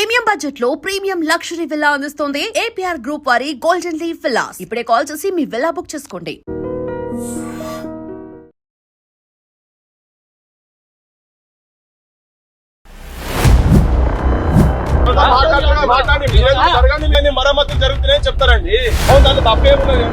Premium budget లో premium luxury villa అందిస్తోంది APR group వారి గోల్డెన్ లీఫ్ విల్లాస్. ఇప్పుడే కాల్ చేసి మీ విల్లా బుక్ చేసుకోండి. మరమ్మతులు జరుగుతున్నాయని చెప్తారండి. దాంట్లో తప్పేమున్నది?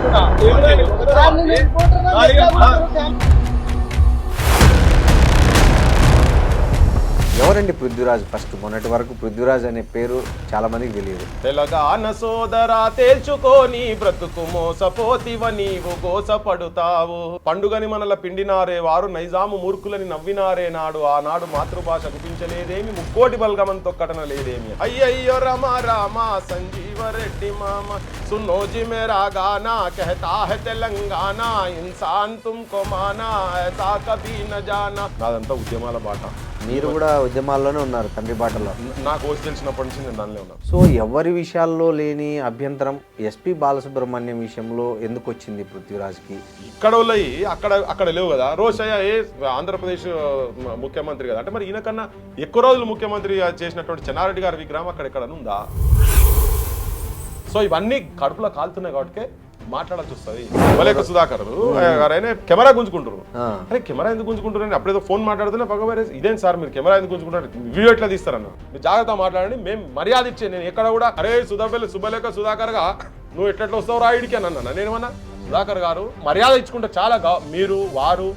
ఎవరండి పృథ్వీరాజ్? ఫస్ట్ మొన్నటి వరకు పృథ్వీరాజ్ అనే పేరు చాలా మందికి తెలియదు. తెలంగాణ సోదరా తేల్చుకోని బ్రతుకు మోసపోతివ నీవు గోసపడుతావు. పండుగని మనల పిండినారే వారు నైజాము మూర్ఖులని నవ్వినారే నాడు. ఆనాడు మాతృభాష గుపించలేదేమి, ముక్కోటి బల్గమం తొక్కటన లేదేమి. అయ్యయ్యో రమ రామ సంజీవ రెడ్డి మామ సునోజీ మేరా గానా कहता है తెలంగాణ ఇన్సాన్ తుమ్కో మానా ఐసా కభీ న జానా. నాదంతా ఉద్యమాల బాట. మీరు కూడా ఉద్యమాల్లోనే ఉన్నారు, తండ్రి బాటలో. నాకు వచ్చి తెలిసినప్పటి నుంచి నేను దానిలో ఉన్నాను. సో ఎవరి విషయాల్లో లేని అభ్యంతరం ఎస్పీ బాలసుబ్రహ్మణ్యం విషయంలో ఎందుకు వచ్చింది పృథ్వీరాజ్కి? ఇక్కడ అక్కడ లేవు కదా. రోషయ్య ఆంధ్రప్రదేశ్ ముఖ్యమంత్రి కదా, అంటే మరి ఈయనకన్నా ఎక్కువ రోజులు ముఖ్యమంత్రి చేసినటువంటి చెన్నారెడ్డి గారి విగ్రహం అక్కడ ఉందా? సో ఇవన్నీ కడుపులో కాలుతున్నాయి కాబట్టి మాట్లాడాల్సి వస్తుంది. వలేక సుధాకర్ గారైనా కెమెరా గుంజుకుంటారు. అరే కెమెరా ఎందుకు గుంజుకుంటారు? అప్పుడేదో ఫోన్ మాట్లాడుతున్నా పక్కవేరే ఇదేం సార్ మీరు కెమెరా ఎందుకు గుంజుకుంటారు, వీడియో ఎట్లా తీస్తారన్న. మీరు జాగ్రత్త మాట్లాడండి, మేము మర్యాద ఇచ్చే. నేను ఎక్కడ కూడా అరే శుభలేక సుధాకర్ గా నువ్వు ఎట్లా వస్తావు రాయుడికి అని అన్నా. నేనేమన్నా సుధాకర్ గారు మర్యాద ఇచ్చుకుంటే చాలా మీరు వారు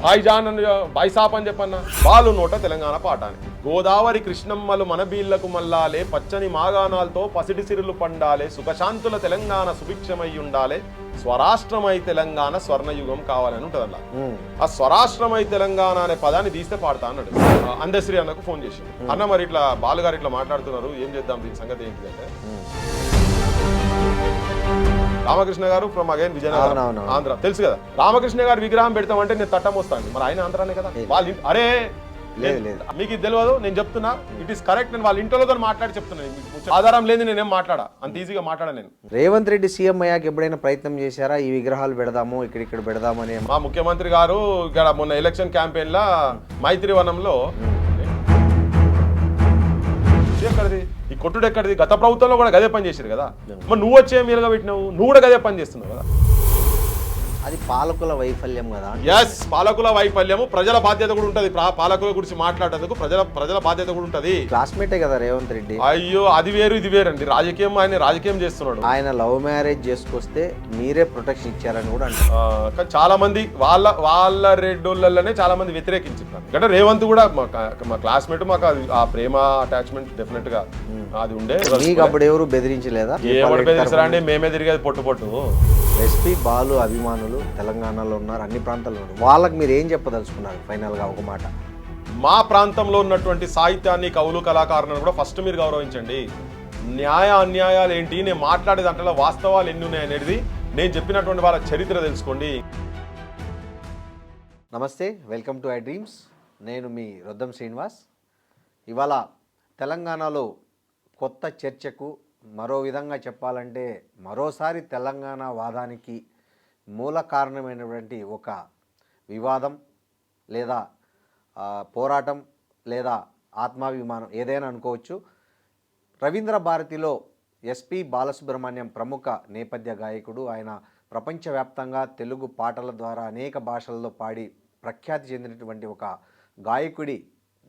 భాయిజాన్ అని బాయిసాప్ అని చెప్పన్న. వాళ్ళు నోట తెలంగాణ పాట అని. గోదావరి కృష్ణమ్మలు మన బీళ్లకు మల్లాలే, పచ్చని మాగాణాలతో పసిడి సిరులు పండాలే, సుఖశాంతుల తెలంగాణ సుభిక్షమై ఉండాలే, స్వరాష్ట్రమై తెలంగాణ స్వర్ణయుగం కావాలని ఉంటుంది అలా. ఆ స్వరాష్ట్రమై తెలంగాణ అనే పదాన్ని తీస్తే పాడతా అన్నాడు. అందశ్రీ అన్నకు ఫోన్ చేసి, అన్న మరి ఇట్లా బాలుగారు ఇట్లా మాట్లాడుతున్నారు, ఏం చేద్దాం దీని సంగతి ఏంటిది అంటే, రామకృష్ణ గారు ఫ్రమ్ అగైన్ విజయనగరం ఆంధ్ర తెలుసు కదా. రామకృష్ణ గారి విగ్రహం పెడతామంటే నేను తట్టం వస్తాను. మరి ఆయన ఆంధ్రానే కదా. వాళ్ళ అరే మీకు ఇది తెలియదు, నేను చెప్తున్నా ఇట్ ఈస్ కరెక్ట్. నేను వాళ్ళ ఇంట్లో మాట్లాడి చెప్తున్నాను. ఆధారం లేని నేనేం మాట్లాడా, అంత ఈజీగా మాట్లాడా నేను. రేవంత్ రెడ్డి సీఎం అయ్యాక ఎప్పుడైనా ప్రయత్నం చేశారా ఈ విగ్రహాలు పెడదాము ఇక్కడ పెడదామని? మా ముఖ్యమంత్రి గారు ఇక్కడ మొన్న ఎలక్షన్ క్యాంపెయిన్ లా మైత్రివనంలో ఎక్కడిది ఈ కొట్టుడు ఎక్కడిది? గత ప్రభుత్వంలో కూడా గదే పని చేశారు కదా. మరి నువ్వు వచ్చే మీలుగా పెట్టినావు, నువ్వు కూడా గదే పని చేస్తున్నావు కదా. అది పాలకుల వైఫల్యం కదా. ఎస్, పాలకుల వైఫల్యము. ప్రజల బాధ్యత కూడా ఉంటది. పాలకుల గురించి మాట్లాడేందుకు ప్రజల బాధ్యత కూడా ఉంటది. క్లాస్మేటే కదా రేవంత్ రెడ్డి. అయ్యో అది వేరు ఇది వేరండి. ఆయన రాజకీయం చేస్తున్నాడు. ఆయన లవ్ మ్యారేజ్ చేసుకొస్తే మీరే ప్రొటెక్షన్ ఇచ్చారని కూడా అంటారు. కానీ చాలా మంది వాళ్ళ రెడ్డోళ్ళనే చాలా మంది వ్యతిరేకించారు. అంటే రేవంత్ కూడా మా క్లాస్మేట్, మాకు ఆ ప్రేమ అటాచ్మెంట్ డెఫినెట్ గా అది ఉండే. మీకు అప్పుడు ఎవరు బెదిరించలేదా? ఎవరు బెదిరించారా అండి? మేమే తిరిగేది పొట్టు. ఎస్పీ బాలు అభిమానులు తెలంగాణలో ఉన్నారు, అన్ని ప్రాంతాల్లో ఉన్నారు. వాళ్ళకి మీరు ఏం చెప్పదలుచుకున్నారు ఫైనల్ గా ఒక మాట? మా ప్రాంతంలో ఉన్నటువంటి సాహిత్యాన్ని, కవులు, కళాకారులను కూడా ఫస్ట్ మీరు గౌరవించండి. న్యాయ అన్యాయాలు ఏంటి, నేను మాట్లాడే దాంట్లో వాస్తవాలు ఎన్ని ఉన్నాయి అనేది, నేను చెప్పినటువంటి వాళ్ళ చరిత్ర తెలుసుకోండి. నమస్తే, వెల్కమ్ టు ఐ డ్రీమ్స్. నేను మీ రొద్దం శ్రీనివాస్. ఇవాళ తెలంగాణలో కొత్త చర్చకు, మరో విధంగా చెప్పాలంటే మరోసారి తెలంగాణ వాదానికి మూల కారణమైనటువంటి ఒక వివాదం లేదా పోరాటం లేదా ఆత్మాభిమానం ఏదైనా అనుకోవచ్చు. రవీంద్ర భారతిలో ఎస్పీ బాలసుబ్రహ్మణ్యం ప్రముఖ నేపథ్య గాయకుడు. ఆయన ప్రపంచవ్యాప్తంగా తెలుగు పాటల ద్వారా అనేక భాషల్లో పాడి ప్రఖ్యాతి చెందినటువంటి ఒక గాయకుడి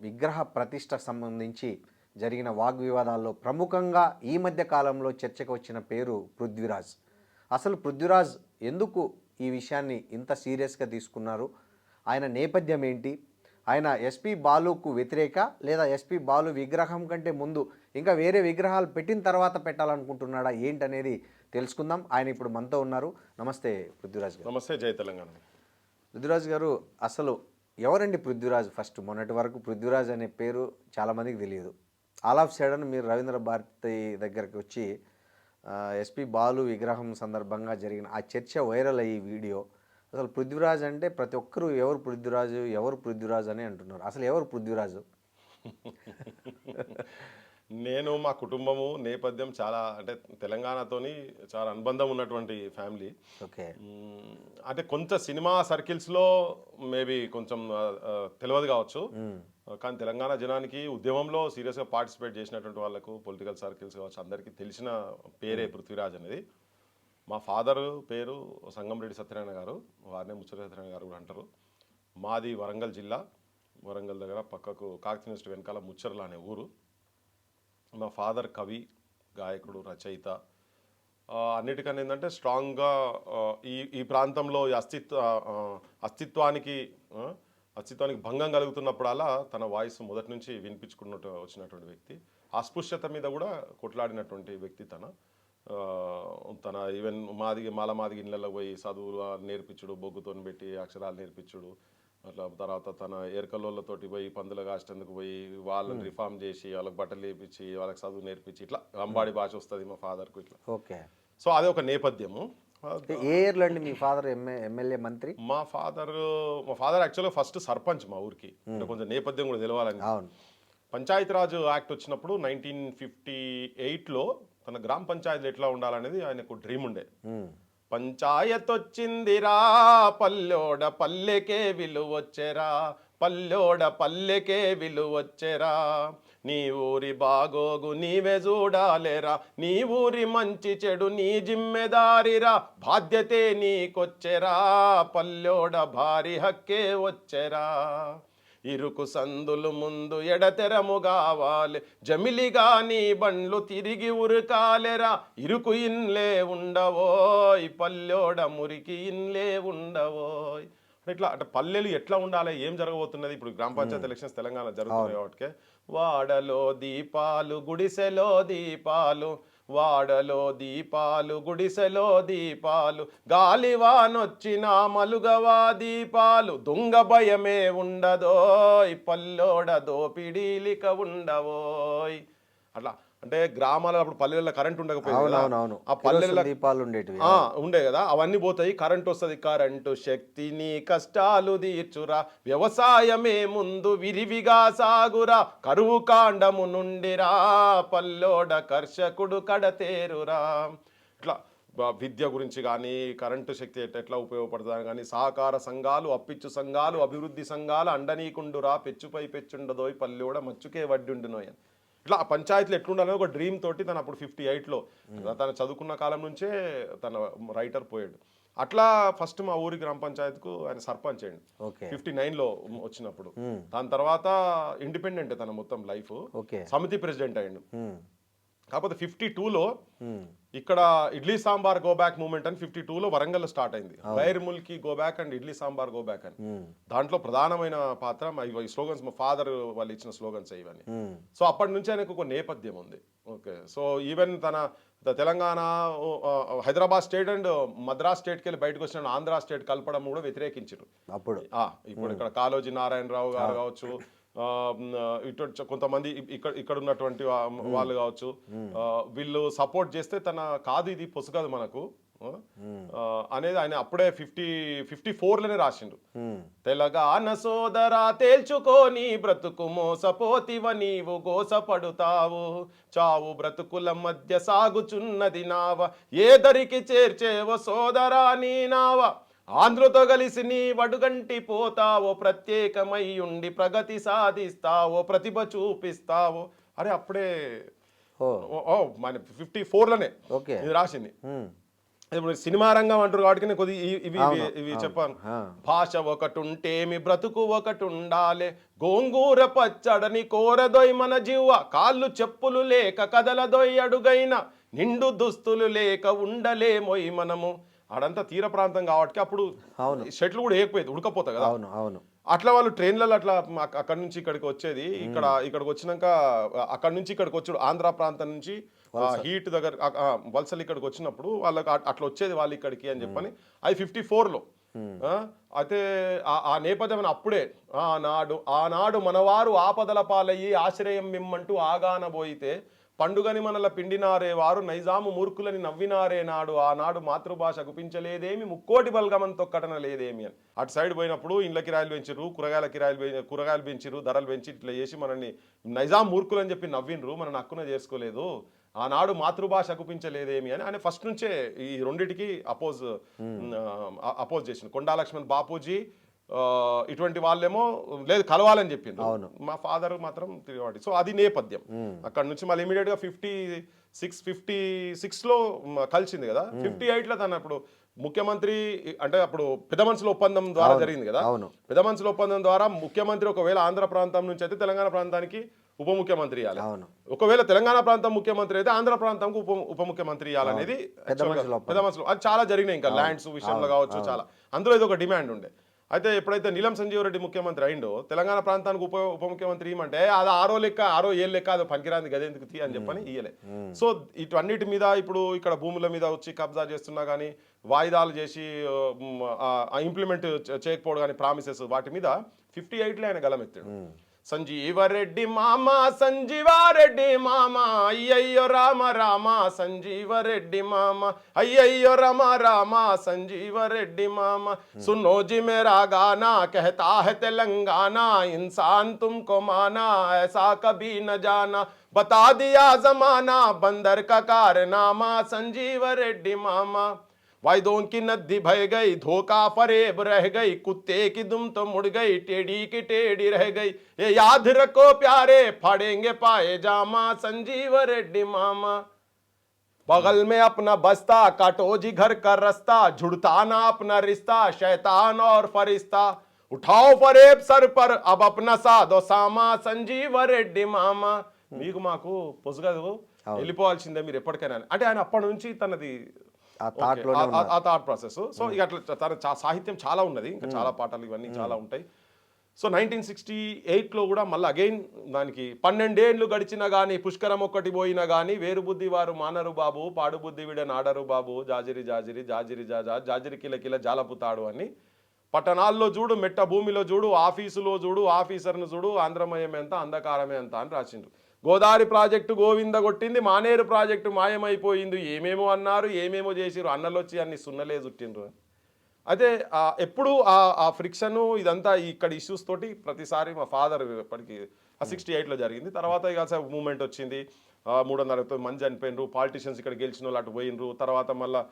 విగ్రహ ప్రతిష్ట సంబంధించి జరిగిన వాగ్వివాదాల్లో ప్రముఖంగా ఈ మధ్య కాలంలో చర్చకు వచ్చిన పేరు పృథ్వీరాజ్. అసలు పృథ్వీరాజ్ ఎందుకు ఈ విషయాన్ని ఇంత సీరియస్గా తీసుకున్నారు? ఆయన నేపథ్యం ఏంటి? ఆయన ఎస్పీ బాలుకు వ్యతిరేక లేదా ఎస్పీ బాలు విగ్రహం కంటే ముందు ఇంకా వేరే విగ్రహాలు పెట్టిన తర్వాత పెట్టాలనుకుంటున్నాడా ఏంటనేది తెలుసుకుందాం. ఆయన ఇప్పుడు మనతో ఉన్నారు. నమస్తే పృథ్వీరాజ్ గారు. నమస్తే, జై తెలంగాణ. పృథ్వీరాజ్ గారు, అసలు ఎవరండి పృథ్వీరాజ్? ఫస్ట్ మొన్నటి వరకు పృథ్వీరాజ్ అనే పేరు చాలామందికి తెలియదు. ఆల్ ఆఫ్ సడన్ మీరు రవీంద్ర భారతి దగ్గరికి వచ్చి ఎస్పీ బాలు విగ్రహం సందర్భంగా జరిగిన ఆ చర్చ వైరల్ అయ్యి వీడియో, అసలు పృథ్వీరాజ్ అంటే ప్రతి ఒక్కరూ ఎవరు పృథ్వీరాజు అని అంటున్నారు. అసలు ఎవరు పృథ్వీరాజు? నేను మా కుటుంబము నేపథ్యం చాలా, అంటే తెలంగాణతోని చాలా అనుబంధం ఉన్నటువంటి ఫ్యామిలీ. ఓకే, అంటే కొంత సినిమా సర్కిల్స్లో మేబీ కొంచెం తెలియదు కావచ్చు. కానీ తెలంగాణ జనానికి ఉద్యమంలో సీరియస్గా పార్టిసిపేట్ చేసినటువంటి వాళ్ళకు పొలిటికల్ సర్కిల్స్ కావచ్చు అందరికీ తెలిసిన పేరే పృథ్వీరాజ్ అనేది. మా ఫాదర్ పేరు సంగంరెడ్డి సత్యనారాయణ గారు, వారినే ముచ్చట సత్యనారాయణ గారు కూడా అంటారు. మాది వరంగల్ జిల్లా, వరంగల్ దగ్గర పక్కకు కాకతీయ యూనివర్సిటీ వెనకాల ముచ్చర్ల అనే ఊరు. మా ఫాదర్ కవి, గాయకుడు, రచయిత. అన్నిటికన్నా ఏంటంటే స్ట్రాంగ్గా ఈ ప్రాంతంలో అస్తిత్వానికి భంగం కలుగుతున్నప్పుడల్లా తన వాయిస్ మొదటి నుంచి వినిపించుకున్నట్టు వచ్చినటువంటి వ్యక్తి. అస్పృశ్యత మీద కూడా కొట్లాడినటువంటి వ్యక్తి తన ఈవెన్ మాదిగి ఇళ్ళల్లో పోయి చదువులు నేర్పించుడు, బొగ్గుతో పెట్టి అక్షరాలు నేర్పించుడు, అట్లా తర్వాత తన ఏర్కల్లోళ్ళతోటి పోయి పందుల కాస్టందుకు పోయి వాళ్ళని రిఫార్మ్ చేసి వాళ్ళకి బట్టలు వేయించి వాళ్ళకి చదువు నేర్పించి ఇట్లా అంబాడి భాష వస్తుంది మా ఫాదర్కు ఇట్లా. ఓకే. సో అదే ఒక నేపథ్యము. ఏ ఇయర్లో అండి మీ ఫాదర్ ఎమ్మెల్యే మంత్రి? మా ఫాదర్ యాక్చువల్గా ఫస్ట్ సర్పంచ్ మా ఊరికి. అంటే కొంచెం నేపథ్యం కూడా తెలవాలని. అవును. పంచాయతీరాజ్ యాక్ట్ వచ్చినప్పుడు 1958లో తన గ్రామ పంచాయతీలు ఎట్లా ఉండాలనేది ఆయనకు డ్రీమ్ ఉండే. పంచాయత్ వచ్చిందిరా పల్లోడ పల్లెకే విలువొచ్చెరా, పల్లోడ పల్లెకే విలువొచ్చెరా, నీ ఊరి బాగోగు నీవే చూడాలేరా, నీ ఊరి మంచి చెడు నీ జిమ్మెదారిరా, బాధ్యతే నీకొచ్చెరా, పల్లోడ భారీ హక్కే వచ్చెరా, ఇరుకు సందులు ముందు ఎడతెరము కావాలి, జమిలిగా నీ బండ్లు తిరిగి ఉరకాలెరా, ఇరుకు ఇన్లే ఉండవోయ్, పల్లెోడ మురికి ఇన్లే ఉండవోయ్. ఇట్లా అంటే పల్లెలు ఎట్లా ఉండాలి, ఏం జరగబోతున్నది ఇప్పుడు గ్రామ పంచాయతీ ఎలక్షన్స్ తెలంగాణ జరుగుతున్నాయి కాబట్టి, వాడలో దీపాలు గుడిసెలో దీపాలు, వాడలో దీపాలు గుడిసెలో దీపాలు, గాలివానొచ్చిన మలుగవా దీపాలు, దొంగ భయమే ఉండదోయ్, పల్లోడ దోపిడీలిక ఉండవోయ్. అట్లా అంటే గ్రామాలలో అప్పుడు పల్లెల్లో కరెంట్ ఉండకపోయింది, ఆ పల్లెల్లో దీపాలు ఉండే కదా, అవన్నీ పోతాయి, కరెంట్ వస్తుంది. కరెంటు శక్తిని కష్టాలు తీర్చురా, వ్యవసాయమే ముందు విరివిగా సాగురా, కరువు కాండము నుండిరా, పల్లోడ కర్షకుడు కడతేరురా. ఇట్లా విద్య గురించి కానీ కరెంటు శక్తి ఎట్లా ఉపయోగపడుతుంది కానీ, సహకార సంఘాలు, అప్పిచ్చు సంఘాలు, అభివృద్ధి సంఘాలు అండనీకుండురా, పెచ్చుపై పెచ్చుండదోయ్, పల్లెోడ మచ్చుకే వడ్డుండునోయ్. ఇట్లా పంచాయతీలు ఎట్లుండాలని ఒక డ్రీమ్ తోటి తను అప్పుడు 58లో తను చదువుకున్న కాలం నుంచే తన రైటర్ పోయాడు. అట్లా ఫస్ట్ మా ఊరి గ్రామ పంచాయతీకు ఆయన సర్పంచ్ అయ్యండి 59లో వచ్చినప్పుడు. దాని తర్వాత ఇండిపెండెంట్ తన మొత్తం లైఫ్, సమితి ప్రెసిడెంట్ అయ్యండు. కాకపోతే 52లో ఇక్కడ idli sambar go back movement అని 52లో వరంగల్ స్టార్ట్ అయింది. గైర్ ముల్కి go back and idli sambar go back అని. దాంట్లో ప్రధానమైన పాత్ర ఈ స్లోగన్స్ మా ఫాదర్ వాళ్ళు ఇచ్చిన స్లోగన్స్ ఇవన్నీ. సో అప్పటి నుంచి ఆయనకు ఒక నేపథ్యం ఉంది. ఓకే. సో ఈవెన్ తన తెలంగాణ, హైదరాబాద్ స్టేట్ అండ్ మద్రాస్ స్టేట్కి వెళ్ళి బయటకు వచ్చిన ఆంధ్ర స్టేట్ కలపడం కూడా వ్యతిరేకించారు అప్పుడు. ఇప్పుడు ఇక్కడ కాళోజీ నారాయణరావు గారు కావచ్చు, ఇటు కొంతమంది ఇక్కడ ఉన్నటువంటి వాళ్ళు కావచ్చు, వీళ్ళు సపోర్ట్ చేస్తే తన కాదు ఇది పొసగదు మనకు అనేది ఆయన అప్పుడే 54లోనే రాసిండు. తెలంగాణ సోదరా తేల్చుకోని బ్రతుకు మోసపోతివ నీవు గోసపడుతావు, చావు బ్రతుకుల మధ్య సాగుచున్నది నావ, ఏదరికి చేర్చేవో సోదరా నీ నావ, ఆంధ్రతో కలిసి నీ వడుగంటి పోతావో, ప్రత్యేకమై ఉండి ప్రగతి సాధిస్తావో, ప్రతిభ చూపిస్తావో. అరే అప్పుడే మన 54లోనే ఇది రాసింది. ఇప్పుడు సినిమా రంగం అంటారు కాబట్టి కొద్ది ఇవి చెప్పాను. భాష ఒకటి ఉంటేమి బ్రతుకు ఒకటి ఉండాలి, గోంగూర పచ్చడని కోరదొయ్ మన జీవ, కాళ్ళు చెప్పులు లేక కదలదొయ్ అడుగైన, నిండు దుస్తులు లేక ఉండలేమోయ్ మనము. ఆడంతా తీర ప్రాంతం కాబట్టి అప్పుడు షెట్లు కూడా వేయకపోయేది, ఉడకపోతాయి కదా. అట్లా వాళ్ళు ట్రైన్లలో అట్లా అక్కడి నుంచి ఇక్కడికి వచ్చేది. ఇక్కడికి వచ్చినాక అక్కడి నుంచి ఇక్కడికి వచ్చాడు ఆంధ్ర ప్రాంతం నుంచి హీట్ దగ్గర వలసలు ఇక్కడికి వచ్చినప్పుడు వాళ్ళకి అట్లా వచ్చేది వాళ్ళు ఇక్కడికి అని చెప్పని. అది 54లో. అయితే ఆ నేపథ్యం అప్పుడే ఆనాడు మనవారు ఆపదల పాలయ్యి ఆశ్రయం మిమ్మంటూ ఆగానబోయితే, పండుగని మనల పిండినారే వారు నైజాము మూర్ఖులని నవ్వినారే నాడు, ఆనాడు మాతృభాష గుపించలేదేమి ముక్కోటి బల్గమం తొక్కటన లేదేమి అని. అటు సైడ్ పోయినప్పుడు ఇండ్ల కిరాయిలు పెంచిరు, కూరగాయలు పెంచిరు, ధరలు పెంచి ఇట్లా చేసి మనల్ని నైజాం మూర్ఖులు అని చెప్పి నవ్వినరు, మన హక్కున చేసుకోలేదు, ఆనాడు మాతృభాష గుపించలేదేమి అని ఆయన ఫస్ట్ నుంచే ఈ రెండిటికి అపోజ్ చేసిండు. కొండా లక్ష్మణ్ బాపూజీ ఇటువంటి వాళ్ళేమో లేదు కలవాలని చెప్పింది. అవును. మా ఫాదర్ మాత్రం తిరిగి. సో అది నేపథ్యం. అక్కడ నుంచి మళ్ళీ ఇమీడియట్గా 56లో కలిసింది కదా. 58లో తను అప్పుడు ముఖ్యమంత్రి అంటే అప్పుడు పెద్ద మనుషుల ఒప్పందం ద్వారా జరిగింది కదా. పెద్ద మనుషుల ఒప్పందం ద్వారా ముఖ్యమంత్రి ఒకవేళ ఆంధ్ర ప్రాంతం నుంచి అయితే తెలంగాణ ప్రాంతానికి ఉప ముఖ్యమంత్రి ఇవ్వాలి, ఒకవేళ తెలంగాణ ప్రాంతం ముఖ్యమంత్రి అయితే ఆంధ్ర ప్రాంతంకు ఉప ముఖ్యమంత్రి ఇవ్వాలనేది పెద్ద మనుషులు. అది చాలా జరిగినాయి, ఇంకా ల్యాండ్స్ విషయంలో కావచ్చు చాలా. అందులో ఇది ఒక డిమాండ్ ఉండే. అయితే ఎప్పుడైతే నీలం సంజీవ్ రెడ్డి ముఖ్యమంత్రి అయిండో తెలంగాణ ప్రాంతానికి ఉప ముఖ్యమంత్రి ఇవ్వమంటే అది 6 ఏళ్ళ లెక్క అది పనికిరాంది గదెందుకు తీ అని చెప్పని ఇయ్యలే. సో ఇటన్నిటి మీద ఇప్పుడు ఇక్కడ భూముల మీద వచ్చి కబ్జా చేస్తున్నా కానీ వాయిదాలు చేసి ఇంప్లిమెంట్ చేయకపోవడం కానీ ప్రామిసెస్ వాటి మీద 58లో ఆయన గలమెత్తాడు. సంజీవరెడ్డి మామ సంజీవారెడ్డి మామ అయ్యయ్యో రామ రామ సంజీవరెడ్డి మామ అయ్యయ్యో రామ రామ సంజీవరెడ్డి మామ सुनो जी मेरा गाना कहता है तेलंगाना इंसान तुमको माना ऐसा कभी न जाना बता दिया जमाना बंदर का कारनामा संजीवरेड्डी मामा वायदों की नदी बह गई धोखा फरेब रह गई कुत्ते की दुम तो मुड़ गई टेढ़ी की टेढ़ी रह गई ये याद रखो प्यारे फाड़ेंगे पाए जामा संजीव रेड्डी मामा बगल में अपना बस्ता काटो जी घर का रास्ता जुड़ता ना अपना रिश्ता शैतान और फरिश्ता उठाओ फरेब सर पर अब अपना साधो सामा संजीव रेड्डी मामा మీకు మాకు పొసగదు వెళ్ళిపోవాల్సిందే మీరు ఎప్పటికైనా అంటే ఆయన అప్పటి నుంచి తనది ఆ థాట్ ప్రాసెస్. సో ఇక అట్లా తన సాహిత్యం చాలా ఉన్నది, ఇంకా చాలా పాటలు ఇవన్నీ చాలా ఉంటాయి. సో 1968లో కూడా మళ్ళీ అగైన్ దానికి 12 ఏళ్ళు గడిచినా కానీ పుష్కరం ఒక్కటి పోయినా కానీ వేరు బుద్ధి వారు మానరు బాబు పాడు బుద్ధి విడ నాడరు బాబు జాజిరి జాజిరి జాజిరి జాజా జాజిరి కిల కిల జాలపుతాడు అని పట్టణాల్లో చూడు మెట్ట భూమిలో చూడు ఆఫీసులో చూడు ఆఫీసర్ను చూడు ఆంధ్రమయం ఎంత అంధకారమే ఎంత అని రాసిండ్రు. గోదావరి ప్రాజెక్టు గోవింద కొట్టింది, మానేరు ప్రాజెక్టు మాయమైపోయింది, ఏమేమో అన్నారు ఏమేమో చేసిరు, అన్నలు వచ్చి అన్ని సున్నలే చుట్టిండ్రు అని. అయితే ఎప్పుడు ఆ ఫ్రిక్షను ఇదంతా ఇక్కడ ఇష్యూస్ తోటి ప్రతిసారి మా ఫాదర్ ఇప్పటికి 68లో జరిగింది. తర్వాత ఇక మూమెంట్ వచ్చింది, 300 మంది చనిపోయినరు, పాలిటిషియన్స్ ఇక్కడ గెలిచిన వాళ్ళు అటు పోయినరు. తర్వాత మళ్ళీ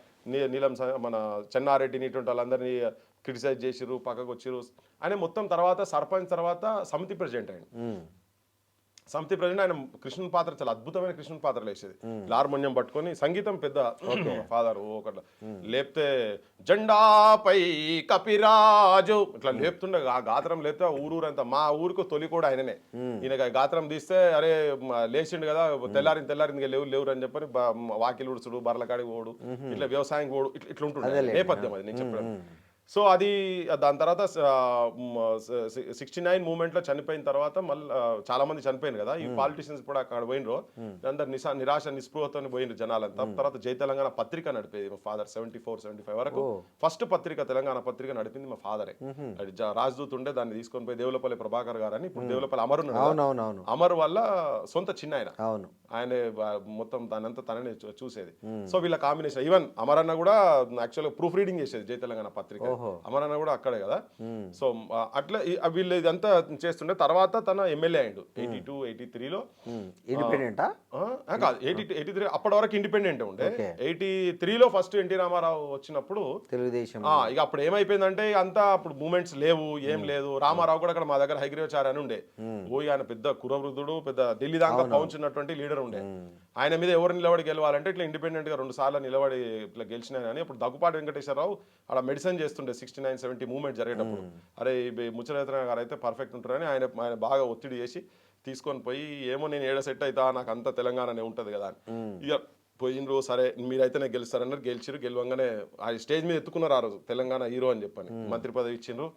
నీలం మన చెన్నారెడ్డిని ఇటువంటి వాళ్ళందరినీ క్రిటిసైజ్ చేసిరు, పక్కకు వచ్చిరు. ఆయన మొత్తం తర్వాత సర్పంచ్ తర్వాత సమితి ప్రెసిడెంట్ ఆయన. సమితి ప్రెసిడెంట్ ఆయన కృష్ణుని పాత్ర చాలా అద్భుతమైన కృష్ణుని పాత్రలు వేసేది. హార్మోనియం పట్టుకొని సంగీతం పెద్ద ఫాదర్ ఒకట్లా లేపితే జెండాపై కపిరాజు ఇట్లా లేపుతుండే ఆ గాత్రం లేపితే ఊరంతా మా ఊరికి తొలి కూడా ఆయననే. ఈయన గాత్రం తీస్తే అరే లేచిండు కదా తెల్లారింది లేవు అని చెప్పని వాకిలు ఉడుచుడు బర్ల కాడికి పోడు ఇట్లా వ్యవసాయం పోడు ఇట్లా ఉంటుండే నేపథ్యం అది నేను చెప్పడం. సో అది దాని తర్వాత 69 మూమెంట్లో చనిపోయిన తర్వాత మళ్ళీ చాలా మంది చనిపోయింది కదా, ఈ పాలిటిషియన్స్ కూడా అక్కడ పోయినరు, అందరు నిరాశ నిస్పృహతో పోయినరు జనాలంతా. తర్వాత జై తెలంగాణ పత్రిక నడిపేది మా ఫాదర్ 74-75 వరకు ఫస్ట్ పత్రిక తెలంగాణ పత్రిక నడిపింది మా ఫాదరే. రాజదూత్ ఉండే దాన్ని తీసుకొని పోయి దేవులపల్లి ప్రభాకర్ గారు అని ఇప్పుడు దేవులపల్లి అమరు అమరు వల్ల సొంత చిన్న ఆయన మొత్తం దానంతా తననే చూసేది. సో వీళ్ళ కాంబినేషన్ ఈవెన్ అమరన్న కూడా యాక్చువల్గా ప్రూఫ్ రీడింగ్ చేసేది జై తెలంగాణ పత్రిక, అమరన్న కూడా అక్కడే కదా. సో అట్లా వీళ్ళు ఇదంతా చేస్తుండే. తర్వాత తన ఎమ్మెల్యే అయిండు 82-83లో. కాదు 83 అప్పటి వరకు ఇండిపెండెంట్ ఉండే. 83లో ఫస్ట్ ఎన్టీ రామారావు వచ్చినప్పుడు తెలుగుదేశం ఇక అప్పుడు ఏమైపోయిందంటే అంతా అప్పుడు మూమెంట్స్ లేవు ఏం లేదు. రామారావు కూడా అక్కడ మా దగ్గర హైగ్రీవాచార్య అని ఉండే, ఆయన పెద్ద కురవృద్ధుడు, పెద్ద ఢిల్లీ దాకా పౌంచినటువంటి లీడర్ ఉండే. ఆయన మీద ఎవరు నిలబడి గెలవాలంటే ఇట్లా ఇండిపెండెంట్ గా 2 సార్లు నిలబడి ఇట్లా గెలిచినా కానీ అప్పుడు దగ్గుపాటి వెంకటేశ్వరరావు అక్కడ మెడిసిన్ చేస్తుండే 69-70 మూవ్మెంట్ జరిగేటప్పుడు. అరే ముచ్చరత్న గారు అయితే పర్ఫెక్ట్ ఉంటారని ఆయన బాగా ఒత్తిడి చేసి తీసుకొని పోయి ఏమో నేను ఏడ సెట్ అవుతా నాకు అంత తెలంగాణనే ఉంటుంది కదా ఇక పోయినరు. సరే మీరైతేనే గెలుస్తారన్నారు, గెలవంగానే ఆ స్టేజ్ మీద ఎత్తుకున్నారు ఆ రోజు తెలంగాణ హీరో అని చెప్పని మంత్రి పదవి ఇచ్చిండ్రు.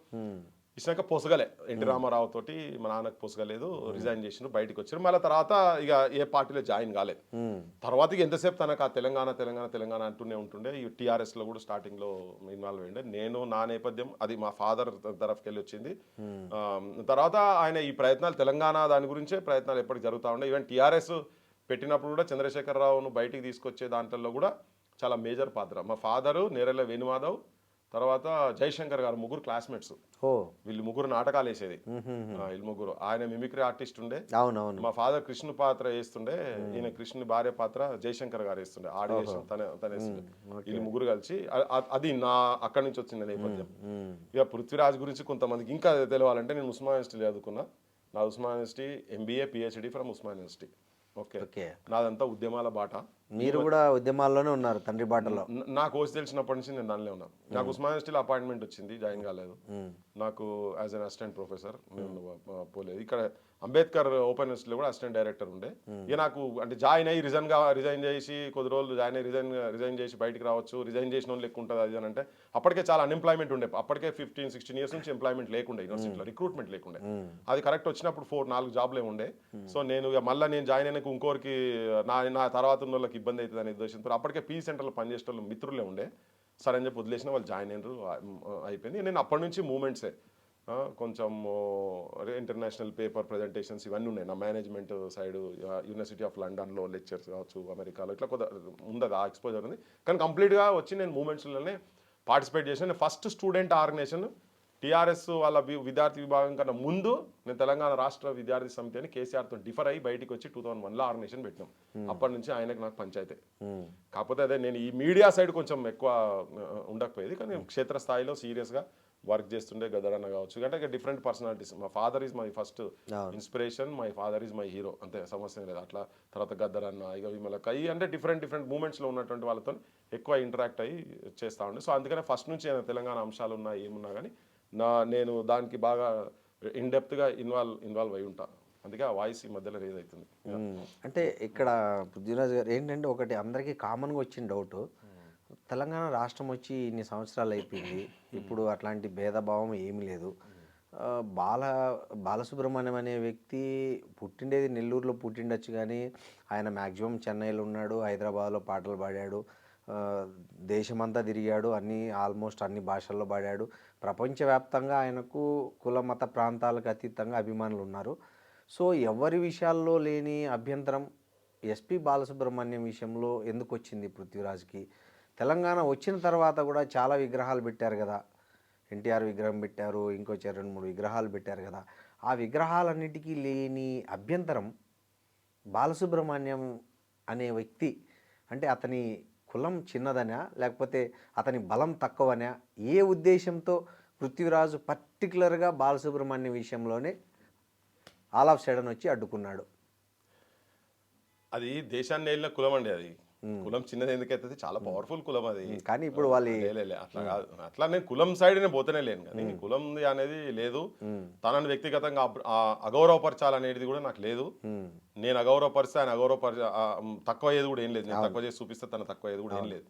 ఇచ్చినాక పొసగలే ఎన్టీ రామారావు తోటి మా నాన్నకు పొసగలేదు, రిజైన్ చేసిండ్రు, బయటకు వచ్చారు. మళ్ళీ తర్వాత ఇక ఏ పార్టీలో జాయిన్ కాలేదు. తర్వాత ఇక ఎంతసేపు తనకు ఆ తెలంగాణ అంటూనే ఉంటుండే. ఈ టీఆర్ఎస్లో కూడా స్టార్టింగ్లో ఇన్వాల్వ్ అయ్యిండే. నేను నా నేపథ్యం అది మా ఫాదర్ తరఫుకి వెళ్ళి వచ్చింది. తర్వాత ఆయన ఈ ప్రయత్నాలు తెలంగాణ దాని గురించే ప్రయత్నాలు ఎప్పటికి జరుగుతూ ఉండే. ఈవెన్ టీఆర్ఎస్ పెట్టినప్పుడు కూడా చంద్రశేఖరరావును బయటికి తీసుకొచ్చే దాంట్లో కూడా చాలా మేజర్ పాత్ర మా ఫాదరు నేరెళ్ళ వేణుమాధవ్, తర్వాత జయశంకర్ గారు, ముగ్గురు క్లాస్మేట్స్. ఓ వీళ్ళు ముగ్గురు నాటకాలు వేసేది. వీళ్ళు ముగ్గురు. ఆయన మిమిక్రీ ఆర్టిస్ట్ ఉండే. అవునవును. మా ఫాదర్ కృష్ణ పాత్ర వేస్తుండే, ఈయన కృష్ణ భార్య పాత్ర జయశంకర్ గారు వేస్తుండే. ఆడియేషన్ తన వేస్తుండే. వీళ్ళు ముగ్గురు కలిసి అది నా అక్కడి నుంచి వచ్చిన నేపథ్యం. ఇక పృథ్వీరాజ్ గురించి కొంతమందికి ఇంకా తెలియాలంటే నేను ఉస్మానియా యూనివర్సిటీ చదువుకున్నా. నా Osmania university MBA PhD from Osmania university. Okay, నాదంతా ఉద్యమాల బాట. మీరు కూడా ఉద్యమాల్లోనే ఉన్నారు తండ్రి బాటలో. నా కోర్స్ తెలిసినప్పటి నుంచి నేను దానిలో ఉన్నాను. నాకు ఉస్మానియా యూనివర్సిటీలో అపాయింట్మెంట్ వచ్చింది, జాయిన్ కాలేదు. నాకు యాజ్ అన్ అసిస్టెంట్ ప్రొఫెసర్ నేను పోలేదు. ఇక్కడ అంబేద్కర్ ఓపెన్ యూనివర్సిటీలో కూడా అసిస్టెంట్ డైరెక్టర్ ఉండే. ఇక నాకు అంటే జాయిన్ అయ్యి రిజైన్ చేసి కొద్ది రోజులు జాయిన్ అయ్యి రిజైన్ చేసి బయటికి రావచ్చు, రిజైన్ చేసిన వాళ్ళు ఎక్కువ ఉంటుంది అది అని అంటే అప్పటికే చాలా అన్ఎంప్లాయ్మెంట్ ఉండే. అప్పటికే 15-16 ఇయర్స్ నుంచి ఎంప్లాయ్మెంట్ లేకుండే యూనివర్సిటీలో, రిక్రూట్మెంట్ లేకుండే. అది కరెక్ట్ వచ్చినప్పుడు 4-4 జాబ్లే ఉండే. సో నేను మళ్ళీ నేను జాయిన్ అయినాక ఇంకోరికి నా తర్వాత ఉన్న వాళ్ళకి ఇబ్బంది అవుతుంది అనే ఉద్దేశంతో అప్పటికే పీ సెంటర్లో పనిచేసే వాళ్ళు మిత్రులే ఉండే. సరే అని చెప్పి వదిలేసిన, వాళ్ళు జాయిన్ అయినారు, అయిపోయింది. నేను అప్పటి నుంచి మూమెంట్సే కొంచెం ఇంటర్నేషనల్ పేపర్ ప్రజెంటేషన్స్ ఇవన్నీ ఉన్నాయి. నా మేనేజ్మెంట్ సైడ్ యూనివర్సిటీ ఆఫ్ లండన్లో లెక్చర్స్ కావచ్చు, అమెరికాలో ఇట్లా కొద్దిగా ఉండదు, ఆ ఎక్స్పోజర్ ఉంది. కానీ కంప్లీట్గా వచ్చి నేను మూమెంట్స్లోనే పార్టిసిపేట్ చేసిన. నేను ఫస్ట్ స్టూడెంట్ ఆర్గనైజేషన్ టీఆర్ఎస్ వాళ్ళ విద్యార్థి విభాగం కన్నా ముందు నేను తెలంగాణ రాష్ట్ర విద్యార్థి సమితి అని కేసీఆర్తో డిఫర్ అయ్యి బయటికి వచ్చి 2001లో ఆర్గనైజేషన్ పెట్టినాం. అప్పటి నుంచి ఆయనకు నాకు పంచాయతీ. కాకపోతే అదే నేను ఈ మీడియా సైడ్ కొంచెం ఎక్కువ ఉండకపోయేది, కానీ క్షేత్రస్థాయిలో సీరియస్గా వర్క్ చేస్తుండే. గదరన్న కావచ్చు, అంటే డిఫరెంట్ పర్సనాలిటీస్. మా father is my first inspiration, my father is my hero, అంతే, సమస్య లేదు. అట్లా తర్వాత గద్దరన్న, ఇక విమలక్క, ఈ అంటే డిఫరెంట్ మూమెంట్స్లో ఉన్నటువంటి వాళ్ళతో ఎక్కువ ఇంటరాక్ట్ అయ్యి చేస్తూ ఉండే. సో అందుకనే ఫస్ట్ నుంచి తెలంగాణ అంశాలు ఉన్నా ఏమున్నా కానీ నేను దానికి బాగా ఇన్డెప్త్గా ఇన్వాల్వ్ అయి ఉంటాను. అందుకే ఆ వాయిస్ ఈ మధ్యలో రేజ్ అవుతుంది. అంటే ఇక్కడ పృథ్వీరాజ్ గారు ఏంటంటే ఒకటి అందరికీ కామన్గా వచ్చిన డౌట్, తెలంగాణ రాష్ట్రం వచ్చి ఇన్ని సంవత్సరాలు అయిపోయింది, ఇప్పుడు అట్లాంటి భేదభావం ఏమీ లేదు. బాలసుబ్రహ్మణ్యం అనే వ్యక్తి పుట్టిండేది నెల్లూరులో పుట్టిండొచ్చు, కానీ ఆయన మ్యాక్సిమం చెన్నైలో ఉన్నాడు, హైదరాబాద్లో పాటలు పాడాడు, దేశమంతా తిరిగాడు, ఆల్మోస్ట్ అన్ని భాషల్లో పాడాడు. ప్రపంచవ్యాప్తంగా ఆయనకు కుల మత ప్రాంతాలకు అతీతంగా అభిమానులు ఉన్నారు. సో ఎవరి విషయాల్లో లేని అభ్యంతరం ఎస్పి బాలసుబ్రహ్మణ్యం విషయంలో ఎందుకు వచ్చింది పృథ్వీరాజ్కి? తెలంగాణ వచ్చిన తర్వాత కూడా చాలా విగ్రహాలు పెట్టారు కదా, ఎన్టీఆర్ విగ్రహం పెట్టారు, ఇంకో 2-3 విగ్రహాలు పెట్టారు కదా. ఆ విగ్రహాలన్నిటికీ లేని అభ్యంతరం బాలసుబ్రహ్మణ్యం అనే వ్యక్తి అంటే అతని కులం చిన్నదనా, లేకపోతే అతని బలం తక్కువనా, ఏ ఉద్దేశంతో పృథ్వీరాజు పర్టికులర్గా బాలసుబ్రహ్మణ్యం విషయంలోనే ఆల్ ఆఫ్ సడన్ వచ్చి అడ్డుకున్నాడు? అది దేశాన్ని వెళ్ళిన కులం అండి. అది కులం చిన్నది ఎందుకైతే చాలా పవర్ఫుల్ కులం అది. కానీ ఇప్పుడు వాళ్ళు అట్లా కాదు, అట్లా నేను కులం సైడ్ నేను పోతేనే లేను, కానీ కులం అనేది లేదు. తనని వ్యక్తిగతంగా అగౌరవపరచాలనేది కూడా నాకు లేదు. నేను అగౌరవపరిస్తే ఆయన తక్కువ అయ్యేది కూడా ఏం లేదు. నేను తక్కువ చేసి చూపిస్తే తన తక్కువ అయ్యేది కూడా ఏం లేదు.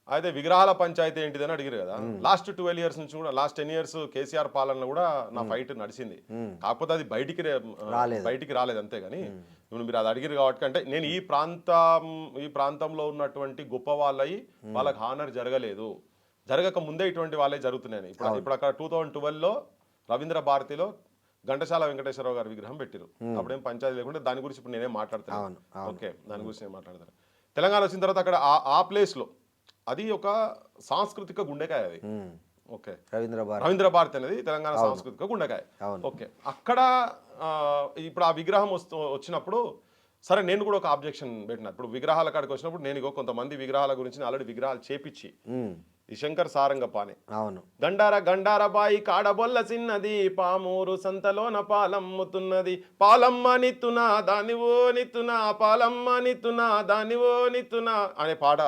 అయితే విగ్రహాల పంచాయతీ ఏంటిదని అడిగారు కదా. లాస్ట్ 12 ఇయర్స్ నుంచి కూడా, లాస్ట్ 10 ఇయర్స్ కేసీఆర్ పాలనలో కూడా నా ఫైట్ నడిచింది. కాకపోతే అది బయటికి రాలేదు అంతే. కానీ ఇప్పుడు మీరు అది అడిగారు కాబట్టి, అంటే నేను ఈ ప్రాంతంలో ఉన్నటువంటి గొప్ప వాళ్ళకి హానర్ జరగక ముందే ఇటువంటి వాళ్ళే జరుగుతున్నాయి. ఇప్పుడు అక్కడ 2012లో రవీంద్ర భారతిలో ఘంటసాల వెంకటేశ్వరరావు గారి విగ్రహం పెట్టిరు. అప్పుడేం పంచాయతీ లేకుంటే దాని గురించి ఇప్పుడు నేనేం మాట్లాడతాను. ఓకే, దాని గురించి నేను మాట్లాడతాను. తెలంగాణ వచ్చిన తర్వాత అక్కడ ఆ ప్లేస్లో అది ఒక సాంస్కృతిక గుండెకాయ అది. ఓకే, రవీంద్ర భారతి అనేది తెలంగాణ సాంస్కృతిక గుండెకాయ. ఓకే, అక్కడ ఇప్పుడు ఆ విగ్రహం వచ్చినప్పుడు సరే నేను కూడా ఒక ఆబ్జెక్షన్ పెట్టిన. ఇప్పుడు విగ్రహాల కాడికి వచ్చినప్పుడు నేను కొంతమంది విగ్రహాల గురించి ఆల్రెడీ విగ్రహాలు చేపించి, ఈ శంకర్ సారంగపాణి, అవును, గండార బాయి కాడబొల్ల చిన్నది, పామూరు సంతలోన పాలమ్ముతున్నది, పాలమ్మ నిత్తునా దానివో నిత్తునా, పాలమ్మ నిత్తునా దానివో నిత్తునా అనే పాట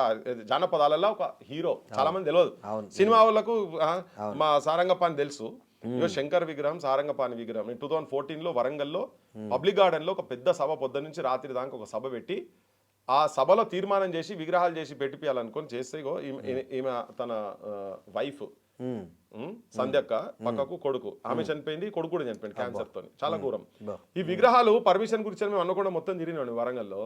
జానపదాలలో ఒక హీరో. చాలా మంది తెలియదు, సినిమా వాళ్ళకు మా సారంగపాణి తెలుసు. ఇగో శంకర్ విగ్రహం, సారంగపాణి విగ్రహం 2014లో వరంగల్లో పబ్లిక్ గార్డెన్ లో ఒక పెద్ద సభ, పొద్దు నుంచి రాత్రి దాకా ఒక సభ పెట్టి, ఆ సభలో తీర్మానం చేసి విగ్రహాలు చేసి పెట్టిపియాలనుకొని చేస్తే ఈమె తన వైఫ్ సంధ్యక్క పక్కకు కొడుకు, ఆమె చనిపోయింది, కొడుకు కూడా చనిపోయింది క్యాన్సర్ తోని. చాలా ఘోరం. ఈ విగ్రహాలు పర్మిషన్ గురించి మేము అనుకుండా మొత్తం తిరిగినాడు వరంగల్లో.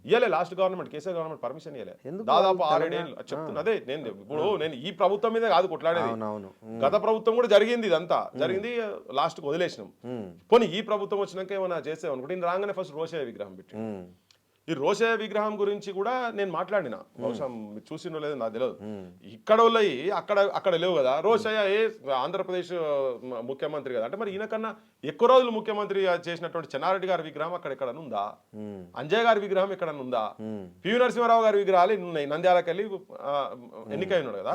ఇయ్యలే last government, KCR government permission ఇయ్యలే. దాదాపు 6-7 ఏళ్ళు చెప్తున్నా. అదే నేను ఈ ప్రభుత్వం మీద కాదు కొట్లాడేది, గత ప్రభుత్వం కూడా జరిగింది, ఇదంతా జరిగింది, లాస్ట్ వదిలేసినాం. పోనీ ఈ ప్రభుత్వం వచ్చినాక ఏమైనా చేసాం అనుకుంటే రాగానే ఫస్ట్ రోషయ్య విగ్రహం పెట్టి, ఈ రోషయ్య విగ్రహం గురించి కూడా నేను మాట్లాడిన, బహుశా మీరు చూసిండో లేదో నాకు తెలియదు. ఇక్కడ వాళ్ళయి అక్కడ లేవు కదా. రోషయ్య ఆంధ్రప్రదేశ్ ముఖ్యమంత్రి కదా, అంటే మరి ఈయనకన్నా ఎక్కువ రోజులు ముఖ్యమంత్రి చేసినటువంటి చెన్నారెడ్డి గారి విగ్రహం అక్కడ ఎక్కడన్నా ఉందా? అంజయ్ గారి విగ్రహం ఎక్కడన్నా ఉందా? పివి నరసింహారావు గారి విగ్రహాలు ఎన్ని ఉన్నాయి? నంద్యాలకు వెళ్ళి ఎన్నికై ఉన్నాడు కదా,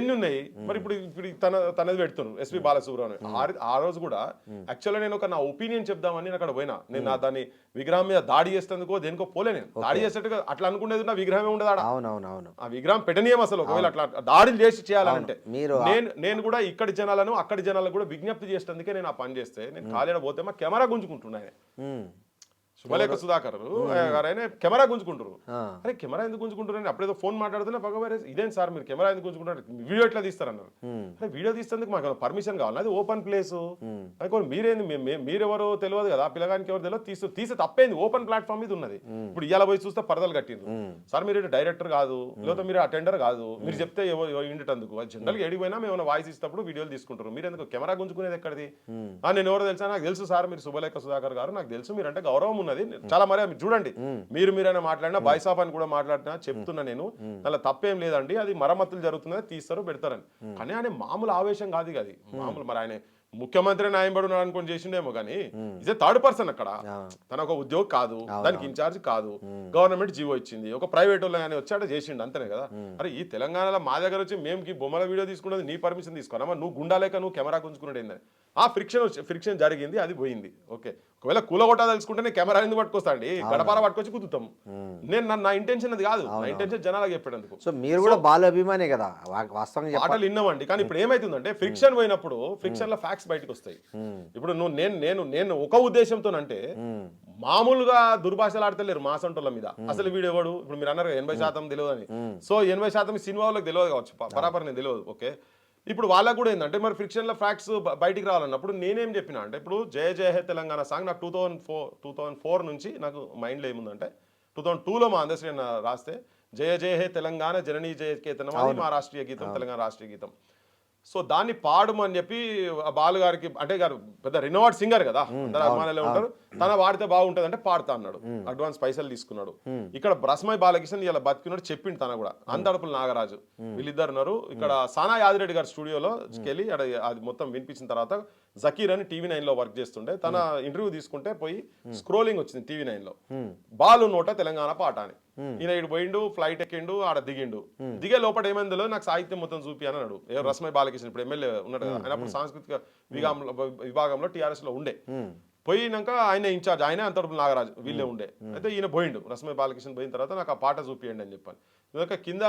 ఎన్ని ఉన్నాయి? మరి ఇప్పుడు తనది పెడుతున్నాను ఎస్పి బాలసుబ్రహ్మణ్యం. ఆ రోజు కూడా యాక్చువల్గా నేను నా ఒపీనియన్ చెప్దామని నేను అక్కడ పోయినా. నేను దాన్ని విగ్రహం మీద దాడి చేసేందుకో దేనికో పోలే, నేను దాడి చేసేట్టుగా అట్లా అనుకునేది నా విగ్రహమే ఉండదు ఆడ. ఆ విగ్రహం పెట్టనీయం అసలు. ఒకవేళ అట్లా దాడులు చేసి చేయాలంటే నేను కూడా ఇక్కడి జనాలను అక్కడి జనాలకు కూడా విజ్ఞప్తి చేసేందుకే నేను ఆ పని చేస్తే, నేను ఖాళీ పోతే మా కెమెరా గుంజుకుంటున్నాయి. శుభలేఖ సుధాకర్ గారు ఆయన కెమెరా గుంజుకుంటారు. అరే కెమెరా ఎందుకు గుంజుకుంటారు? అప్పుడేదో ఫోన్ మాట్లాడుతున్నా పగవేరే, ఇదేం సార్ మీరు కెమెరా ఎందుకు గుంజుకుంటారు, వీడియో ఎట్లా తీస్తారన్నారు. అరే వీడియో తీసేందుకు మాకు పర్మిషన్ కావాలి, అది ఓపెన్ ప్లేస్. అనుకోండి మీరేంది, మీరెవరో తెలియదు కదా, పిల్లగానికి ఎవరు తెలియదు, తీసే తప్పేంది, ఓపెన్ ప్లాట్ఫామ్ మీద ఉన్నది. ఇప్పుడు ఇలా పోయి చూస్తే పరదలు కట్టిండ్రు. సార్ మీరు డైరెక్టర్ కాదు, లేకపోతే మీరు అటెండర్ కాదు, మీరు చెప్తే ఇంటేందుకు జనరల్గా ఎడిపోయినా మేము ఏమైనా వాయిస్ ఇస్తప్పుడు వీడియోలు తీసుకుంటారు, మీరు ఎందుకు కెమెరా గుంజుకునేది ఎక్కడిది? నేను ఎవరో తెలుసా, నాకు తెలుసు సార్ మీరు శుభలేఖ సుధాకర్ గారు, నాకు తెలుసు మీరంటే గౌరవం ఉన్నది చాలా. మరి చూడండి, మీరైనా మాట్లాడినా బాయ్సాప్ అని కూడా మాట్లాడినా చెప్తున్నా నేను, అలా తప్పేం లేదండి, అది మరమ్మతులు జరుగుతున్నది, తీస్తారు పెడతారని. కానీ ఆయన మామూలు ఆవేశం కాదు అది మామూలు. మరి ఆయన ముఖ్యమంత్రి న్యాయంబడి ఉన్నాడు అనుకుని చేసిండేమో కానీ ఇదే థర్డ్ పర్సన్ అక్కడ. తన ఒక ఉద్యోగి కాదు, దానికి ఇన్ఛార్జ్ కాదు, గవర్నమెంట్ జీవో ఇచ్చింది, ఒక ప్రైవేట్ వాళ్ళు ఆయన వచ్చాడు చేసిండు అంతనే కదా. అరే ఈ తెలంగాణలో మా దగ్గర వచ్చి మేము బొమ్మల వీడియో తీసుకున్నది నీ పర్మిషన్ తీసుకోనా, నువ్వు గుండాలేక నువ్వు కెమెరా గుంజుకున్నాడు ఏందని. ఆ ఫ్రిక్షన్ జరిగింది, అది పోయింది. ఓకే, ఒకవేళ కూలగొట్టా తెలుసుకుంటే నేను కెమెరా ఎందుకు పట్టుకొస్తాండి, గడపార పట్టుకొచ్చి కుదుతాం. నేను నా ఇంటెన్షన్ అది కాదు, నా ఇంటెన్షన్ జనాలకు చెప్పేందుకు. సో మీరు కూడా బాల అభిమానే కదా, వాస్తవంగా పాటలు విన్నామండి. కానీ ఇప్పుడు ఏమైతుందంటే ఫ్రిక్షన్ పోయినప్పుడు ఫ్రిక్షన్ లో ఫ్యాక్ట్స్ బయటకు వస్తాయి. ఇప్పుడు నేను ఒక ఉద్దేశంతోనంటే మామూలుగా దుర్భాషలు ఆడతలేరు మా సొంటోళ్ళ మీద. అసలు వీడు ఎవడు, ఇప్పుడు మీరు అన్నారు 80% తెలియదు అని. సో 80% సినిమా వాళ్ళకి తెలియదు కావచ్చు, బరాబర్ నేను తెలియదు. ఓకే, ఇప్పుడు వాళ్ళకు కూడా ఏంటంటే మరి ఫ్రిక్షన్లో ఫ్యాక్ట్స్ బయటికి రావాలన్నప్పుడు నేనేం చెప్పినా అంటే, ఇప్పుడు జయ జయ హే తెలంగాణ సాంగ్ నాకు 2004 నుంచి నాకు మైండ్లో ఏముందంటే, 2002లో మా అందశ్రీ రాస్తే జయ జయ హే తెలంగాణ జననీ జయ కేతనం అది మా రాష్ట్రీయ గీతం, తెలంగాణ రాష్ట్రీయ గీతం. సో దాన్ని పాడమని చెప్పి బాలు గారికి, అంటే గారు పెద్ద రినోవర్డ్ సింగర్ కదా, అందరు అభిమానులు ఉంటారు, తన వాడితే బాగుంటది అంటే పాడుతా అన్నాడు. అడ్వాన్స్ పైసలు తీసుకున్నాడు. ఇక్కడ రస్మై బాలకిషన్ ఇలా బతికినాడు చెప్పిండు తన కూడా. అంతడుపుల నాగరాజు వీళ్ళిద్దరు ఉన్నారు. ఇక్కడ సానా యాదిరెడ్డి గారి స్టూడియోలో వెళ్ళి అది మొత్తం వినిపించిన తర్వాత జకీర్ అని TV9 లో వర్క్ చేస్తుండే, తన ఇంటర్వ్యూ తీసుకుంటే పోయి స్క్రోలింగ్ వచ్చింది TV9 లో, బాలు నోట తెలంగాణ పాట అని. ఈయన ఇటు పోయిండు, ఫ్లైట్ ఎక్కిండు, ఆడ దిగిండు. దిగే లోపల ఏమైందో నాకు సాహిత్యం మొత్తం చూపి అని అన్నాడు. రస్మై బాలకృష్ణ ఇప్పుడు ఎమ్మెల్యే ఉన్నాడు కదా, ఆయన అప్పుడు సాంస్కృతిక విభాగంలో TRS లో ఉండే. పోయినాక ఆయన ఇన్ఛార్జ్, ఆయనే అంతర్పుల నాగరాజు వీళ్ళే ఉండే. అయితే ఈయన పోయిండు, రస్మై బాలకృష్ణ పోయిన తర్వాత నాకు ఆ పాట చూపియండి అని చెప్పాను. ఇదొక కింద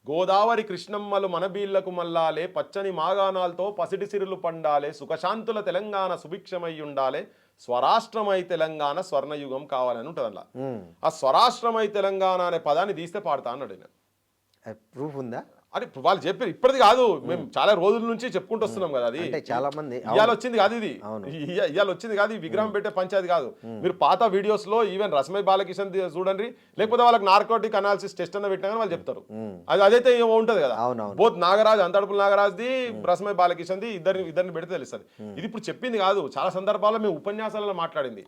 గోదావరి కృష్ణమ్మలు మనబీళ్లకు మల్లాలే, పచ్చని మాగాణాలతో పసిడి సిరులు పండాలే, సుఖశాంతుల తెలంగాణ సుభిక్షమై ఉండాలే, స్వరాష్ట్రమై తెలంగాణ స్వర్ణయుగం కావాలని ఉంటుంది అలా. ఆ స్వరాష్ట్రమై తెలంగాణ అనే పదాన్ని తీస్తే పాడతా అన్నాడు ఆయన. ప్రూఫ్ ఉందా? అది వాళ్ళు చెప్పారు, ఇప్పటిది కాదు, మేము చాలా రోజుల నుంచి చెప్పుకుంటూ వస్తున్నాం కదా. అది చాలా మంది ఇవాళ వచ్చింది కాదు, ఇది ఇవాళ వచ్చింది కాదు, ఈ విగ్రహం పెట్టే పంచాయతీ కాదు. మీరు పాత వీడియోస్ లో ఈవెన్ రస్మై బాలకిషన్ చూడండి, లేకపోతే వాళ్ళకి నార్కోటిక్ అనాలిసిస్ టెస్ట్ అన్న పెట్టినా వాళ్ళు చెప్తారు. అదైతే ఏమో ఉంటది కదా, బోత్ నాగరాజ్ అంతడుపుల నాగరాజ్ది రస్మై బాలకిషన్ది ఇద్దరిని పెడితే తెలుస్తుంది. ఇది ఇప్పుడు చెప్పింది కాదు, చాలా సందర్భాల్లో మేము ఉపన్యాసాలలో మాట్లాడింది.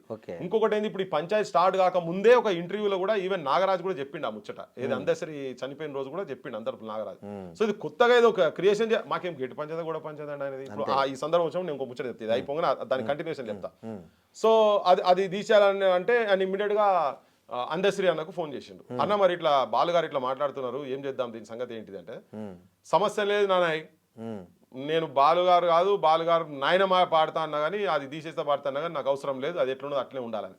ఇంకొకటి ఏంది, ఇప్పుడు ఈ పంచాయతీ స్టార్ట్ కాక ముందే ఒక ఇంటర్వ్యూలో కూడా ఈవెన్ నాగరాజ్ కూడా చెప్పిండు ఆ ముచ్చట, ఏది అందశ్రీ చనిపోయిన రోజు కూడా చెప్పిండు అంతడుపుల నాగరాజ్. సో ఇది కొత్తగా ఏదో ఒక క్రియేషన్, మాకేం గెట్టి పంచేది కూడా పంచేది అండి అనేది. ఇప్పుడు ఈ సందర్భం వచ్చాము నేను ఇంకో ముచ్చట చెప్తాను, అయిపోగా దాని కంటిన్యూషన్ చెప్తా. సో అది తీసేయాలని అంటే ఆయన ఇమ్మీడియట్ గా అందశ్రీ అన్నకు ఫోన్ చేసిండు. అన్న మరి ఇట్లా బాలుగారు ఇట్లా మాట్లాడుతున్నారు, ఏం చేద్దాం దీని సంగతి ఏంటిది అంటే, సమస్య లేదు నానాయ్, నేను బాలుగారు కాదు, బాలుగారు నాయనమా పాడతా అన్నా కానీ అది తీసేస్తే పాడతా అన్నా కానీ నాకు అవసరం లేదు, అది ఎట్లున్నదో అట్లే ఉండాలని.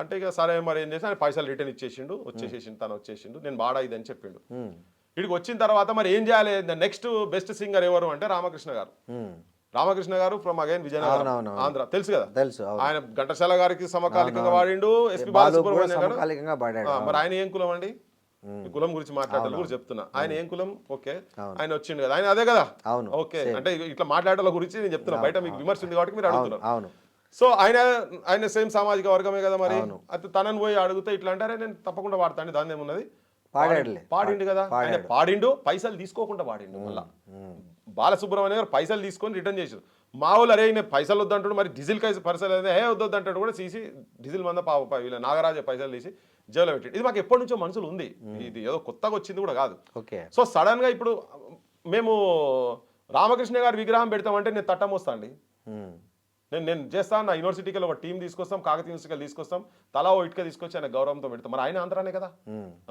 అంటే ఇక సరే మరి ఏం చేసి ఆయన పైసలు రిటర్న్ ఇచ్చేసిండు, తను వచ్చేసిండు, నేను బాడా ఇది అని చెప్పిండు. ఇక్కడికి వచ్చిన తర్వాత మరి ఏం చేయాలి, నెక్స్ట్ బెస్ట్ సింగర్ ఎవరు అంటే రామకృష్ణ గారు ఫ్రమ్ అగైన్ విజయనగరం ఆంధ్ర, తెలుసు కదా. ఆయన ఘంటసాల గారికి సమకాలికంగా వాడిండు, ఎస్పీ బాలసుబ్రహ్మణ్యం గారు. మరి ఆయన ఏం కులం అండి, కులం గురించి మాట్లాడాలి కూడా చెప్తున్నా, ఆయన ఏం కులం. ఓకే, ఆయన వచ్చిండు కదా, ఆయన అదే కదా. ఓకే, అంటే ఇట్లా మాట్లాడాల గురించి నేను చెప్తున్నా, బయట మీకు విమర్శ ఉంది కాబట్టి మీరు అడుగుతున్నారు. సో ఆయన సేమ్ సామాజిక వర్గమే కదా, మరి అది తనని పోయి అడిగితే ఇట్లా అంటారే, నేను తప్పకుండా వాడతాను, దాని ఏమున్నది, పాడిండు కదా. ఆయన పాడిండు, పైసలు తీసుకోకుండా పాడిండు. మళ్ళా బాలసుబ్రహ్మణ్యం గారు పైసలు తీసుకొని రిటర్న్ చేశారు. మా వాళ్ళు అరే నేను పైసలు వద్దంటాడు, మరి డీజిల్ పైసలు వద్దంటాడు కూడా తీసి డీజిల్ మంద వీళ్ళ నాగరాజ పైసలు తీసి జైల్లో పెట్టి ఇది మాకు ఎప్పటి నుంచో మనసులు ఉంది, ఇది ఏదో కొత్తగా వచ్చింది కూడా కాదు. ఓకే. సో సడన్ గా ఇప్పుడు మేము రామకృష్ణ గారి విగ్రహం పెడతామంటే నేను తట్టం వస్తా అండి, నేను చేస్తాను. నా యూనివర్సిటీకి ఒక టీం తీసుకొస్తాం, కాకతీయ యూనివర్సిటీకి తీసుకొస్తాం, తలా ఓ ఇటుక తీసుకొచ్చి ఆయన గౌరవంతో పెడతాం. మరి ఆయన ఆంధ్రానే కదా,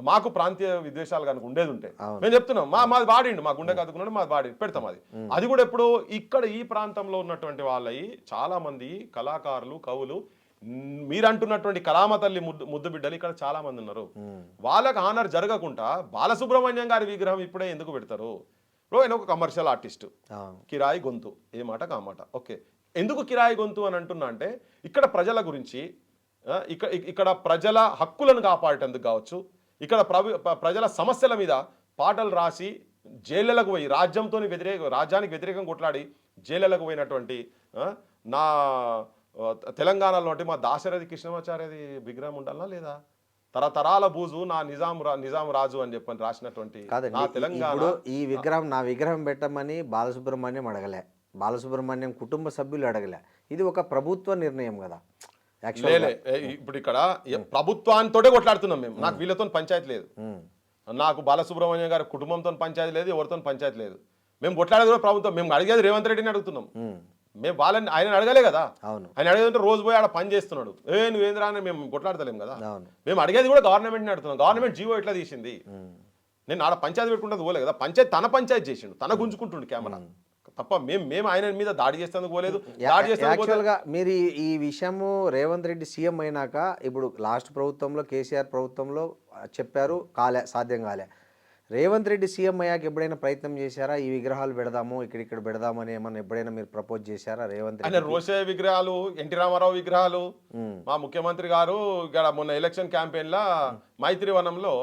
మాకు ప్రాంతీయ విద్వేషాలు కనుక ఉండేది ఉంటే మేము చెప్తున్నాం మాది వాడిండు, మా గుండె కదుకున్నాడు, మాది వాడి పెడతాం. అది కూడా ఎప్పుడు ఇక్కడ ఈ ప్రాంతంలో ఉన్నటువంటి వాళ్ళవి చాలా మంది కళాకారులు, కవులు, మీరు అంటున్నటువంటి కళామ తల్లి ముద్దు బిడ్డలు ఇక్కడ చాలా మంది ఉన్నారు. వాళ్ళకి ఆనర్ జరగకుండా బాలసుబ్రహ్మణ్యం గారి విగ్రహం ఇప్పుడే ఎందుకు పెడతారు? ఇప్పుడు ఆయన ఒక కమర్షియల్ ఆర్టిస్ట్, కిరాయి గొంతు, ఏ మాట కామాట. ఓకే, ఎందుకు కిరాయి గొంతు అని అంటున్నా అంటే ఇక్కడ ప్రజల గురించి, ఇక్కడ ప్రజల హక్కులను కాపాడేందుకు కావచ్చు, ఇక్కడ ప్రజల సమస్యల మీద పాటలు రాసి జైళ్ళకు పోయి రాజ్యానికి వ్యతిరేకంగా కొట్లాడి జైళ్ళకు పోయినటువంటి నా తెలంగాణలో మా దాశరథి కృష్ణమాచార్యది విగ్రహం ఉండాలా లేదా? తరతరాల బూజు నా నిజాం రాజు అని చెప్పని రాసినటువంటి నా తెలంగాణ. ఈ విగ్రహం, నా విగ్రహం పెట్టమని బాలసుబ్రహ్మణ్యం అడగలే, బాలసుబ్రహ్మణ్యం కుటుంబ సభ్యులు అడగలే, ఇది ఒక ప్రభుత్వ నిర్ణయం కదా. ఇప్పుడు ఇక్కడ ప్రభుత్వానితోటే కొట్లాడుతున్నాం మేము, నాకు వీళ్ళతో పంచాయతీ లేదు, నాకు బాలసుబ్రహ్మణ్యం గారి కుటుంబంతో పంచాయతీ లేదు, ఎవరితో పంచాయతీ లేదు. మేము కొట్లాడేది కూడా ప్రభుత్వం, మేము అడిగేది రేవంత్ రెడ్డిని అడుగుతున్నాం, మేము వాళ్ళని ఆయన అడగలే కదా. ఆయన అడిగేదంటే రోజు పోయి ఆడ పని చేస్తున్నాడు, నువ్వేంద్రా అని మేము కొట్లాడతలేం కదా. మేము అడిగేది కూడా గవర్నమెంట్ని అడుగుతున్నాం, గవర్నమెంట్ జీవో ఎట్లా తీసింది, నేను ఆడ పంచాయతీ పెట్టుకుంటే పోలే కదా, పంచాయతీ తన పంచాయతీ చేసిండు, తన గుంజుకుంటుండు కెమెరా తప్ప మేము ఆయన మీద దాడి చేసేందుకు పోలేదు. యాక్చువల్గా మీరు ఈ విషయము రేవంత్ రెడ్డి సీఎం అయినాక, ఇప్పుడు లాస్ట్ ప్రభుత్వంలో కేసీఆర్ ప్రభుత్వంలో చెప్పారు, సాధ్యం కాలే. రేవంత్ రెడ్డి సీఎం అయ్యాక ఎప్పుడైనా ప్రయత్నం చేశారా, ఈ విగ్రహాలు పెడదాము ఇక్కడ పెడదామని ఏమన్నా ఎప్పుడైనా మీరు ప్రపోజ్ చేశారా? రేవంత్ రెడ్డి రోషయ్య విగ్రహాలు, ఎన్టీ రామారావు విగ్రహాలు, మా ముఖ్యమంత్రి గారు ఇక్కడ మొన్న ఎలక్షన్ క్యాంపెయిన్ లా మైత్రివనంలో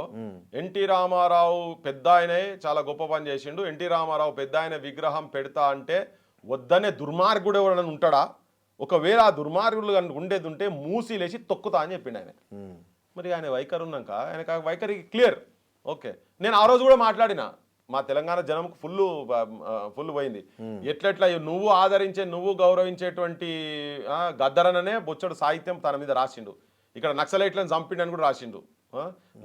ఎన్టీ రామారావు పెద్ద ఆయనే చాలా గొప్ప పని చేసిండు, ఎన్టీ రామారావు పెద్ద ఆయన విగ్రహం పెడతా అంటే వద్దనే దుర్మార్గుడు ఎవరైనా ఉంటాడా, ఒకవేళ ఆ దుర్మార్గుడు ఉండేది ఉంటే మూసి లేచి తొక్కుతా అని చెప్పిండు ఆయన. మరి ఆయన వైఖరి ఉన్నాక ఆయనకు వైఖరి క్లియర్. ఓకే, నేను ఆ రోజు కూడా మాట్లాడినా, మా తెలంగాణ జనంకు ఫుల్ పోయింది, ఎట్లెట్లా నువ్వు ఆదరించే, నువ్వు గౌరవించేటువంటి గద్దరననే బొచ్చడు సాహిత్యం తన మీద రాసిండు, ఇక్కడ నక్సలైట్లను చంపిండని కూడా రాసిండు.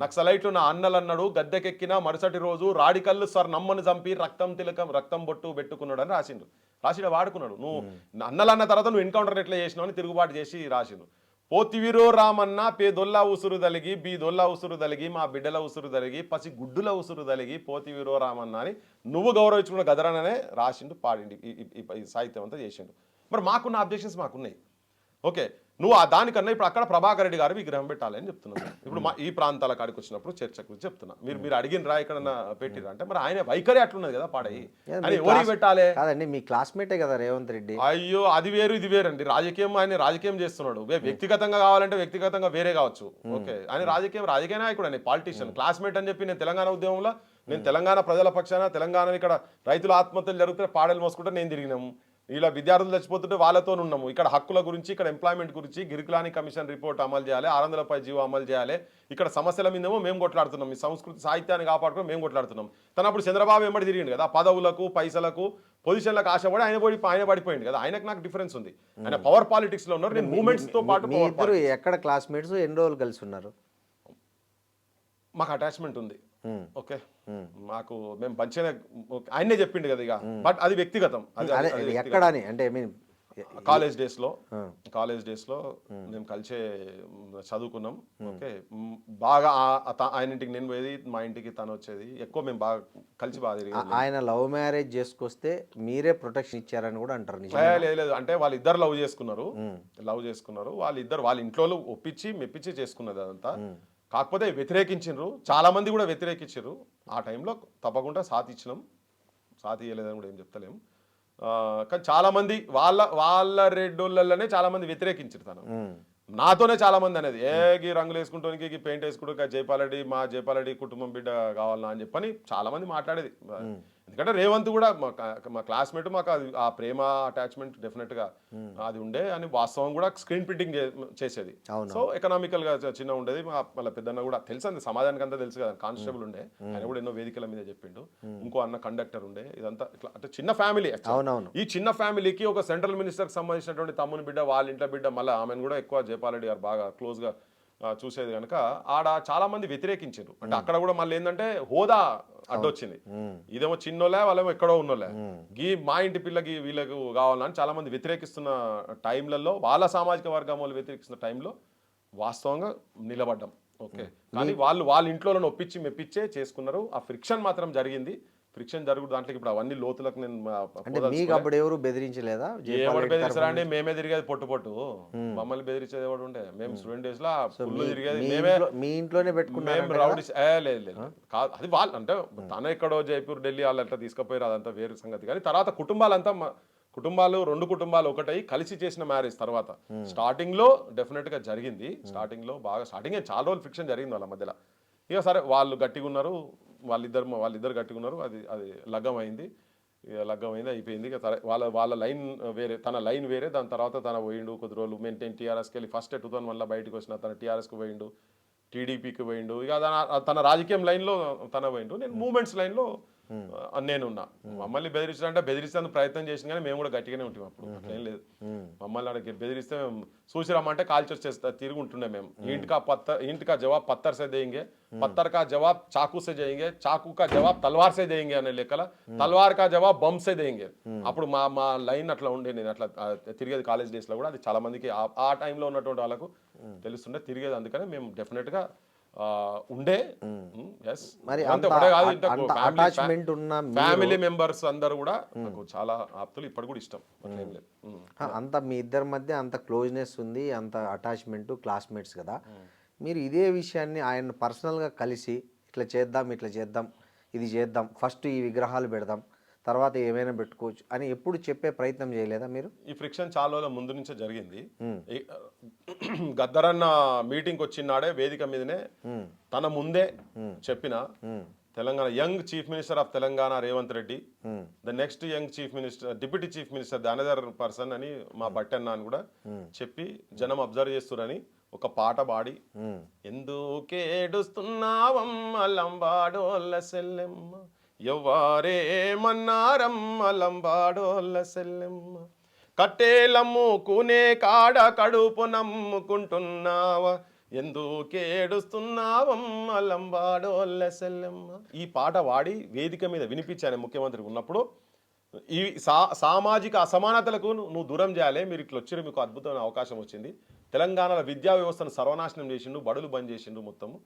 నక్సలైట్లు నా అన్నలు అన్నాడు, గద్దెకెక్కిన మరుసటి రోజు రాడికల్లు సార్ నమ్మను చంపి రక్తం బొట్టు పెట్టుకున్నాడు అని రాసిడ వాడుకున్నాడు. నువ్వు అన్నలు అన్న తర్వాత నువ్వు ఎన్కౌంటర్ ఎట్లా చేసినావు అని తిరుగుబాటు చేసి రాసిండు. పోతివిరో రామన్న పేదొల్లా ఉసురు దలిగి, బీదొల్లా ఉసురు దలిగి, మా బిడ్డల ఉసురు దలిగి, పసి గుడ్డుల ఉసురు దలిగి, పోతివిరో రామన్న అని నువ్వు గౌరవించుకున్న గదరననే రాసిండు, పాడిండు, ఈ సాహిత్యం అంతా చేసిండు. మరి మాకున్న అబ్జెక్షన్స్ మాకున్నాయి. ఓకే, నువ్వు దానికన్నా ఇప్పుడు అక్కడ ప్రభాకర్ రెడ్డి గారు విగ్రహం పెట్టాలి అని చెప్తున్నాను. ఇప్పుడు ఈ ప్రాంతాల కాడికి వచ్చినప్పుడు చర్చ గురించి చెప్తున్నా, మీరు అడిగినరా ఎక్కడన్నా పెట్టిరా అంటే మరి ఆయన వైఖరి అట్లున్నది కదా, పాడయి అని ఎవరికి పెట్టాలి? కాదండి, మీ క్లాస్మేటే కదా రేవంత్ రెడ్డి. అయ్యో అది వేరు ఇది వేరండి, ఆయన రాజకీయం చేస్తున్నాడు, వ్యక్తిగతంగా కావాలంటే వ్యక్తిగతంగా వేరే కావచ్చు. ఓకే, ఆయన రాజకీయ నాయకుడు, ఆయన పాలిటీషియన్. క్లాస్మేట్ అని చెప్పి నేను తెలంగాణ ఉద్యమంలో, నేను తెలంగాణ ప్రజల పక్షాన, తెలంగాణ ఇక్కడ రైతుల ఆత్మహత్యలు జరిగితే పాడలు మోసుకుంటే నేను తిరిగినాము, ఇలా విద్యార్థులు చచ్చిపోతుంటే వాళ్ళతో ఉన్నాము, ఇక్కడ హక్కుల గురించి, ఇక్కడ ఎంప్లాయ్మెంట్ గురించి, గిరికులాని కమిషన్ రిపోర్ట్ అమలు చేయాలి, 600 జీవో అమలు చేయాలి, ఇక్కడ సమస్యల మీదేమో మేము కొట్లాడుతున్నాం, ఈ సంస్కృతి సాహిత్యాన్ని కాపాడుకుని మేము కొట్లాడుతున్నాం. తనప్పుడు చంద్రబాబు వెంబడి తిరిగిండు కదా, పదవులకు పైసలకు పొజిషన్లకు ఆశపడి ఆయన పడిపోయింది కదా. ఆయనకు నాకు డిఫరెన్స్ ఉంది, ఆయన పవర్ పాలిటిక్స్ లో ఉన్నారు, నేను మూమెంట్స్ తో పాటు. ఇద్దరు ఎక్కడ క్లాస్మేట్స్, ఎన్ని రోజులు కలిసి ఉన్నారు? మాకు అటాచ్మెంట్ ఉంది. ఓకే, మాకు మేము పంచిన ఆయనే చెప్పిండు కదా ఇక, బట్ అది వ్యక్తిగతం. ఎక్కడ అని అంటే కాలేజ్ డేస్ లో మేము కలిసే చదువుకున్నాం. ఓకే, బాగా ఆయన ఇంటికి నేను పోయేది, మా ఇంటికి తను వచ్చేది, ఎక్కువ మేము బాగా కలిసి బాగా తిరిగి. ఆయన లవ్ మ్యారేజ్ చేసుకొస్తే మీరే ప్రొటెక్షన్ ఇచ్చారని కూడా అంటారు. లేదు, అంటే వాళ్ళిద్దరు లవ్ చేసుకున్నారు, వాళ్ళ ఇంట్లో ఒప్పించి మెప్పించి చేసుకున్నది అదంతా. కాకపోతే వ్యతిరేకించారు, చాలా మంది కూడా వ్యతిరేకించారు. ఆ టైంలో తప్పకుండా సాథ్ ఇచ్చినాం, సాథ్ ఇవ్వలేదని కూడా ఏం చెప్తలేము. కానీ చాలా మంది వాళ్ళ రెడ్డోళ్ళనే చాలా మంది వ్యతిరేకించారు తను, నాతోనే చాలా మంది అనేది గీ రంగులు వేసుకుంటానికి, పెయింట్ వేసుకుంటూ మా జైపాల్ రెడ్డి కుటుంబం బిడ్డ కావాలన్నా అని చెప్పని చాలా మంది మాట్లాడేది. ఎందుకంటే రేవంత్ కూడా మా క్లాస్మేట్, మాకు అది ఆ ప్రేమ అటాచ్మెంట్ డెఫినెట్ గా అది ఉండే అని వాస్తవం కూడా స్క్రీన్ ప్రింటింగ్ చేసేది. సో ఎకనామికల్ గా చిన్న ఉండేది. వాళ్ళ పెద్దన్న కూడా తెలుసు, అంది సమాజానికి అంతా తెలుసు కదా, కానిస్టేబుల్ ఉండే, ఆయన కూడా ఎన్నో వేదికల మీద చెప్పిండు. ఇంకో అన్న కండక్టర్ ఉండే, ఇదంతా ఇట్లా అంటే చిన్న ఫ్యామిలీ. ఈ చిన్న ఫ్యామిలీకి ఒక సెంట్రల్ మినిస్టర్ కి సంబంధించినటువంటి తమ్ముని బిడ్డ, వాళ్ళ ఇంట్లో బిడ్డ, మళ్ళీ ఆమెను కూడా ఎక్కువ జైపాల్ రెడ్డి గారు బాగా క్లోజ్ గా చూసేది కనుక ఆడ చాలా మంది వ్యతిరేకించారు. అంటే అక్కడ కూడా మళ్ళీ ఏంటంటే హోదా అడ్డొచ్చింది. ఇదేమో చిన్నోళ్ళే, వాళ్ళేమో ఎక్కడో ఉన్నోళ్ళే, మా ఇంటి పిల్లకి వీళ్ళకు కావాలని చాలా మంది వ్యతిరేకిస్తున్న టైంలలో, వాళ్ళ సామాజిక వర్గం వాళ్ళు వ్యతిరేకిస్తున్న టైంలో వాస్తవంగా నిలబడ్డాం. ఓకే, కానీ వాళ్ళ ఇంట్లో ఒప్పించి మెప్పించే చేసుకున్నారు. ఆ ఫ్రిక్షన్ మాత్రం జరిగింది. ఫ్రిక్షన్ జరుగుడు దాంట్లో ఇప్పుడు అవన్నీ లోతులకు నేను మీకు అప్పుడు ఎవరు బెదిరించలేదా? ఎవరు బెదిరిస్తారండి? మేమే తిరిగేది పొట్టు మమ్మల్ని బెదిరించేది ఎవడు ఉండే? మేము స్టూడెంట్ డేస్ లో ఫుల్ తిరిగేది మేమే. మీ ఇంట్లోనే పెట్టుకున్నాం రౌడీ. లేదు కాదు, అది వాళ్ళు అంటే తన ఎక్కడో జైపూర్ ఢిల్లీ వాళ్ళు ఎట్లా తీసుకుపోయారు అదంతా వేరే సంగతి. కానీ తర్వాత కుటుంబాలు 2 కుటుంబాలు ఒకటై కలిసి చేసిన మ్యారేజ్ తర్వాత స్టార్టింగ్ లో డెఫినెట్ గా జరిగింది. స్టార్టింగ్ లో బాగా స్టార్టింగ్ చాలా రోజులు ఫ్రిక్షన్ జరిగింది వాళ్ళ మధ్యలో. ఇక సరే వాళ్ళు గట్టిగా ఉన్నారు, వాళ్ళిద్దరు గట్టిగా ఉన్నారు. అది లగ్గం అయింది. ఇక లగ్గం అయింది, అయిపోయింది. ఇక సరే వాళ్ళ లైన్ వేరే, తన లైన్ వేరే. దాని తర్వాత తన పోయిండు కొద్ది రోజులు. నేను టీఆర్ఎస్కి వెళ్ళి ఫస్ట్ 2001 బయటకు వచ్చిన తన టీఆర్ఎస్కి పోయిండు, టీడీపీకి పోయిండు. ఇక తన రాజకీయం లైన్లో తన పోయిండు, నేను మూమెంట్స్ లైన్లో నేనున్నా. మమ్మల్ని బెదిరించేందుకు ప్రయత్నం చేసిన కానీ మేము కూడా గట్టిగానే ఉంటాం. అప్పుడు అట్లేం లేదు. మమ్మల్ని అక్కడికి బెదిరిస్తే సూచి రమ్మంటే కాల్చి వచ్చేస్తా తిరిగి ఉంటుండే మేము. ఇంటికా జవాబ్ పత్తర్ సే దేంగే, పత్తర్ కా జవాబ్ చాకు సే చేయంగే, చాకు కా జవాబ్ తల్వార్ సే దేంగే అనే లెక్కల తల్వార్ కా జవాబ్ బమ్ సే దేంగే. అప్పుడు మా లైన్ అట్లా ఉండే. నేను అట్లా తిరిగేది కాలేజ్ డేస్ లో కూడా. అది చాలా మందికి ఆ టైంలో ఉన్నటువంటి వాళ్ళకు తెలుస్తుండే తిరిగేది. అందుకని మేము డెఫినెట్ గా ఉండే. మరి ఫ్యామిలీ మెంబర్స్ అందరు కూడా నాకు చాలా ఆప్తులు, ఇప్పటి కూడా ఇష్టం. అంత మీ ఇద్దరి మధ్య అంత క్లోజ్నెస్ ఉంది, అంత అటాచ్మెంట్, క్లాస్మేట్స్ కదా. మీరు ఇదే విషయాన్ని ఆయన పర్సనల్గా కలిసి ఇట్లా చేద్దాం ఇది చేద్దాం, ఫస్ట్ ఈ విగ్రహాలు పెడదాం, తర్వాత ఏమైనా పెట్టుకోవచ్చు అని ఎప్పుడు చెప్పే ప్రయత్నం చేయలేదా మీరు? ఈ ఫ్రిక్షన్ చాలా రోజుల ముందు నుంచే జరిగింది. గద్దరన్న మీటింగ్ వచ్చినాడే వేదిక మీదనే తన ముందే చెప్పిన, Telangana young chief minister of Telangana Revanth Reddy, the next young chief minister, deputy chief minister, the another person అని మా బట్టన్న అని కూడా చెప్పి జనం అబ్జర్వ్ చేస్తురని ఒక పాట పాడి, ఎందుకేడుస్తున్నావమ్మ లంబాడోళ్ళ సెల్లెమ్మ, ఎవ్వారేమన్నారమ్మ లంబాడోళ్ళ సెల్లెమ్మ, కట్టేలమ్ముకునే కాడ కడుపు నమ్ముకుంటున్నావా, ఎందుకేడుస్తున్నావమ్మ లంబాడోళ్ళ సెల్లెమ్మ. ఈ పాట వాడి వేదిక మీద వినిపించాను ముఖ్యమంత్రి ఉన్నప్పుడు. ఈ సామాజిక అసమానతలకు నువ్వు దూరం చేయాలి, మీరు ఇట్లా వచ్చారు, మీకు అద్భుతమైన అవకాశం వచ్చింది. తెలంగాణలో విద్యా వ్యవస్థను సర్వనాశనం చేసిండు, బడులు బంద్ చేసిండు మొత్తము.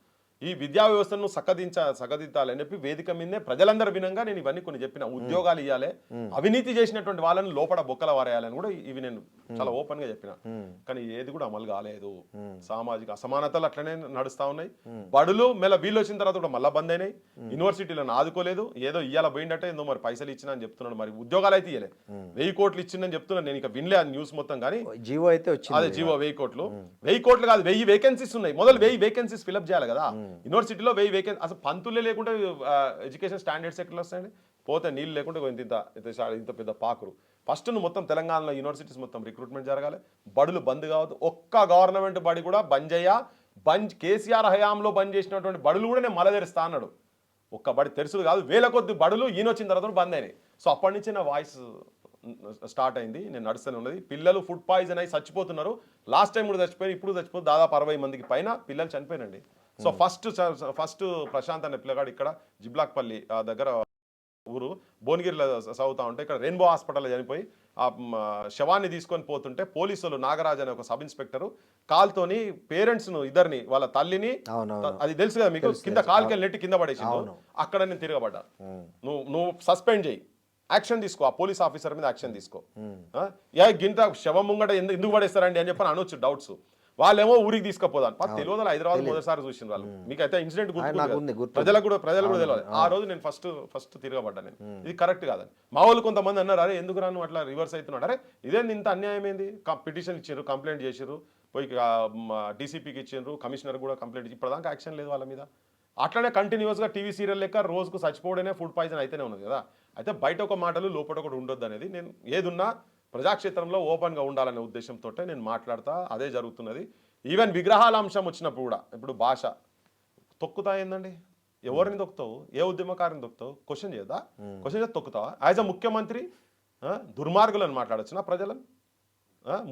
ఈ విద్యా వ్యవస్థను సగదించాలని చెప్పి వేదిక మీదనే ప్రజలందరూ వినంగా నేను ఇవన్నీ కొన్ని చెప్పిన. ఉద్యోగాలు ఇవ్వాలి, అవినీతి చేసినటువంటి వాళ్ళని లోపల బొక్కల వారేయాలని కూడా ఇవి నేను చాలా ఓపెన్ గా చెప్పిన. కానీ ఏది కూడా అమలు కాలేదు. సామాజిక అసమానతలు అట్లనే నడుస్తా ఉన్నాయి. బడులు వీళ్ళు వచ్చిన తర్వాత కూడా మళ్ళా బంద్ అయినాయి. యూనివర్సిటీలను ఆదుకోలేదు. ఏదో ఇయ్యాల పోయిందంటే ఏదో మరి పైసలు ఇచ్చినా అని చెప్తున్నాడు. మరి ఉద్యోగాలు అయితే ఇయ్యలే. 1000 కోట్లు ఇచ్చిందని చెప్తున్నాను. నేను ఇక వినలే ఆ న్యూస్ మొత్తం. కానీ జీవో అయితే వచ్చింది. అదే జీవో 1000 కోట్లు. 1000 కోట్లు కాదు, 1000 వేకెన్సీస్ ఉన్నాయి. మొదలు 1000 వేకెన్సీస్ ఫిల్అప్ చేయాలి కదా. యూనివర్సిటీలో 1000 వేకెన్సీ. అసలు పంతులే లేకుండా ఎడ్యుకేషన్ స్టాండర్డ్స్ ఎట్లా వస్తాయండి? పోతే నీళ్ళు లేకుండా ఇంత పెద్ద పాకురు. ఫస్ట్ నువ్వు మొత్తం తెలంగాణలో యూనివర్సిటీస్ మొత్తం రిక్రూట్మెంట్ జరగాలి. బడులు బంద్ కావద్దు. ఒక్క గవర్నమెంట్ బడి కూడా బంద్ కేసీఆర్ హయాంలో బంద్ చేసినటువంటి బడులు కూడా నేను మళ్ళీ తెరుస్తా అన్నాడు. ఒక్క బడి తెరుసుడు కాదు, 1000 కొద్ది బడులు ఈయన వచ్చిన తర్వాత బంద్ అయినాయి. సో అప్పటి నుంచి నా వాయిస్ స్టార్ట్ అయింది. నేను నడుస్తూనే ఉన్నది. పిల్లలు ఫుడ్ పాయిజన్ అయి చచ్చిపోతున్నారు. లాస్ట్ టైం కూడా చచ్చిపోయి, ఇప్పుడు చచ్చిపోతుంది. దాదాపు 60 మందికి పైన పిల్లలు చనిపోయినండి. సో ఫస్ట్ ప్రశాంత్ అనే పిల్లగాడు ఇక్కడ జిబ్లాక్పల్లి దగ్గర ఊరు భువనగిరిలో చదువుతా ఉంటే ఇక్కడ రెయిన్బో హాస్పిటల్లో చనిపోయి ఆ శవాన్ని తీసుకొని పోతుంటే పోలీసులు నాగరాజ్ అనే ఒక సబ్ ఇన్స్పెక్టర్ కాల్తోని పేరెంట్స్ను ఇద్దరిని, వాళ్ళ తల్లిని, అది తెలుసు కదా మీకు, కింద కాలుకెళ్ళి నెట్టి కింద పడేసిండు. అక్కడ నేను తిరగబడ్డా. నువ్వు సస్పెండ్ చేయి, యాక్షన్ తీసుకో, ఆ పోలీస్ ఆఫీసర్ మీద యాక్షన్ తీసుకో. గింత శవం ముంగట ఎందుకు పడేస్తారండి అని చెప్పని అనొచ్చు డౌట్స్. వాళ్ళేమో ఊరికి తీసుకుపోదాం తెలియదు. హైదరాబాద్ మొదటిసారి చూసిన వాళ్ళు. మీకు అయితే ఇన్సిడెంట్ ప్రజలకు కూడా తెలియదు. ఆ రోజు నేను ఫస్ట్ తిరగబడ్డా. నేను ఇది కరెక్ట్ కాదని మా వాళ్ళు కొంతమంది అన్నారు, అరే ఎందుకు రాను అట్లా రివర్స్ అవుతున్నాడు. అరే ఇదేంది ఇంత అన్యాయం ఏంది? పిటిషన్ ఇచ్చారు, కంప్లైంట్ చేసారు, పోయి డీసీపీకి ఇచ్చారు, కమిషనర్ కూడా కంప్లైంట్ ఇచ్చి ఇప్పటిదాకా యాక్షన్ లేదు వాళ్ళ మీద. అట్లనే కంటిన్యూస్గా టీవీ సీరియల్ లెక్క రోజుకు చచ్చిపోవడమే ఫుడ్ పాయిజన్ అయితేనే ఉన్నది కదా. అయితే బయట ఒక మాటలు లోపల ఒకటి ఉండొద్దు అనేది. నేను ఏదున్నా ప్రజాక్షేత్రంలో ఓపెన్గా ఉండాలనే ఉద్దేశంతో నేను మాట్లాడతా. అదే జరుగుతున్నది. ఈవెన్ విగ్రహాల అంశం వచ్చినప్పుడు కూడా ఇప్పుడు భాష తొక్కుతా ఏందండి? ఎవరిని తొక్కుతావు? ఏ ఉద్యమకారిని తొక్కుతావు? క్వశ్చన్ చేయదా? క్వశ్చన్ చేసి తొక్కుతావా? యాజ్ అ ముఖ్యమంత్రి దుర్మార్గులను మాట్లాడొచ్చునా? ప్రజలను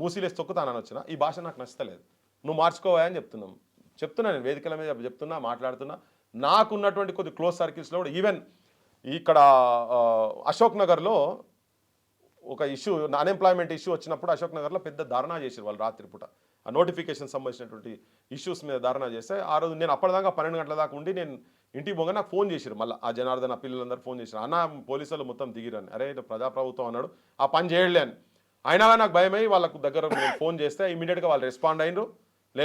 మూసీలేసి తొక్కుతానని వచ్చినా ఈ భాష నాకు నచ్చలేదు, నువ్వు మార్చుకోవా అని చెప్తున్నాం. చెప్తున్నా నేను వేదికల మీద చెప్తున్నా, మాట్లాడుతున్నా. నాకున్నటువంటి కొద్ది క్లోజ్ సర్కిల్స్లో కూడా ఈవెన్ ఇక్కడ అశోక్ నగర్లో ఒక ఇష్యూ, అన్ఎంప్లాయ్మెంట్ ఇష్యూ వచ్చినప్పుడు అశోక్ నగర్లో పెద్ద ధర్నా చేశారు వాళ్ళు రాత్రిపూట. ఆ నోటిఫికేషన్ సంబంధించినటువంటి ఇష్యూస్ మీద ధర్నా చేస్తే ఆ రోజు నేను అప్పటిదాకా 12 గంటల దాకా ఉండి నేను ఇంటికి పోగా నాకు ఫోన్ చేశారు. మళ్ళీ ఆ జనార్దన్, ఆ పిల్లలందరూ ఫోన్ చేశారు, అన్న పోలీసులు మొత్తం దిగిరని. అరే ప్రజాప్రభుత్వం అన్నాడు, ఆ పని చేయలే అని. అయినా నాకు భయమై వాళ్ళకు దగ్గర నేను ఫోన్ చేస్తే ఇమీడియట్గా వాళ్ళు రెస్పాండ్ అయినరు. లే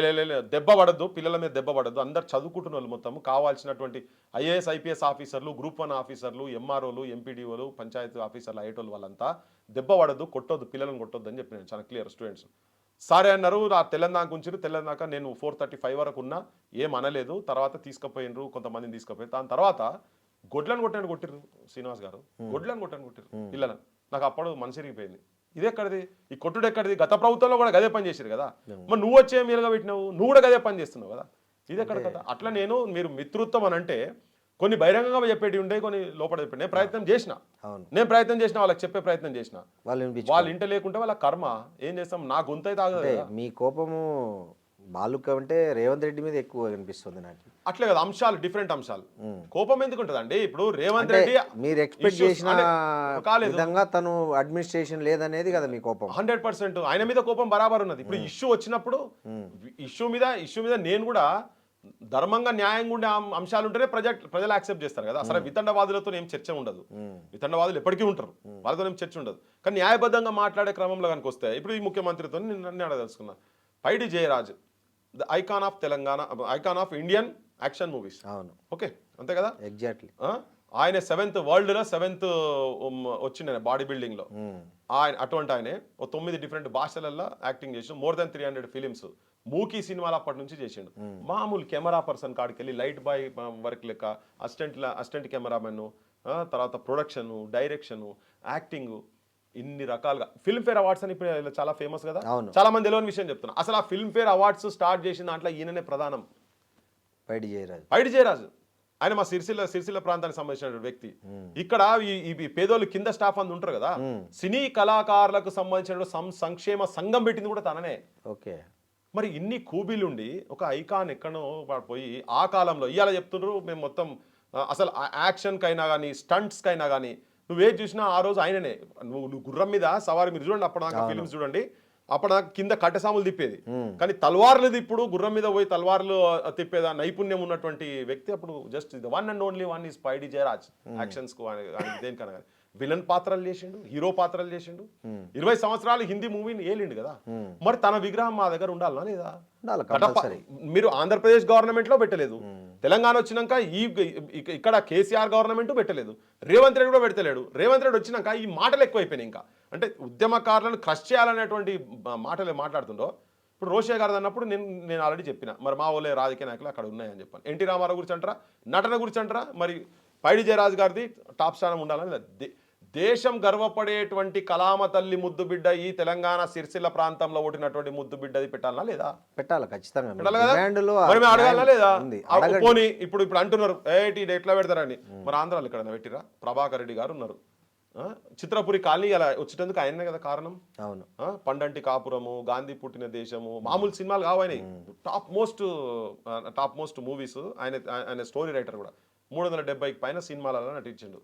దెబ్బ పడద్దు, పిల్లల మీద దెబ్బ పడద్దు, అందరు చదువుకుంటున్న వాళ్ళు మొత్తం కావాల్సినటువంటి ఐఏఎస్ ఐపీఎస్ ఆఫీసర్లు, గ్రూప్ 1 ఆఫీసర్లు, ఎంఆర్ఓలు, ఎంపీడీఓలు, పంచాయతీ ఆఫీసర్లు అయ్యేటోళ్ళు వాళ్ళంతా దెబ్బ పడద్దు, కొట్టొద్దు, పిల్లలను కొట్టొద్దు అని చెప్పి నేను చాలా క్లియర్ స్టూడెంట్స్. సరే అన్నారు. ఆ తెల్లందాక ఉంచారు. తెల్లందాక నేను 4:35 వరకు ఉన్నా, ఏం అనలేదు. తర్వాత తీసుకుపోయినరు, కొంతమందిని తీసుకుపోయి దాని తర్వాత గొడ్లను కొట్టిర్రు శ్రీనివాస్ గారు, గొడ్లను కొట్టిర్రు పిల్లలను. నాకు అప్పుడు మనసు ఇరిగిపోయింది. ఇది ఎక్కడిది, ఈ కొట్టుడు ఎక్కడిది? గత ప్రభుత్వంలో కూడా గదే పని చేశారు కదా, మరి నువ్వు వచ్చే మీరుగా పెట్టినావు, నువ్వు కూడా గదే పని చేస్తున్నావు కదా, ఇది ఎక్కడ కదా. అట్లా నేను మీరు మిత్రుత్వం అని అంటే కొన్ని బహిరంగంగా చెప్పేటి ఉండే, కొన్ని లోపల చెప్పండి. నేను ప్రయత్నం చేసిన, వాళ్ళకి చెప్పే ప్రయత్నం చేసిన, వాళ్ళు ఇంట లేకుంటే వాళ్ళ కర్మ. ఏం చేస్తాం, నా గొంత అయితే ఆగదు. మీ కోపము బాలుక అంటే రేవంత్ రెడ్డి మీద ఎక్కువ కనిపిస్తుంది నాకు. అట్లే కదా, అంశాలు డిఫరెంట్ అంశాలు. కోపం ఎందుకు ఉంటుంది అండి? ఇప్పుడు రేవంత్ రెడ్డి మీరు ఎక్స్పెక్ట్ చేసిన విధంగా తను అడ్మినిస్ట్రేషన్ లేదనేది కదా మీ కోపం. 100% ఆయన మీద కోపం బరాబర్ ఉన్నది. ఇప్పుడు ఇష్యూ వచ్చినప్పుడు ఇష్యూ మీద నేను కూడా ధర్మంగా న్యాయంగా ఉండే అంశాలు ఉంటేనే ప్రజలు యాక్సెప్ట్ చేస్తారు కదా. అసలు వితండవాదులతో ఏం చర్చ ఉండదు, వితండవాదులు ఎప్పటికీ ఉంటారు, వాళ్ళతో ఏం చర్చ ఉండదు. కానీ న్యాయబద్ధంగా మాట్లాడే క్రమంలో కనుక వస్తే ఇప్పుడు ఈ ముఖ్యమంత్రితో నేను అడగదలుచుకున్నా, Paidi Jayaraj the icon of Telangana, icon of Indian action movies. అవును, ఓకే, అంతే కదా. ఎగ్జాక్ట్లీ. ఆయన 7th వరల్డ్లో 7th వచ్చిండే బాడీ బిల్డింగ్లో. ఆయన అటువంటి ఆయనే 9 డిఫరెంట్ భాషలలో యాక్టింగ్ చేసి more than 300 ఫిలిమ్స్, మూకీ సినిమాలు అప్పటి నుంచి చేసిండు. మామూలు కెమెరా పర్సన్ కాడికి వెళ్ళి లైట్ బాయ్ వర్క్ లెక్క అసిస్టెంట్ కెమెరామెన్, తర్వాత ప్రొడక్షన్, డైరెక్షన్, యాక్టింగ్, ఇన్ని రకాలుగా. ఫిల్మ్ఫేర్ అవార్డ్స్ అని ఇప్పుడు చాలా ఫేమస్ కదా, చాలా మంది తెలియని విషయం చెప్తున్నా. అసలు ఆ ఫిల్మ్ఫేర్ అవార్డ్స్ స్టార్ట్ చేసిన దాంట్లో ఈయననే ప్రధానం, పైడి జయరాజు. ఆయన మా సిరిసిల్ల ప్రాంతానికి సంబంధించిన వ్యక్తి. ఇక్కడ ఈ పేదోళ్ళు కింద స్టాఫ్ అందు ఉంటారు కదా, సినీ కళాకారులకు సంబంధించిన సంక్షేమ సంఘం పెట్టింది కూడా తననే. ఓకే, మరి ఇన్ని కూబీలుండి ఒక ఐకాన్ ఎక్కడో పోయి ఆ కాలంలో ఇవాళ చెప్తున్నారు మేము మొత్తం అసలు యాక్షన్కైనా కానీ స్టంట్స్కైనా కానీ నువ్వేది చూసినా ఆ రోజు ఆయననే. నువ్వు గుర్రం మీద సవారి, మీరు చూడండి అప్పటిదాకా ఫిలిమ్స్ చూడండి, అప్పటిదాకా కింద కట్టెసాములు తిప్పేది, కానీ తల్వార్లు ఇప్పుడు గుర్రం మీద పోయి తల్వార్లు తిప్పేదా నైపుణ్యం ఉన్నటువంటి వ్యక్తి అప్పుడు just the one and only one is Paidi Jayaraj. Actions కు దేనికన్నా కానీ విలన్ పాత్రలు చేసిండు, హీరో పాత్రలు చేసిండు, 20 సంవత్సరాలు హిందీ మూవీని ఏలిండు కదా. మరి తన విగ్రహం మా దగ్గర ఉండాలా లేదా? మీరు ఆంధ్రప్రదేశ్ గవర్నమెంట్ లో పెట్టలేదు, తెలంగాణ వచ్చినాక ఇక్కడ కేసీఆర్ గవర్నమెంట్ పెట్టలేదు, రేవంత్ రెడ్డి కూడా పెడతలేడు. రేవంత్ రెడ్డి వచ్చినాక ఈ మాటలు ఎక్కువైపోయినాయి. ఇంకా అంటే ఉద్యమకారులను క్రష్ చేయాలనేటువంటి మాటలు మాట్లాడుతుండో. ఇప్పుడు రోషయ్య గారు అన్నప్పుడు నేను ఆల్రెడీ చెప్పిన, మరి మా ఊళ్ళో రాజకీయ నాయకులు అక్కడ ఉన్నాయని చెప్పాను. ఎన్టీ రామారావు గురించి అంటారా, నటన గురించి అంటారా, మరి పైడి జయరాజ్ గారిది టాప్ స్థానం ఉండాలని. దేశం గర్వపడేటువంటి కలామ తల్లి ముద్దు బిడ్డ ఈ తెలంగాణ సిరిసిల్ల ప్రాంతంలో ఓటినటువంటి ముద్దు బిడ్డది పెట్టాలా లేదా? పెట్టాలి, ఖచ్చితంగా మరి అడగాలా లేదా? పోనీ ఇప్పుడు అంటున్నారు ఎట్లా పెడతారని. మరి ఆంధ్రాలో ఇక్కడ పెట్టిరా? ప్రభాకర్ రెడ్డి గారు ఉన్నారు, చిత్రపురి కాలనీ అలా వచ్చేటందుకు ఆయనే కదా కారణం. అవును, పండంటి కాపురము, గాంధీ పుట్టిన దేశము, మామూలు సినిమాలు కావని టాప్ మోస్ట్ మూవీస్. ఆయన స్టోరీ రైటర్ కూడా 370కి పైన సినిమాలలో నటించిండు.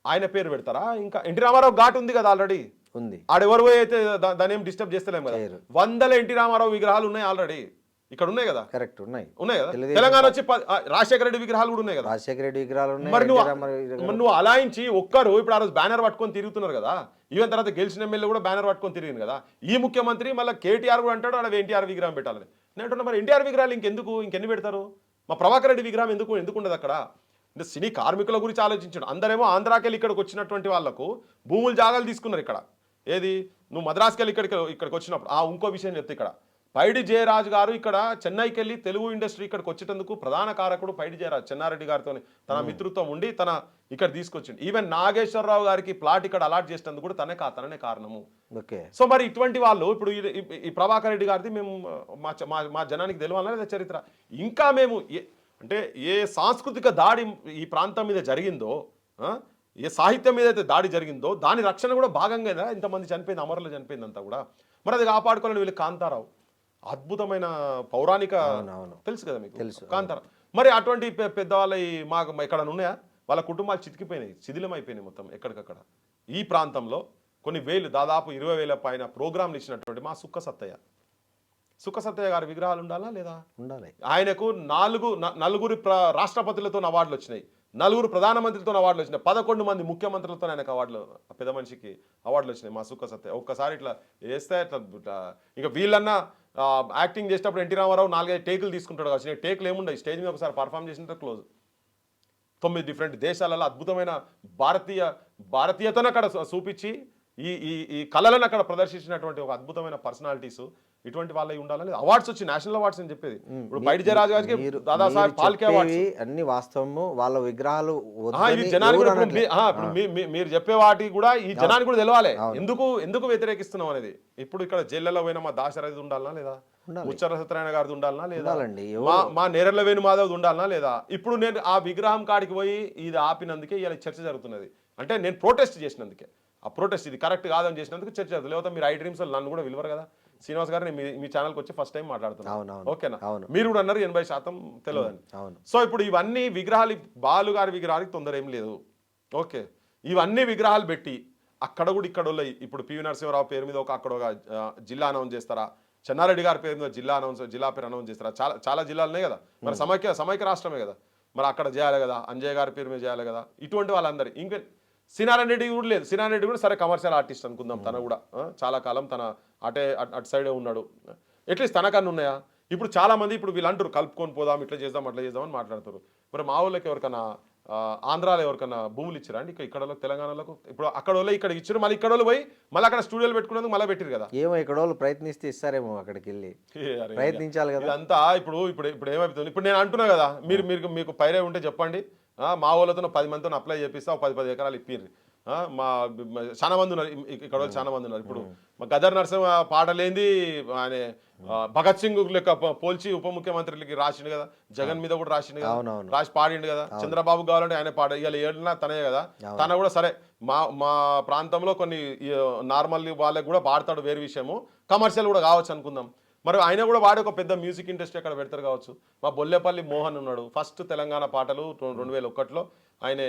ఆయన పేరు పెడతారా? ఇంకా ఎన్టీ రామారావు ఘాట్ ఉంది కదా ఆల్రెడీ ఉంది, ఆడెవరు అయితే దాన్ని ఏం డిస్టర్బ్ చేస్తలేము కదా. 100 ఎన్టీ రామారావు విగ్రహాలు ఉన్నాయి ఆల్రెడీ ఇక్కడ ఉన్నాయి కదా. కరెక్ట్, ఉన్నాయి కదా. తెలంగాణ వచ్చి రాజశేఖర రెడ్డి విగ్రహాలు కూడా ఉన్నాయి కదా. రాజశేఖర రెడ్డి విగ్రహాలు ఉన్నాయి. మరి నువ్వు అలాయించి ఒక్కరు ఇప్పుడు ఆ రోజు బ్యానర్ పట్టుకొని తిరుగుతున్నారు కదా. ఈవెన్ తర్వాత గెలిచిన ఎమ్మెల్యే కూడా బ్యానర్ పట్టుకొని తిరిగింది కదా. ఈ ముఖ్యమంత్రి మళ్ళీ కేటీఆర్ కూడా అంటాడు ఆడ ఎన్టీఆర్ విగ్రహం పెట్టాలని. నేను అంటున్నా మరి ఎన్టీఆర్ విగ్రహాలు ఇంకెన్ని పెడతారు? మా ప్రభాకర్ రెడ్డి విగ్రహం ఎందుకు ఉండదు అక్కడ? అంటే సినీ కార్మికుల గురించి ఆలోచించాడు. అందరేమో ఆంధ్రాకెళ్ళి ఇక్కడికి వచ్చినటువంటి వాళ్ళకు భూములు జాగాలు తీసుకున్నారు ఇక్కడ. ఏది నువ్వు మద్రాసుకెళ్ళి ఇక్కడికి వచ్చినప్పుడు ఇంకో విషయం చెప్తే, ఇక్కడ పైడి జయరాజ్ గారు ఇక్కడ చెన్నైకి వెళ్ళి తెలుగు ఇండస్ట్రీ ఇక్కడికి వచ్చేటందుకు ప్రధాన కారకుడు పైడి జయరాజ్. చెన్నారెడ్డి గారితో తన మిత్రుత్వం ఉండి తన ఇక్కడ తీసుకొచ్చింది. ఈవెన్ నాగేశ్వరరావు గారికి ప్లాట్ ఇక్కడ అలాట్ చేసేందుకు కూడా తననే కారణము. సో మరి ఇటువంటి వాళ్ళు ఇప్పుడు ఈ ప్రభాకర్ రెడ్డి గారిది మేము మా జనానికి తెలియాలన్నా లేదా చరిత్ర? ఇంకా మేము అంటే ఏ సాంస్కృతిక దాడి ఈ ప్రాంతం మీద జరిగిందో, ఏ సాహిత్యం మీద అయితే దాడి జరిగిందో దాని రక్షణ కూడా భాగంగా ఇంతమంది చనిపోయింది, అమరులు చనిపోయింది అంతా కూడా. మరి అది కాపాడుకోవాలని వీళ్ళు కాంతారావు అద్భుతమైన పౌరాణిక అవునవును. తెలుసు కదా మీకు తెలుసు. కాంతార. మరి అటువంటి పెద్దవాళ్ళ మాకు ఎక్కడ ఉన్నాయా? వాళ్ళ కుటుంబాలు చితికిపోయినాయి, శిథిలం అయిపోయినాయి మొత్తం ఎక్కడికక్కడ. ఈ ప్రాంతంలో కొన్ని వేలు, దాదాపు 20,000 పైన ప్రోగ్రాంలు ఇచ్చినటువంటి మా సుక్క సత్తయ్య గారి విగ్రహాలు ఉండాలా లేదా? ఉండాలి. ఆయనకు నలుగురు రాష్ట్రపతులతో అవార్డులు వచ్చినాయి, 4 ప్రధానమంత్రితో అవార్డులు వచ్చినాయి, 11 మంది ముఖ్యమంత్రులతో ఆయనకు అవార్డులు, పెద్ద మనిషికి అవార్డులు వచ్చినాయి మా సుక్క సత్తయ్య. ఒక్కసారి ఇట్లా వేస్తే ఇట్లా ఇక వీళ్ళన్నా యాక్టింగ్ చేసేటప్పుడు ఎన్టీ రామారావు 4-5 టేకులు తీసుకుంటాడు కావచ్చు, టేకులు ఏముండవు, స్టేజ్ మీద ఒకసారి పర్ఫామ్ చేసినట్టు క్లోజ్. 9 డిఫరెంట్ దేశాలలో అద్భుతమైన భారతీయతను అక్కడ చూపించి ఈ కళలను అక్కడ ప్రదర్శించినటువంటి ఒక అద్భుతమైన పర్సనాలిటీస్ ఇటువంటి వాళ్ళవి ఉండాలని అవార్డ్స్ వచ్చి నేషనల్ అవార్డ్స్ అని చెప్పేది. ఇప్పుడు బయట జయరాజు గారికి దాదాసాహెబ్ ఫాల్కే అవార్డ్స్ అన్ని వాస్తవము. వాళ్ళ విగ్రహాలు ఇవి జనానికి మీరు చెప్పే వాటి కూడా ఈ జనానికి కూడా తెలవాలి, ఎందుకు వ్యతిరేకిస్తున్నాం అనేది. ఇప్పుడు ఇక్కడ జైళ్ళలో పోయిన మా దాశరథి ఉండాలనా లేదా? ముచ్చర సత్యనారాయణ గారిది ఉండాలనా లేదా? మా నేరెళ్ల వేణు మాధవ్ ఉండాలనా లేదా? ఇప్పుడు నేను ఆ విగ్రహం కాడికి పోయి ఇది ఆపినందుకే ఇలా చర్చ జరుగుతున్నది. అంటే నేను ప్రొటెస్ట్ చేసినందుకే, ఆ ప్రొటెస్ట్ ఇది కరెక్ట్ కాదని చేసినందుకు చర్చ జరుగుతుంది. లేకపోతే మీరు ఐ డ్రీమ్స్ నన్ను కూడా విలువరు కదా. శ్రీనివాస్ గారు మీ ఛానల్కి వచ్చి ఫస్ట్ టైం మాట్లాడుతున్నాను, ఓకేనా? మీరు కూడా అన్నారు 80% తెలియదని. సో ఇప్పుడు ఇవన్నీ విగ్రహాలు, బాలు గారి విగ్రహానికి తొందర ఏం లేదు, ఓకే. ఇవన్నీ విగ్రహాలు పెట్టి అక్కడ కూడా ఇక్కడ ఇప్పుడు పివి నరసింహారావు పేరు మీద అక్కడ ఒక జిల్లా అనౌన్స్ చేస్తారా? చెన్నారెడ్డి గారి పేరు మీద జిల్లా పేరు అనౌన్స్ చేస్తారా? చాలా జిల్లాలనే కదా, మరి సమైక్య రాష్ట్రమే కదా, మరి అక్కడ చేయాలి కదా, అంజయ్ గారి పేరు మీద చేయాలి కదా. ఇటువంటి వాళ్ళందరూ ఇంకా సినారాయణ రెడ్డి కూడా లేదు. సినారాయణ రెడ్డి కూడా సరే కమర్షియల్ ఆర్టిస్ట్ అనుకుందాం, తన కూడా చాలా కాలం తన అటు సైడే ఉన్నాడు, అట్లీస్ట్ తనకన్నా ఉన్నాయా? ఇప్పుడు చాలా మంది ఇప్పుడు వీళ్ళు అంటారు కలుపుకొని పోదాం, ఇట్లా చేద్దాం అట్లా చేద్దాం అని మాట్లాడతారు. మరి మా వాళ్ళకి ఎవరికైనా ఆంధ్రాలో ఎవరికైనా భూములు ఇచ్చారా అండి? ఇక్కడ తెలంగాణలో ఇప్పుడు అక్కడ వాళ్ళు ఇక్కడ ఇచ్చారు, మళ్ళీ ఇక్కడ వాళ్ళు పోయి మళ్ళీ అక్కడ స్టూడియోలు పెట్టుకునేందుకు మళ్ళీ పెట్టారు కదా. ఏమో ఇక్కడ వాళ్ళు ప్రయత్నిస్తే ఇస్తారేమో, అక్కడికి వెళ్ళి ప్రయత్నించాలి కదా. ఇదంతా ఇప్పుడు ఏమైపోతుంది? ఇప్పుడు నేను అంటున్నా కదా, మీకు పైరే ఉంటే చెప్పండి, మా వాళ్ళతో 10 మందితో అప్లై చేపిస్తా, 10 ఎకరాలు ఇప్పిర్రి. మా చాలా మంది ఉన్నారు ఇక్కడ, చాలా మంది ఉన్నారు. ఇప్పుడు మా గదర్ నరసింహ పాటలేంది ఆయన భగత్ సింగ్ లెక్క పోల్చి ఉప ముఖ్యమంత్రికి రాసిండు కదా, జగన్ మీద కూడా రాసిండు కదా, రాసి పాడిండు కదా. చంద్రబాబు కావాలంటే ఆయన పాడ, ఇవాళ ఏడున్నా తనే కదా. తన కూడా సరే మా ప్రాంతంలో కొన్ని నార్మల్ వాళ్ళకి కూడా పాడతాడు, వేరే విషయము, కమర్షియల్ కూడా కావచ్చు అనుకుందాం. మరి ఆయన కూడా వాడి ఒక పెద్ద మ్యూజిక్ ఇండస్ట్రీ అక్కడ పెడతారు కావచ్చు. మా బొల్లేపల్లి మోహన్ ఉన్నాడు, ఫస్ట్ తెలంగాణ పాటలు 2001లో ఆయన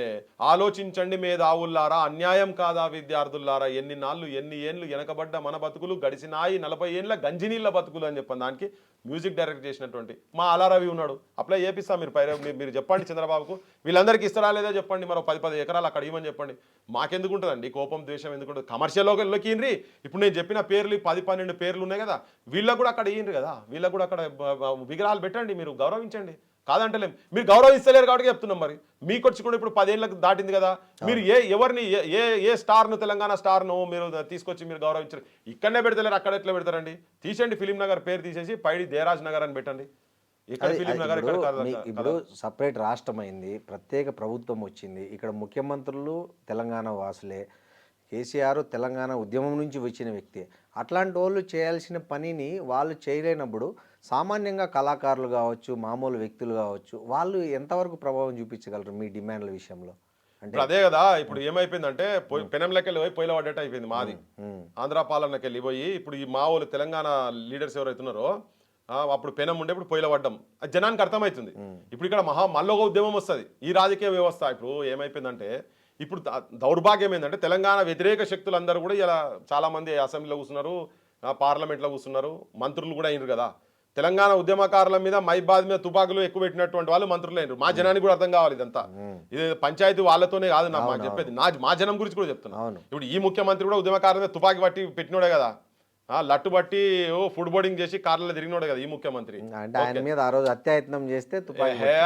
ఆలోచించండి మేధావుల్లారా, అన్యాయం కాదా విద్యార్థుల్లారా, ఎన్ని నాళ్ళు ఎన్ని ఏండ్లు వెనకబడ్డ మన బతుకులు, గడిచినాయి 40 ఏండ్ల గంజినీళ్ళ బతుకులు అని చెప్పని దానికి మ్యూజిక్ డైరెక్ట్ చేసినటువంటి మా అలారవి ఉన్నాడు. అప్లై చేపిస్తా, మీరు చెప్పండి చంద్రబాబుకు, వీళ్ళందరికీ ఇస్తారా లేదా చెప్పండి, మరో 10 ఎకరాలు అక్కడ ఇవ్వమని చెప్పండి. మాకెందుకు ఉంటుందండి కోపం ద్వేషం, ఎందుకుంటుంది? కమర్షియల్లోకి ఇన్రి. ఇప్పుడు నేను చెప్పిన పేర్లు 10-12 పేర్లు ఉన్నాయి కదా, వీళ్ళకు కూడా అక్కడ ఇయ్యండి కదా, వీళ్ళకు కూడా అక్కడ విగ్రహాలు పెట్టండి, మీరు గౌరవించండి. కాదంటలేం, మీరు గౌరవిస్తలేరు కాబట్టి చెప్తున్నాం. మరి మీకు వచ్చి కూడా ఇప్పుడు 10 ఏళ్ళకు దాటింది కదా, మీరు ఎవరిని ఏ స్టార్ను, తెలంగాణ స్టార్ను మీరు తీసుకొచ్చి మీరు గౌరవించారు? ఇక్కడనే పెడతలేరు, అక్కడ ఎట్లా పెడతారండి? తీసేయండి, ఫిలిం నగర్ పేరు తీసేసి పైడి దేరాజ్ నగర్ అని పెట్టండి. ఇప్పుడు సపరేట్ రాష్ట్రం అయింది, ప్రత్యేక ప్రభుత్వం వచ్చింది, ఇక్కడ ముఖ్యమంత్రులు తెలంగాణ వాసులే, కేసీఆర్ తెలంగాణ ఉద్యమం నుంచి వచ్చిన వ్యక్తి. అట్లాంటి వాళ్ళు చేయాల్సిన పనిని వాళ్ళు చేయలేనప్పుడు సామాన్యంగా కళాకారులు కావచ్చు, మామూలు వ్యక్తులు కావచ్చు, వాళ్ళు ఎంతవరకు ప్రభావం చూపించగలరు మీ డిమాండ్ల విషయంలో? అంటే అదే కదా, ఇప్పుడు ఏమైపోయిందంటే పెనంలోకి వెళ్ళి పోయి పొయ్యిలో పడ్డట్టు అయిపోయింది మాది. ఆంధ్ర పాలనకి వెళ్ళి పోయి ఇప్పుడు ఈ మా వాళ్ళు తెలంగాణ లీడర్స్ ఎవరైతున్నారో అప్పుడు పెనం ఉండే, ఇప్పుడు పొయ్యిలో పడ్డం, అది జనానికి అర్థమవుతుంది. ఇప్పుడు ఇక్కడ మళ్ళీ ఒక ఉద్యమం వస్తుంది, ఈ రాజకీయ వ్యవస్థ. ఇప్పుడు ఏమైపోయిందంటే, ఇప్పుడు దౌర్భాగ్యం ఏంటంటే తెలంగాణ వ్యతిరేక శక్తులు అందరూ కూడా ఇలా చాలామంది అసెంబ్లీలో కూర్చున్నారు, పార్లమెంట్లో కూర్చున్నారు, మంత్రులు కూడా అయినారు కదా. తెలంగాణ ఉద్యమకారుల మీద మైబాద్ మీద తుపాకులు ఎక్కువ పెట్టినటువంటి వాళ్ళు మంత్రులు అయినారు. మా జనానికి కూడా అర్థం కావాలి ఇదంతా, ఇది పంచాయతీ వాళ్ళతోనే కాదు నా చెప్పేది, మా జనం గురించి కూడా చెప్తున్నా. ఇప్పుడు ఈ ముఖ్యమంత్రి కూడా ఉద్యమకారుల మీద తుపాకి పట్టి పెట్టినోడే కదా, లట్టు బట్టి ఫుడ్ బోర్డింగ్ చేసి కార్లలో తిరిగినోడే కదా ఈ ముఖ్యమంత్రి. అంటే ఆయన మీద ఆ రోజు హత్యాయత్నం చేస్తే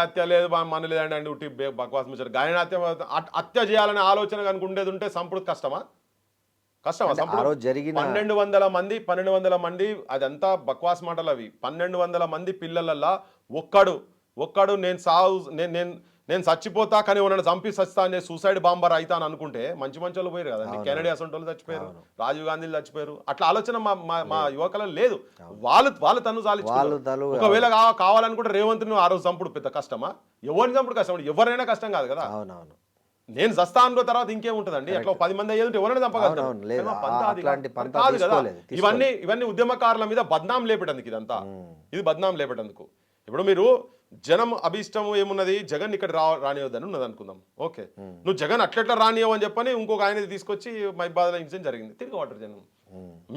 హత్య లేదు మన లేదండి ఉట్టి బక్వాస్ ముచ్చారు. గాయన హత్య చేయాలనే ఆలోచన కనుక ఉండేది ఉంటే సంపుడు కష్టమా? 1200 మంది అదంతా బక్వాస్ మాటలు అవి. 1200 మంది పిల్లలల్లా ఒక్కడు నేను చచ్చిపోతా కానీ నన్ను చంపి చస్తా అనే సూసైడ్ బాంబర్ అవుతా అని అనుకుంటే మంచి వాళ్ళు పోయారు కదండి. కెనడీ అసంటి వాళ్ళు చచ్చిపోయారు, రాజీవ్ గాంధీలు చచ్చిపోయారు. అట్లా ఆలోచన మా యువకులలో లేదు. వాళ్ళు తను చాలించారు. ఒకవేళ కావాలనుకుంటే రేవంత్ ఆ రోజు చంపుడు పెద్ద కష్టమా? ఎవరిని చంపుడు కష్టం? ఎవరైనా కష్టం కాదు కదా. నేను జస్తా అనుకో తర్వాత ఇంకేముంటదండి అట్లా 10 మంది అయ్యేది ఎవరైనా చంపగలుగుతారు అవునవును, లేదు. కానీ మా పంత అది అట్లాంటి కాదు. పంత కాదు కదా తీసుకోలేదు. ఇవన్నీ ఉద్యమకారుల మీద బద్నాం లేపేటందుకు ఇదంతా ఇది బద్నాం లేపేటందుకు ఇప్పుడు మీరు జనం అభిష్టం ఏమున్నది జగన్ ఇక్కడ రానియొద్దని ఉన్నది అనుకుందాం ఓకే నువ్వు జగన్ అట్లెట్లా రానియవు అని చెప్పని ఇంకొక ఆయన తీసుకొచ్చి మైబాద్లో ఇన్సిడెంట్ జరిగింది తిరిగి వాటర్ జనం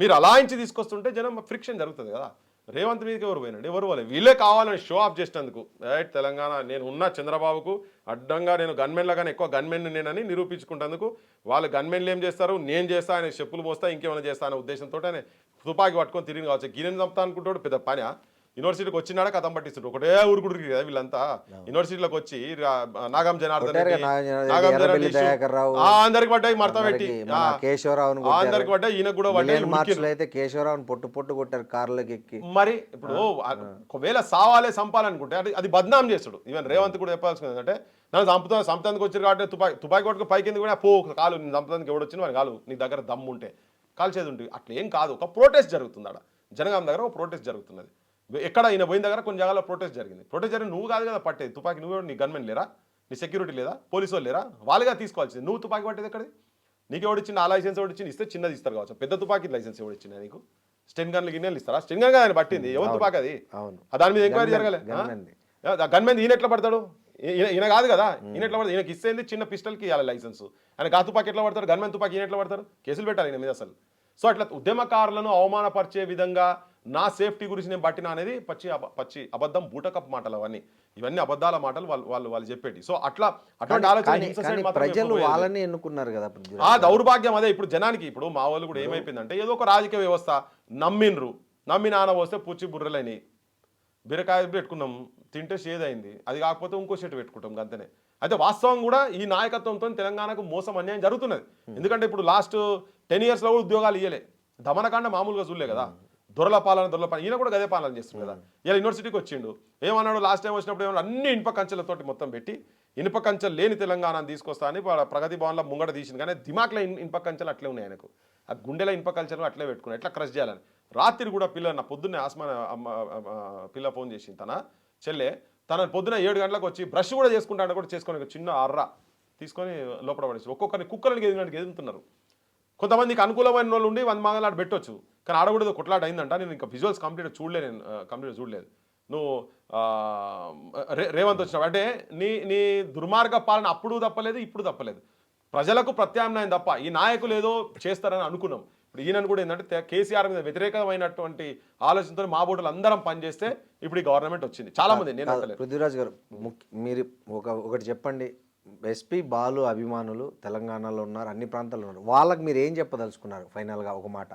మీరు అలాయించి తీసుకొస్తుంటే జనం ఫ్రిక్షన్ జరుగుతుంది కదా రేవంత్ మీదకి ఎవరు పోయినండి ఎవరు పోలేదు వీళ్ళే కావాలని షో ఆఫ్ చేసినందుకు రైట్ తెలంగాణ నేను ఉన్న చంద్రబాబుకు అడ్డంగా నేను గన్మెన్ల కానీ ఎక్కువ గన్మెన్ నేనని నిరూపించుకుంటేందుకు వాళ్ళు గన్మెన్లు ఏం చేస్తారు నేను చేస్తా ఆయన చెప్పులు మోస్తా ఇంకేమైనా చేస్తా అనే ఉద్దేశంతో ఆయన తుపాకి పట్టుకొని తిరిగి కావచ్చు గిన్నెని చంపుతా అనుకుంటాడు పెద్ద పని యూనివర్సిటీకి వచ్చినాడా కథం పట్టిస్తుంటారు ఒకటే ఊరుకుడికి కదా వీళ్ళంతా యూనివర్సిటీలోకి వచ్చి నాగం జనార్దన్ అందరికి పడ్డాయి మడత పెట్టి కేశవరావు అందరికి పడ్డాయి ఈయనకు కూడా పడ్డాయి అయితే కేశవరావుని పొట్టు కొట్టారు కార్లోకి ఎక్కి మరి ఇప్పుడు ఒకవేళ సావాలే చంపాలనుకుంటే అది బద్నాం చేస్తాడు ఈవెన్ రేవంత్ కూడా చెప్పాల్సింది ఏంటంటే నన్ను చంపుతానికి వచ్చారు కాబట్టి తుపాకి కొట్టుకు పైకి ఎందుకు కూడా పో కాలు నేను చంపడానికి ఎవడొచ్చిన వాడు కాలు నీ దగ్గర దమ్ము ఉంటే కాల్చేది ఉంటుంది అట్లా ఏం కాదు ఒక ప్రొటెస్ట్ జరుగుతుంది ఆడ జనగాం దగ్గర ఒక ప్రొటెస్ట్ జరుగుతున్నది ఎక్కడ ఈయన పోయిన దగ్గర కొన్ని జాగాలో ప్రొటెస్ట్ జరిగింది నువ్వు కాదు కదా పట్టేది తుపాకి నువ్వు నీ గన్మెన్ లేరా నీ సెక్యూరిటీ లేదా పోలీసు వాళ్ళు లేరా వాళ్ళుగా తీసుకోవాల్సింది నువ్వు తుపాకి పట్టేది ఎక్కడిది నీకు ఎవడిచ్చింది ఆ లైసెన్స్ ఎవడిచ్చింది ఇస్తే చిన్నది ఇస్తారు కావచ్చు పెద్ద తుపాకి లైసెన్స్ ఎవడిచ్చింది నీకు స్టెన్ గన్లు గిన్నెలు ఇస్తారా స్టెన్ గన్ ఆయన పట్టింది ఎవరు తుపాకి అది దాని మీద ఎంక్వైరీ జరగలే గన్మెన్ ఈయన ఎట్లా పడతాడు ఈయన కాదు కదా ఈయన ఎట్లా పడతాడు ఈయనకి ఇస్తేంది చిన్న పిస్టల్కి ఇవ్వాలి లైసెన్స్ ఆయన గా తుపాకి ఎట్లా పడతారు గన్మెన్ తుపాకి ఈయన ఎట్లా పడతారు కేసులు పెట్టాలి ఈయన మీద అసలు సో అట్లా ఉద్యమకారులను అవమానపరిచే విధంగా నా సేఫ్టీ గురించి నేను పట్టిన అనేది పచ్చి అబద్ధం బూటకప్ మాటలు ఇవన్నీ అబద్ధాల మాటలు వాళ్ళు చెప్పేటి సో అట్లాంటి ఆలోచన ప్రజలు వాళ్ళని ఎన్నుకున్నారు కదా ఆ దౌర్భాగ్యం అదే ఇప్పుడు జనానికి ఇప్పుడు మా వాళ్ళు కూడా ఏమైపోయిందంటే ఏదో ఒక రాజకీయ వ్యవస్థ నమ్మి నాన్న వస్తే పూచి బుర్రలైనవి బీరకాయ పెట్టుకున్నాం తింటే షేదైంది అది కాకపోతే ఇంకో షెట్ పెట్టుకుంటాం అంతనే అయితే వాస్తవం కూడా ఈ నాయకత్వంతో తెలంగాణకు మోసం అన్యాయం జరుగుతున్నది ఎందుకంటే ఇప్పుడు లాస్ట్ 10 yearsలో కూడా ఉద్యోగాలు ఇవ్వలే దమనకాండ మామూలుగా చూడలే కదా దొరల పాలన ఈయన కూడా గదే పాలన చేస్తుంది కదా ఇలా యూనివర్సిటీకి వచ్చిండు ఏమన్నాడు లాస్ట్ టైం వచ్చినప్పుడు ఏమన్నా అన్ని ఇనుప కంచెలతోటి మొత్తం పెట్టి ఇనుప కంచెలు లేని తెలంగాణని తీసుకొస్తా అని ప్రగతి భవన్లో ముంగడ తీసింది కానీ దిమాక్లో ఇనుప కంచెలు అట్లే ఉన్నాయి ఆయనకు ఆ గుండెల ఇనుప కంచెలు అట్లే పెట్టుకున్నాయి ఎట్లా క్రష్ చేయాలని రాత్రి కూడా నా పొద్దున్నే పిల్ల ఫోన్ చేసింది తన చెల్లె తన పొద్దున 7 గంటలకు వచ్చి బ్రష్ కూడా చేసుకుంటాడు కూడా చేసుకొని చిన్న అర్ర తీసుకొని లోపల పడేసి ఒక్కొక్కరిని కుక్కలకి ఎదుగుతున్నారు కొంతమందికి అనుకూలమైన వాళ్ళు ఉండి 100 మంగళాడు పెట్టొచ్చు కానీ ఆడకూడదు కొట్లాట అయిందంట నేను ఇంకా విజువల్స్ కంప్లీట్ చూడలేదు నువ్వు రేవంత్ వచ్చినావు అంటే నీ దుర్మార్గ పాలన అప్పుడు తప్పలేదు ఇప్పుడు తప్పలేదు ప్రజలకు ప్రత్యామ్నాయం తప్ప ఈ నాయకులు ఏదో చేస్తారని అనుకున్నాం ఇప్పుడు ఈయనను కూడా ఏంటంటే కేసీఆర్ మీద వ్యతిరేకమైనటువంటి ఆలోచనతో మా బోటలు అందరం పనిచేస్తే ఇప్పుడు ఈ గవర్నమెంట్ వచ్చింది చాలా మంది నేను పృథ్వీరాజ్ గారు మీరు ఒకటి చెప్పండి ఎస్పీ బాలు అభిమానులు తెలంగాణలో ఉన్నారు అన్ని ప్రాంతాల్లో ఉన్నారు వాళ్ళకి మీరు ఏం చెప్పదలుచుకున్నారు ఫైనల్గా ఒక మాట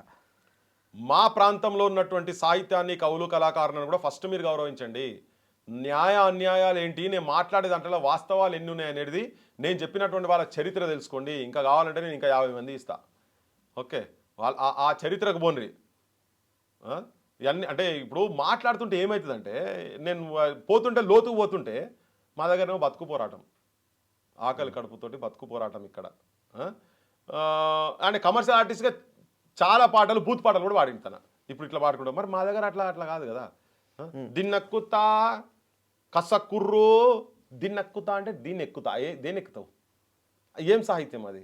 మా ప్రాంతంలో ఉన్నటువంటి సాహిత్యాన్ని కవులు కళాకారులను కూడా ఫస్ట్ మీరు గౌరవించండి న్యాయ అన్యాయాలు ఏంటి నేను మాట్లాడే దాంట్లో వాస్తవాలు ఎన్ని ఉన్నాయి అనేది నేను చెప్పినటువంటి వాళ్ళ చరిత్ర తెలుసుకోండి ఇంకా కావాలంటే నేను ఇంకా 50 మంది ఇస్తా ఓకే ఆ చరిత్రకు పోన్రి ఇవన్నీ అంటే ఇప్పుడు మాట్లాడుతుంటే ఏమవుతుందంటే నేను పోతుంటే లోతుకు పోతుంటే మా దగ్గర బతుకు పోరాటం ఆకలి కడుపుతోటి బతుకు పోరాటం ఇక్కడ అంటే కమర్షియల్ ఆర్టిస్ట్గా చాలా పాటలు బూత్ పాటలు కూడా పాడింటాను ఇప్పుడు ఇట్లా పాడుకుంటాం మరి మా దగ్గర అట్లా కాదు కదా దిన్నక్కుతా కసక్కుర్రు దిన్నక్కుతా అంటే దీన్ని ఎక్కుతా దేని ఎక్కుతావు ఏం సాహిత్యం అది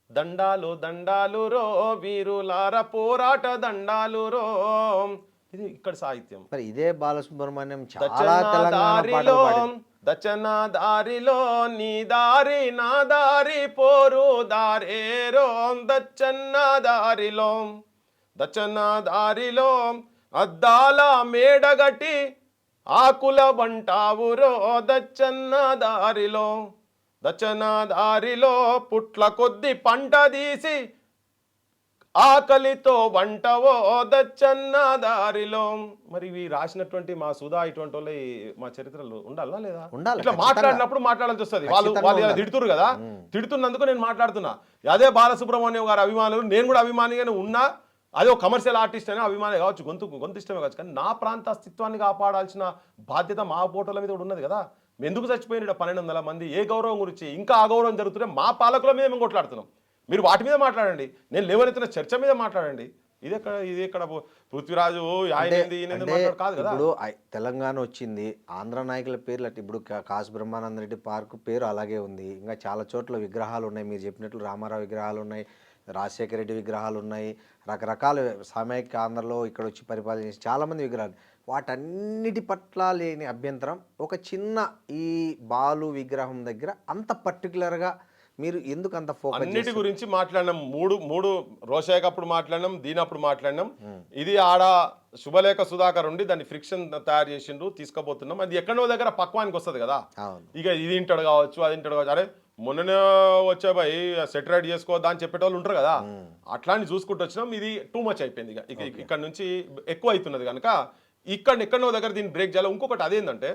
దండాలు రో వీరులార పోరాట దండాలు రో ఇది ఇక్కడ సాహిత్యం మరి ఇదే బాలసుబ్రహ్మణ్యం చాలా తెలంగాణ దచన దారిలో నీ దారి నా దారి పోరు దారేరో దచ్చన్న దారిలో అద్దాల మేడగట్టి ఆకుల బంటావురో దచ్చన్న దారిలో పుట్ల కొద్ది పంట తీసి ఆకలితో వంటవో దచ్చన్న దారిలో మరి ఇవి రాసినటువంటి మా సుధా ఇటువంటి వాళ్ళు మా చరిత్రలో ఉండాలా లేదా ఇట్లా మాట్లాడినప్పుడు మాట్లాడాల్సి వస్తుంది వాళ్ళు తిడుతురు కదా తిడుతున్నందుకు నేను మాట్లాడుతున్నా అదే బాలసుబ్రహ్మణ్యం గారు అభిమానులు నేను కూడా అభిమానిగానే ఉన్నా అదే ఒక కమర్షియల్ ఆర్టిస్ట్ అయినా అభిమాని కావచ్చు గొంతు ఇష్టమే కావచ్చు కానీ నా ప్రాంత అస్తిత్వాన్ని కాపాడాల్సిన బాధ్యత మా ఫోటోల మీద కూడా ఉన్నది కదా ఎందుకు చచ్చిపోయిన 1200 మంది ఏ గౌరవం గురించి ఇంకా అగౌరవం జరుగుతుంటే మా పాలకుల మీద మేము కొట్లాడుతున్నాం మీరు వాటి మీద మాట్లాడండి నేను లేవనెత్తిన చర్చ మీద మాట్లాడండి ఇది ఎక్కడ పృథ్వీరాజు ఆయన ఏంది, ఈయన ఏంది అంటే మాట్లాడు కాదు కదా. ఇప్పుడు తెలంగాణ వచ్చింది, ఆంధ్ర నాయకుల పేర్లు అంటే ఇప్పుడు కాసు బ్రహ్మానంద రెడ్డి పార్క్ పేరు అలాగే ఉంది. ఇంకా చాలా చోట్ల విగ్రహాలు ఉన్నాయి, మీరు చెప్పినట్లు రామారావు విగ్రహాలు ఉన్నాయి, రాజశేఖర రెడ్డి విగ్రహాలు ఉన్నాయి, రకరకాల సామాజిక ఆంధ్రలో ఇక్కడ వచ్చి పరిపాలన చేసి చాలామంది విగ్రహాలు. వాటన్నిటి పట్ల లేని అభ్యంతరం ఒక చిన్న ఈ బాలు విగ్రహం దగ్గర అంత పర్టికులర్గా మీరు ఎందుకు అంత ఫోకస్ అన్నిటి గురించి మాట్లాడినాం. మూడు రోషయ్య అప్పుడు మాట్లాడినాం, దీనప్పుడు మాట్లాడినాం. ఇది ఆడ శుభలేఖ సుధాకర్ ఉండి దాన్ని ఫ్రిక్షన్ తయారు చేసిండ్రు, తీసుకుపోతున్నాం. అది ఎక్కడో దగ్గర పక్వానికి వస్తుంది కదా. ఇక ఇది ఇంటాడు కావచ్చు, అది ఇంటాడు కావచ్చు. అరే మొన్ననే వచ్చా భయ్ సెటిలైట్ చేసుకోవద్దా అని చెప్పేటోళ్ళు ఉంటారు కదా. అట్లాంటి చూసుకుంటూ వచ్చినాం. ఇది టూ మచ్ అయిపోయింది. ఇక ఇక్కడ నుంచి ఎక్కువ అవుతున్నది కనుక ఎక్కడో దగ్గర దీన్ని బ్రేక్ చేయాలి. ఇంకొకటి అదేంటంటే,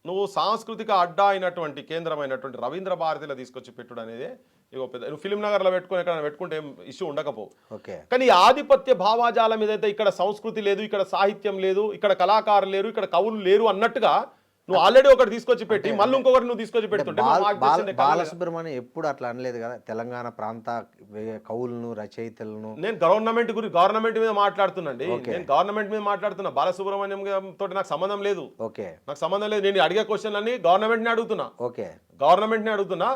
నువ్వు సాంస్కృతిక అడ్డా అయినటువంటి కేంద్రమైనటువంటి రవీంద్ర భారతిలో తీసుకొచ్చి పెట్టుడు అనేది ఇక పెద్ద. నువ్వు ఫిలిం నగర్లో పెట్టుకుని ఎక్కడ పెట్టుకుంటే ఇష్యూ ఉండకపోవు. కానీ ఆధిపత్య భావాజాలం ఏదైతే ఇక్కడ సంస్కృతి లేదు, ఇక్కడ సాహిత్యం లేదు, ఇక్కడ కళాకారులు లేరు, ఇక్కడ కవులు లేరు అన్నట్టుగా నువ్వు ఆల్రెడీ ఒకటి తీసుకొచ్చి పెట్టి మళ్ళీ ఇంకొకటి నువ్వు తీసుకొచ్చి పెడుతుంటే బాలసుబ్రహ్మణ్యం ఎప్పుడు అట్లా అనలేదు కదా, తెలంగాణ ప్రాంత కవులను రచయితలను. నేను గవర్నమెంట్ మీద మాట్లాడుతున్నాండి. నేను గవర్నమెంట్ మీద మాట్లాడుతున్నా. బాలసుబ్రహ్మణ్యం తోటి నాకు సంబంధం లేదు. నాకు సంబంధం లేదు. నేను అడిగే క్వశ్చన్లన్నీ గవర్నమెంట్ ని అడుగుతున్నా. గవర్నమెంట్ ని అడుగుతున్నా.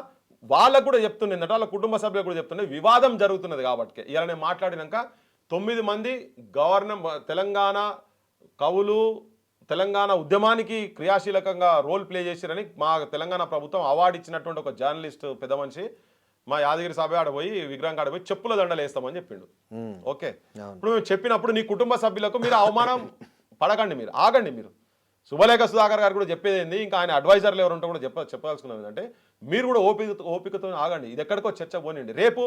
వాళ్ళకు కూడా చెప్తుండే, వాళ్ళ కుటుంబ సభ్యులకు కూడా చెప్తుండే, వివాదం జరుగుతున్నది కాబట్టి. ఇలా నేను మాట్లాడినాక 9 మంది తెలంగాణ కవులు తెలంగాణ ఉద్యమానికి క్రియాశీలకంగా రోల్ ప్లే చేశారని మా తెలంగాణ ప్రభుత్వం అవార్డు ఇచ్చినటువంటి ఒక జర్నలిస్ట్ పెద్ద మనిషి మా యాదగిరి సభ ఆడపోయి విగ్రహం ఆడపోయి చెప్పుల దండలు వేస్తామని చెప్పిండు. ఓకే, ఇప్పుడు మేము చెప్పినప్పుడు నీ కుటుంబ సభ్యులకు మీరు అవమానం పడకండి, మీరు ఆగండి. మీరు శుభలేఖ సుధాకర్ గారు కూడా చెప్పేది ఏంది, ఇంకా ఆయన అడ్వైజర్లు ఎవరు ఉంటే కూడా చెప్పాల్సుకున్నది ఏంటంటే, మీరు కూడా ఓపికతో ఆగండి. ఇది ఎక్కడికో చర్చ పోనండి. రేపు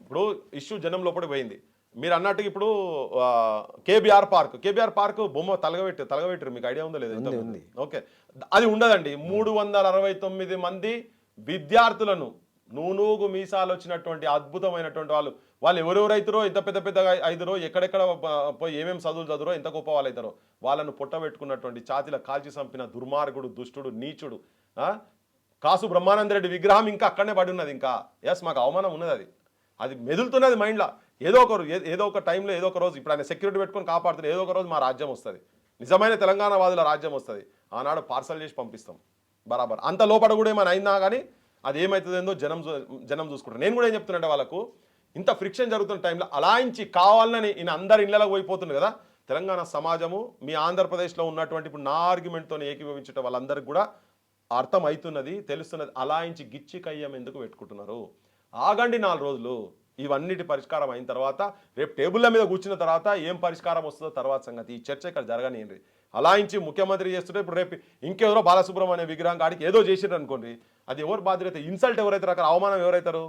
ఇప్పుడు ఇష్యూ జనం లోపలికి పోయింది. మీరు అన్నట్టుగా ఇప్పుడు కేబీఆర్ పార్క్ బొమ్మ తలగబెట్టారు. మీకు ఐడియా ఉందో లేదో? ఓకే, అది ఉండదండి. 369 మంది విద్యార్థులను నూనూగు మీసాలు వచ్చినటువంటి అద్భుతమైనటువంటి వాళ్ళు ఎవరెవరైతారో, ఎంత పెద్దగా అయిదరో, ఎక్కడెక్కడ పోయి ఏమేమి చదువురో, ఎంత గొప్ప వాళ్ళు అవుతారో వాళ్ళను పొట్టబెట్టుకున్నటువంటి ఛాతీల కాల్చి చంపిన దుర్మార్గుడు, దుష్టుడు, నీచుడు కాసు బ్రహ్మానంద రెడ్డి విగ్రహం ఇంకా అక్కడనే పడి ఉన్నది. ఇంకా మాకు అవమానం ఉన్నది. అది మెదులుతున్నది మైండ్లో. ఏదో ఒక టైంలో ఏదో ఒక రోజు, ఇప్పుడు ఆయన సెక్యూరిటీ పెట్టుకొని కాపాడుతున్నారు, ఏదో ఒక రోజు మా రాజ్యం వస్తుంది, నిజమైన తెలంగాణ వాదుల రాజ్యం వస్తుంది. ఆనాడు పార్సల్ చేసి పంపిస్తాం బరాబర్. అంత లోపల కూడా ఏమైనా అయినా కానీ అది ఏమవుతుందో జనం చూసుకుంటారు. నేను కూడా ఏం చెప్తున్నట్టే, వాళ్ళకు ఇంత ఫ్రిక్షన్ జరుగుతున్న టైంలో అలాయించి కావాలని ఈయన అందరి ఇళ్ళకి పోయిపోతుంది కదా. తెలంగాణ సమాజము మీ ఆంధ్రప్రదేశ్లో ఉన్నటువంటి ఇప్పుడు నా ఆర్గ్యుమెంట్తో ఏకీభవించడం వాళ్ళందరికీ కూడా అర్థం అవుతున్నది, తెలుస్తున్నది. అలాయించి గిచ్చి కయ్యం ఎందుకు పెట్టుకుంటున్నారు? ఆగండి 4 రోజులు. ఇవన్నిటి పరిష్కారం అయిన తర్వాత రేపు టేబుల్ల మీద కూర్చున్న తర్వాత ఏం పరిష్కారం వస్తుందో తర్వాత సంగతి. ఈ చర్చ ఇక్కడ జరగనియండి. అలాయించి ముఖ్యమంత్రి చేస్తుంటే ఇప్పుడు రేపు ఇంకెవరో బాలసుబ్రహ్మణ్య విగ్రహం కాడికి ఏదో చేసిర్రు అనుకోండి, అది ఎవరు బాధ్యత? ఇన్సల్ట్ ఎవరైతారు అక్కడ, అవమానం ఎవరైతారు?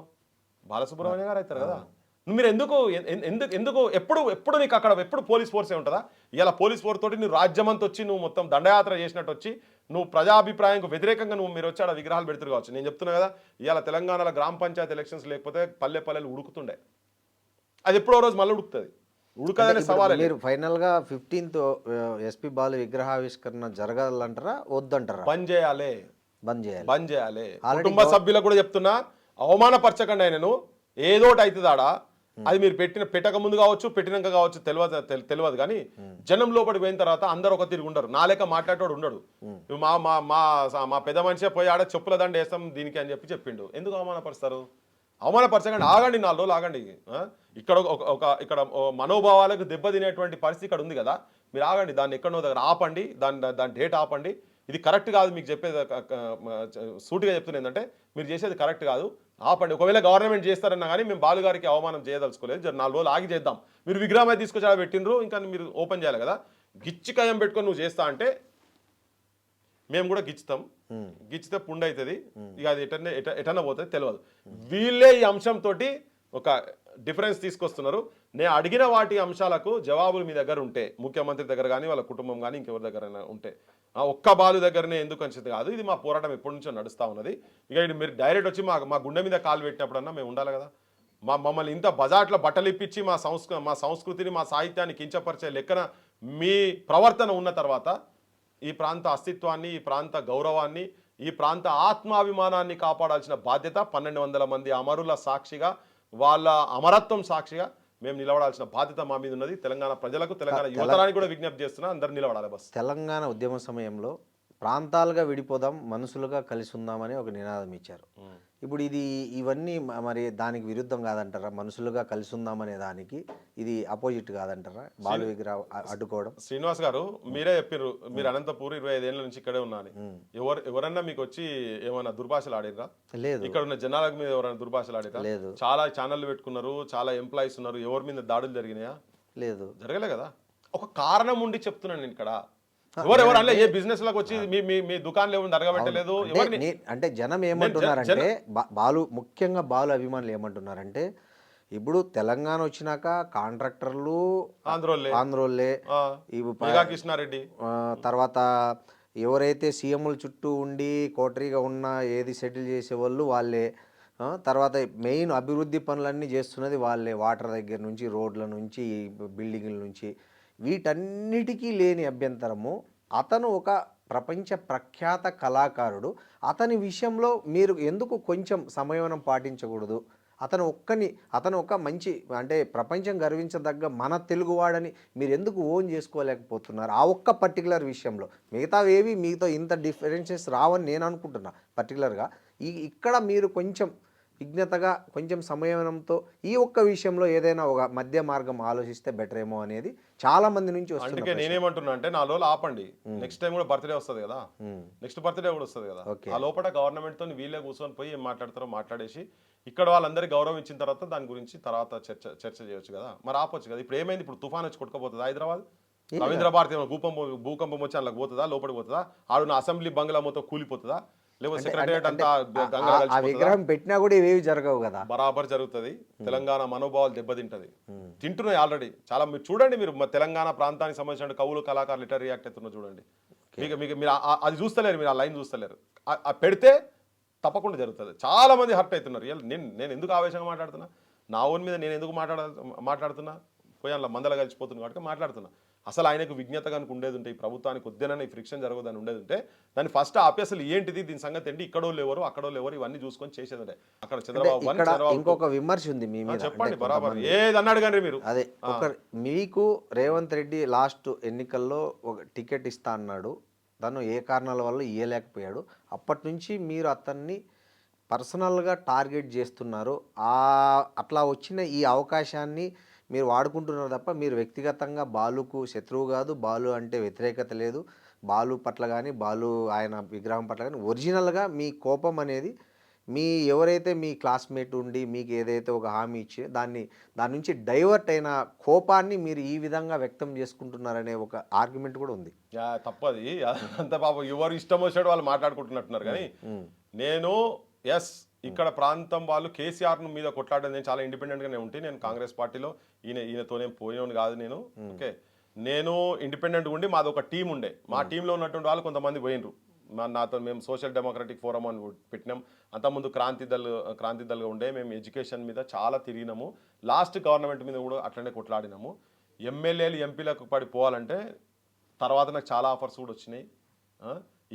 బాలసుబ్రహ్మణ్య గారు అవుతారు కదా. మీరు ఎందుకు ఎప్పుడు నీకు అక్కడ ఎప్పుడు పోలీస్ ఫోర్సే ఉంటుందా? ఇలా పోలీస్ ఫోర్స్ తోటి నువ్వు రాజ్యమంతా వచ్చి నువ్వు మొత్తం దండయాత్ర చేసినట్టు వచ్చి నువ్వు ప్రజాభిప్రాయంకు వ్యతిరేకంగా మీరు వచ్చి ఆడ విగ్రహాలు పెడుతురు కావచ్చు. నేను చెప్తున్నా కదా, ఇవాళ తెలంగాణలో గ్రామ పంచాయతీ ఎలక్షన్స్ లేకపోతే పల్లెలు ఉడుకుతుండే, అది ఎప్పుడో రోజు మళ్ళీ ఉడుకుతుంది. ఉడకదనే సవాల్. మీరు ఫైనల్ గా 15th ఎస్పీ బాలు విగ్రహావిష్కరణ జరగాలంటారా వద్దంటారా? బంద్ చేయాలి. కుటుంబ సభ్యులకు కూడా చెప్తున్నా, అవమానపరచకండి ఆయనను. ఏదోటి అవుతుందాడా, అది మీరు పెట్టక ముందు కావచ్చు, పెట్టినాక కావచ్చు, తెలియదు. కానీ జనం లోపలికి పోయిన తర్వాత అందరు ఒక తిరిగి ఉండరు. నా లెక్క మాట్లాడేవాడు ఉండడు. మా పెద్ద మనిషి పోయి ఆడ చెప్పుల దండ వేస్తాం దీనికి అని చెప్పిండు. ఎందుకు అవమానపరుస్తారు? అవమానపరచకండి, ఆగండి 4 రోజులు ఆగండి. ఇక్కడ మనోభావాలకు దెబ్బతినేటువంటి పరిస్థితి ఇక్కడ ఉంది కదా, మీరు ఆగండి. దాన్ని ఎక్కడో దగ్గర ఆపండి, దాని డేట్ ఆపండి. ఇది కరెక్ట్ కాదు. మీకు చెప్పేది సూటిగా చెప్తున్నా ఏంటంటే, మీరు చేసేది కరెక్ట్ కాదు, ఆపండి. ఒకవేళ గవర్నమెంట్ చేస్తారన్నా కానీ మేము బాలుగారికి అవమానం చేయదలుచుకోలేదు. 4 రోజులు ఆగి చేద్దాం. మీరు విగ్రహం అయితే తీసుకొచ్చి అలా పెట్టినరు, ఇంకా మీరు ఓపెన్ చేయాలి కదా. గిచ్చి కయ్యం పెట్టుకొని నువ్వు చేస్తా అంటే మేము కూడా గిచ్చుతాం. గిచ్చితే పుండు అవుతుంది. ఇక అది ఎటన్నా పోతుంది తెలియదు. వీళ్ళే ఈ అంశంతో ఒక డిఫరెన్స్ తీసుకొస్తున్నారు. నేను అడిగిన వాటి అంశాలకు జవాబులు మీ దగ్గర ఉంటే, ముఖ్యమంత్రి దగ్గర కానీ వాళ్ళ కుటుంబం కానీ ఇంకెవరి దగ్గర ఉంటే, ఒక్క బాలు దగ్గరనే ఎందుకు అంచితే కాదు. ఇది మా పోరాటం ఎప్పటి నుంచో నడుస్తూ ఉన్నది. ఇక ఇది మీరు డైరెక్ట్ వచ్చి మా గుండె మీద కాలు పెట్టినప్పుడన్నా మేము ఉండాలి కదా. మమ్మల్ని ఇంత బజాట్లో బట్టలు ఇప్పించి మా సంస్కృతిని మా సాహిత్యాన్ని కించపరిచే లెక్కన మీ ప్రవర్తన ఉన్న తర్వాత ఈ ప్రాంత అస్తిత్వాన్ని, ఈ ప్రాంత గౌరవాన్ని, ఈ ప్రాంత ఆత్మాభిమానాన్ని కాపాడాల్సిన బాధ్యత 1200 మంది అమరుల సాక్షిగా, వాళ్ళ అమరత్వం సాక్షిగా మేము నిలబడాల్సిన బాధ్యత మా మీద ఉన్నది. తెలంగాణ ప్రజలకు, తెలంగాణ యువతరానికి కూడా విజ్ఞప్తి చేస్తున్నా, అందరు నిలబడాలి బస్. తెలంగాణ ఉద్యమ సమయంలో ప్రాంతాలుగా విడిపోదాం, మనుషులుగా కలిసి ఉందామని ఒక నినాదం ఇచ్చారు. ఇప్పుడు ఇవన్నీ మరి దానికి విరుద్ధం కాదంటారా? మనుషులుగా కలిసి ఉందామనే దానికి ఇది అపోజిట్ కాదంటారా? బాలు విగ్రహం అడ్డుకోవడం. శ్రీనివాస్ గారు మీరే చెప్పారు, మీరు అనంతపూర్ 25 ఏళ్ళ నుంచి ఇక్కడే ఉన్నాను. ఎవరన్నా మీకు వచ్చి ఏమైనా దుర్భాషలు ఆడిరా? లేదు. ఇక్కడ ఉన్న జనాల మీద ఎవరైనా దుర్భాషలు ఆడిరా? లేదు. చాలా ఛానళ్ళు పెట్టుకున్నారు, చాలా ఎంప్లాయీస్ ఉన్నారు, ఎవరి మీద దాడులు జరిగినాయా? లేదు, జరగలే కదా. ఒక కారణం ఉండి చెప్తున్నాను నేను ఇక్కడ. ఎవరు అంటే ఏ బిజినెస్ లకు వచ్చి మీ దుకాణంలో ఎవరు జరగబెట్టలేదు. అంటే జనం ఏమంటున్నారంటే, బాలు ముఖ్యంగా బాలు అభిమానులు ఏమంటున్నారంటే, ఇప్పుడు తెలంగాణ వచ్చినాక కాంట్రాక్టర్లు ఆంధ్రోళ్ళే, కృష్ణారెడ్డి తర్వాత ఎవరైతే సీఎంల చుట్టూ ఉండి కోటరీగా ఉన్న ఏది సెటిల్ చేసేవాళ్ళు వాళ్ళే, తర్వాత మెయిన్ అభివృద్ధి పనులన్నీ చేస్తున్నది వాళ్ళే, వాటర్ దగ్గర నుంచి రోడ్ల నుంచి బిల్డింగ్ల నుంచి. వీటన్నిటికీ లేని అభ్యంతరము అతను ఒక ప్రపంచ ప్రఖ్యాత కళాకారుడు, అతని విషయంలో మీరు ఎందుకు కొంచెం సంయమనం పాటించకూడదు? అతను ఒక మంచి, అంటే ప్రపంచం గర్వించదగ్గ మన తెలుగువాడని మీరు ఎందుకు ఓన్ చేసుకోలేకపోతున్నారు ఆ ఒక్క పర్టికులర్ విషయంలో? మిగతావేవి మీతో ఇంత డిఫరెన్సెస్ రావని నేను అనుకుంటున్నా. పర్టికులర్గా ఇక్కడ మీరు కొంచెం విజ్ఞతగా, కొంచెం సంయమనంతో ఈ ఒక్క విషయంలో ఏదైనా ఒక మధ్య మార్గం ఆలోచిస్తే బెటర్ ఏమో అనేది చాలా మంది నుంచి వస్తుంది. అందుకే నేనేమంటున్నా అంటే, 4 రోజులు ఆపండి, నెక్స్ట్ టైం కూడా బర్త్డే వస్తుంది కదా, నెక్స్ట్ బర్త్డే కూడా వస్తుంది కదా, ఆ లోపల గవర్నమెంట్ తో వీళ్ళే కూర్చొని పోయి ఏం మాట్లాడతారో మాట్లాడేసి ఇక్కడ వాళ్ళందరికీ గౌరవం ఇచ్చిన తర్వాత దాని గురించి తర్వాత చర్చ చేయొచ్చు కదా. మరి ఆపొచ్చు కదా. ఇప్పుడు ఏమైంది? ఇప్పుడు తుఫాన్ వచ్చి కొట్టుకోపోతుంది హైదరాబాద్, రవీంద్ర భారతి భూకంపం వచ్చి అందులోకి పోతుందా? లోపలికి పోతుందా? ఆడున్న అసెంబ్లీ బంగ్లా మొత్తం కూలిపోతుందా? లేకపోతే సెక్రటరియట్ అంతా విగ్రహం పెట్టినా కూడా ఇవేవి జరగవు కదా. బరాబర్ జరుగుతుంది. తెలంగాణ మనోభావాలు దెబ్బతింటది, తింటున్నాయి ఆల్రెడీ చాలా. మీరు చూడండి, మీరు తెలంగాణ ప్రాంతానికి సంబంధించిన కవులు కళాకారులు ఎట్లా రియాక్ట్ అవుతున్నారు చూడండి. మీరు అది చూస్తలేరు, మీరు ఆ లైన్ చూస్తలేరు. పెడితే తప్పకుండా జరుగుతుంది. చాలా మంది హర్ట్ అవుతున్నారు. నేను ఎందుకు ఆవేశంగా మాట్లాడుతున్నా? నా ఓన్ మీద నేను ఎందుకు మాట్లాడుతున్నా? పోయి అందులో మందల కలిసిపోతుంది కాబట్టి మాట్లాడుతున్నా. అసలు ఆయనకు విజ్ఞత కనుక ఉండేది ఉంటే, ఈ ప్రభుత్వానికి వద్దేనని ఈ ఫ్రిక్షన్ జరగదని ఉండేది ఉంటే, దాన్ని ఫస్ట్ ఆపి అసలు ఏంటిది దీని సంగతి ఏంటి, ఇక్కడో లేవరు అక్కడో లేవరు ఇవన్నీ చూసుకొని చేసేది ఉంటే. అక్కడ చంద్రబాబు ఇంకొక విమర్శ ఉంది మీ మీద. చెప్పండి, బరాబర్ ఏది అన్నాడు కానీ మీరు. అదే మీకు రేవంత్ రెడ్డి లాస్ట్ ఎన్నికల్లో ఒక టికెట్ ఇస్తా అన్నాడు, తను ఏ కారణాల వల్ల ఇయ్యలేకపోయాడు. అప్పటి నుంచి మీరు అతన్ని పర్సనల్గా టార్గెట్ చేస్తున్నారు. అట్లా వచ్చిన ఈ అవకాశాన్ని మీరు వాడుకుంటున్నారు తప్ప మీరు వ్యక్తిగతంగా బాలుకు శత్రువు కాదు, బాలు అంటే వ్యతిరేకత లేదు. బాలు పట్ల కానీ, బాలు ఆయన విగ్రహం పట్ల కానీ ఒరిజినల్గా మీ కోపం అనేది ఎవరైతే మీ క్లాస్మేట్ ఉండి మీకు ఏదైతే ఒక హామీ ఇచ్చి దాని నుంచి డైవర్ట్ అయిన కోపాన్ని మీరు ఈ విధంగా వ్యక్తం చేసుకుంటున్నారనే ఒక ఆర్గ్యుమెంట్ కూడా ఉంది. తప్పది అంత పాపం ఎవరు ఇష్టం వచ్చాడు వాళ్ళు మాట్లాడుకుంటున్నట్టున్నారు. కానీ నేను ఇక్కడ ప్రాంతం వాళ్ళు కేసీఆర్ మీద కొట్లాడడం నేను చాలా ఇండిపెండెంట్ గానే ఉంటే, నేను కాంగ్రెస్ పార్టీలో ఈయనతోనే పోయినోని కాదు నేను. ఓకే, నేను ఇండిపెండెంట్ ఉండి మాది ఒక టీం ఉండే. మా టీంలో ఉన్నటువంటి వాళ్ళు కొంతమంది పోయినరు. నాతో మేము సోషల్ డెమోక్రటిక్ ఫోరం అని పెట్టినాం. అంతకుముందు క్రాంతిదల్గా ఉండే మేము ఎడ్యుకేషన్ మీద చాలా తిరిగినాము. లాస్ట్ గవర్నమెంట్ మీద కూడా అట్లనే కొట్లాడినాము. ఎమ్మెల్యేలు ఎంపీలకు పడిపోవాలంటే తర్వాత నాకు చాలా ఆఫర్స్ కూడా వచ్చినాయి.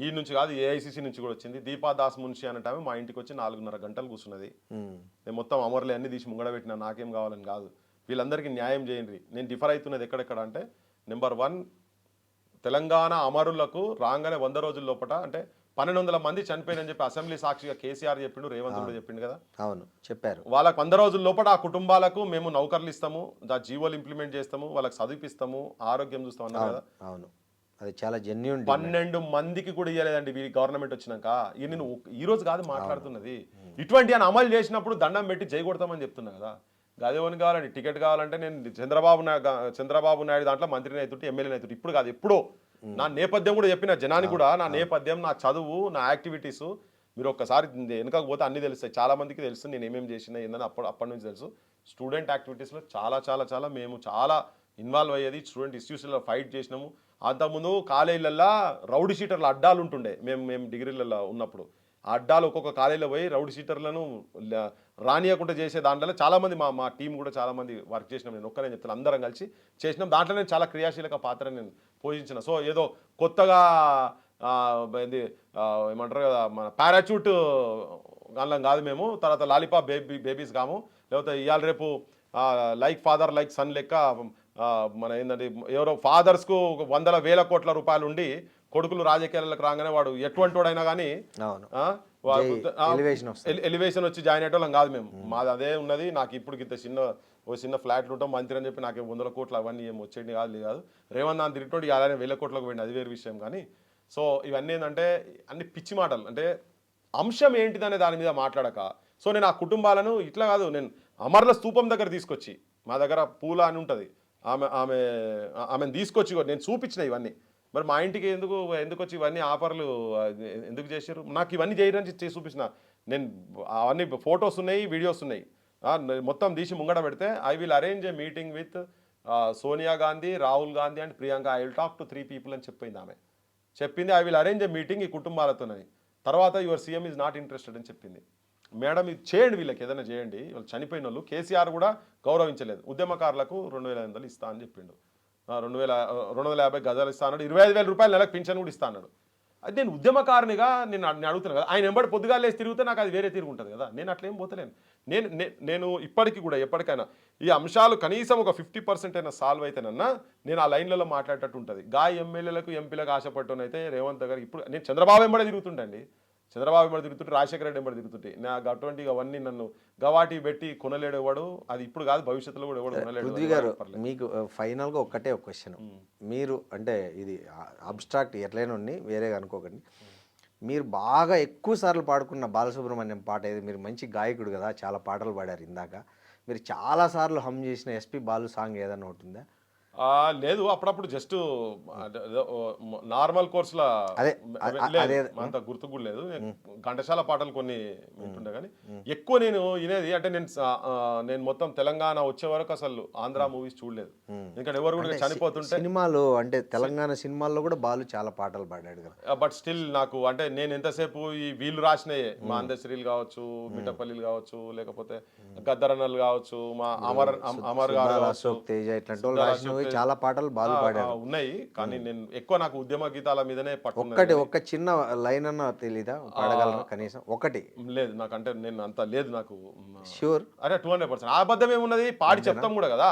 ఈ నుంచి కాదు, ఏఐసిసి నుంచి కూడా వచ్చింది. దీపాదాస్ మున్షి అనే టైం మా ఇంటికి వచ్చి 4.5 గంటలు కూర్చున్నది. నేను మొత్తం అమర్లే అన్ని తీసి ముంగడ పెట్టినా, నాకేం కావాలని కాదు, వీళ్ళందరికీ న్యాయం చేయండి. నేను డిఫర్ అవుతున్నది ఎక్కడెక్కడ అంటే, నెంబర్ 1, తెలంగాణ అమరులకు రాగానే 100 రోజుల లోపల అంటే 1200 మంది చనిపోయినని చెప్పి అసెంబ్లీ సాక్షిగా కేసీఆర్ చెప్పిండు, రేవంత్ కూడా చెప్పిండు కదా. అవును, చెప్పారు. వాళ్ళకి 100 రోజుల లోపల ఆ కుటుంబాలకు మేము నౌకర్లు ఇస్తాము, జీవోలు ఇంప్లిమెంట్ చేస్తాము, వాళ్ళకి చదివిపిస్తాము, ఆరోగ్యం చూస్తాం అన్నారు కదా. అవును, అది చాలా జెన్యూన్. 12 మందికి కూడా ఇవ్వలేదండి ఈ గవర్నమెంట్ వచ్చినాక. నేను ఈ రోజు కాదు మాట్లాడుతున్నది, ఇటువంటి అని అమలు చేసినప్పుడు దండం పెట్టి జై కొడతామని చెప్తున్నా కదా. గదేవని కావాలండి, టికెట్ కావాలంటే నేను చంద్రబాబు నాయుడు దాంట్లో మంత్రిని అవుతుంటే, ఎమ్మెల్యేని అవుతుంటే, ఇప్పుడు కాదు ఎప్పుడో. నా నేపథ్యం కూడా చెప్పిన జనానికి కూడా, నా నేపథ్యం, నా చదువు, నా యాక్టివిటీస్ మీరు ఒక్కసారి వెనకపోతే అన్ని తెలుస్తాయి. చాలా మందికి తెలుసు నేను ఏమేమి చేసినా ఏందని అప్పటి నుంచి తెలుసు. స్టూడెంట్ యాక్టివిటీస్లో చాలా మేము చాలా ఇన్వాల్వ్ అయ్యేది. స్టూడెంట్ ఇష్యూస్లో ఫైట్ చేసినాము. అంతకుముందు కాలేజీలలో రౌడీ షీటర్ల అడ్డాలు ఉంటుండే. మేము డిగ్రీలలో ఉన్నప్పుడు ఆ అడ్డాలు ఒక్కొక్క కాలేజీలో పోయి రౌడీ షీటర్లను రానియకుండా చేసే దాంట్లో చాలామంది మా టీం కూడా చాలామంది వర్క్ చేసినాం. నేను ఒక్కనే చెప్తాను, అందరం కలిసి చేసినాం. దాంట్లో నేను చాలా క్రియాశీలక పాత్ర నేను పోషించిన. సో ఏదో కొత్తగా ఏమంటారు కదా, మన పారాచూట్ గాలం కాదు మేము, తర్వాత లాలీపాప్ బేబీస్ కాము, లేకపోతే ఇవాళ రేపు లైక్ ఫాదర్ లైక్ సన్ లెక్క మన ఏంటంటే ఎవరో ఫాదర్స్కు 100,000 కోట్ల రూపాయలు ఉండి కొడుకులు రాజకీయాలకు రాగానే వాడు ఎటువంటి వాడైనా కానీ ఎలివేషన్ వచ్చి జాయిన్ అయ్యేటోళ్ళం కాదు మేము. మాది అదే ఉన్నది. నాకు ఇప్పుడు ఇంత చిన్న ఫ్లాట్లు ఉంటాం మంత్రి అని చెప్పి నాకు 100 కోట్లు అవన్నీ ఏం వచ్చేది కాదు. రేవంత్ దాన్ని తిరిగినోడు అలానే 1,000 కోట్లకు పోయింది, అది వేరే విషయం. కానీ సో ఇవన్నీ ఏంటంటే అన్ని పిచ్చి మాటలు. అంటే అంశం ఏంటిదనే దాని మీద మాట్లాడక, సో నేను ఆ కుటుంబాలను ఇట్లా కాదు, నేను అమర్ల స్తూపం దగ్గర తీసుకొచ్చి, మా దగ్గర పూల అని ఉంటుంది, ఆమెను తీసుకొచ్చి నేను చూపించిన ఇవన్నీ. మరి మా ఇంటికి ఎందుకు వచ్చి ఇవన్నీ ఆఫర్లు ఎందుకు చేశారు? నాకు ఇవన్నీ చేయడానికి చేసి చూపించిన. నేను అవన్నీ ఫొటోస్ ఉన్నాయి, వీడియోస్ ఉన్నాయి, మొత్తం తీసి ముంగడ పెడితే I will arrange A meeting with Sonia Gandhi, Rahul Gandhi and Priyanka. I will talk to 3 people అని చెప్పింది ఆమె. చెప్పింది I will arrange A meeting ఈ కుటుంబాలతోనని. తర్వాత your CM is not interested అని చెప్పింది. మేడం ఇది చేయండి, వీళ్ళకి ఏదైనా చేయండి. వాళ్ళు చనిపోయిన వాళ్ళు కేసీఆర్ కూడా గౌరవించలేదు. ఉద్యమకారులకు 2,500 ఇస్తా అని చెప్పిండు. 250 గజాలు ఇస్తా అన్నాడు. 25,000 రూపాయలు నెలకు పింఛన్ కూడా ఇస్తా అన్నాడు. అది నేను ఉద్యమకారునిగా నేను అడుగుతున్నాను కదా. ఆయన ఎంబడి పొద్దుగా లేసి తిరిగితే నాకు అది వేరే తిరిగి ఉంటుంది కదా. నేను అట్లేం పోతలేను. నేను ఇప్పటికీ కూడా ఎప్పటికైనా ఈ అంశాలు కనీసం ఒక 50% అయినా సాల్వ్ అయితేనన్నా నేను ఆ లైన్లలో మాట్లాడేటట్టు ఉంటుంది. ఎమ్మెల్యేలకు ఎంపీలకు ఆశపట్టునైతే రేవంత్ దగ్గర ఇప్పుడు నేను చంద్రబాబు ఎంబడే తిరుగుతుంటండి. చంద్రబాబు ఎంబడి తిరుగుతుంటే, రాజశేఖర రెడ్డి ఎంబడి తిరుగుతుంటే, నాకు అటువంటి అవన్నీ నన్ను గవాటి పెట్టి కొనలేడు ఎవడు. అది ఇప్పుడు కాదు, భవిష్యత్తులో కూడా ఎవడు కొనలేడు. పృథ్వీ గారు, మీకు ఫైనల్గా ఒక్కటే ఒక క్వశ్చన్. మీరు అంటే ఇది అబ్స్ట్రాక్ట్ ఎట్లయినా ఉన్ని వేరేగా అనుకోకండి. మీరు బాగా ఎక్కువ సార్లు పాడుకున్న బాలసుబ్రహ్మణ్యం పాట ఏది? మీరు మంచి గాయకుడు కదా, చాలా పాటలు పాడారు ఇందాక. మీరు చాలాసార్లు హమ్ చేసిన ఎస్పి బాలు సాంగ్ ఏదైనా ఉంటుందా? లేదు, అప్పుడప్పుడు జస్ట్ నార్మల్ కోర్సులా అంత గుర్తు కూడా లేదు. ఘంటసాల పాటలు కొన్ని వింటుండే కానీ ఎక్కువ నేను వినేది అంటే నేను మొత్తం తెలంగాణ వచ్చే వరకు అసలు ఆంధ్ర మూవీస్ చూడలేదు. ఎందుకంటే ఎవరు కూడా చనిపోతుంటే సినిమాలు అంటే తెలంగాణ సినిమాల్లో కూడా బాలు చాలా పాటలు పాడాడు కదా. బట్ స్టిల్ నాకు అంటే నేను ఎంతసేపు ఈ వీళ్ళు రాసినాయే, మా అందశ్రీలు కావచ్చు, మిఠపల్లిలు కావచ్చు, లేకపోతే గద్దరన్నలు కావచ్చు, మా అమర్ గారు కావచ్చు, తేజ ఇట్లాంటి వాళ్ళు రాసినవి చాలా పాటలు బాలు పాడారు ఉన్నాయి. కానీ నేను ఎక్కువ నాకు ఉద్యమ గీతాల మీదనే ఒక్క చిన్న లైన్ అన్న తెలీదా? పాడగలరా కనీసం ఒకటి? లేదు నాకంటే నేను అంత లేదు నాకు. ష్యూర్? అరే 200% అబద్ధం ఏమున్నది, పాడి చెప్తాం కూడా కదా.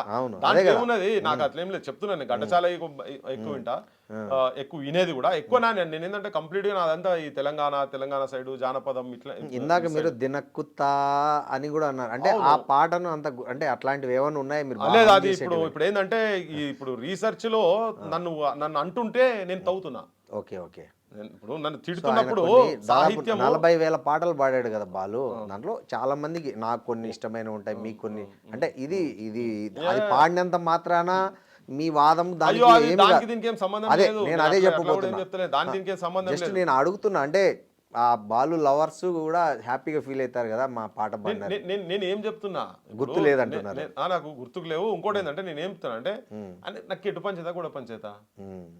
దానికి ఏమున్నది, నాకు అట్లేం లేదు. చెప్తున్నాను, ఘంటసాల ఎక్కువ వింటా, ఎక్కువ వినేది కూడా ఎక్కువ. నేను ఏంటంటే కంప్లీట్ గా నాదంతా ఈ తెలంగాణ సైడ్ జానపదం ఇట్లా. ఇందాక మీరు దినక్కుతా అని కూడా అన్నారు. అంటే ఆ పాటను అంత అంటే అట్లాంటివి ఏమైనా ఉన్నాయి మీరు? లేదు, అది ఇప్పుడు ఏంటంటే ఇప్పుడు రీసెర్చ్ లో నన్ను అంటుంటే నేను తవ్వుతున్నా. Okay okay. ఇప్పుడు నన్ను తిడుతున్నప్పుడు 40,000 పాటలు పాడాడు కదా బాలు. దాంట్లో చాలా మందికి నాకు కొన్ని ఇష్టమైన ఉంటాయి, మీకు కొన్ని. అంటే ఇది అది పాడినంత మాత్రాన మీ వాదం దీనికి ఏం సంబంధం లేదు. నేను అదే చెప్పబోతున్నా. జస్ట్ నేను అడుగుతున్నా, అంటే ఆ బాలు లవర్స్ కూడా హ్యాపీగా ఫీల్ అవుతారు కదా మా పాట పాడినారు. నేను ఏం చెప్తున్నా, గుర్తు లేదంటున్నారు. నాకు గుర్తుకు లేవు. ఇంకోటి ఏంటంటే నేను ఏం చెప్తున్నా అంటే నాకు ఎటు పంచేత కూడా పంచేత.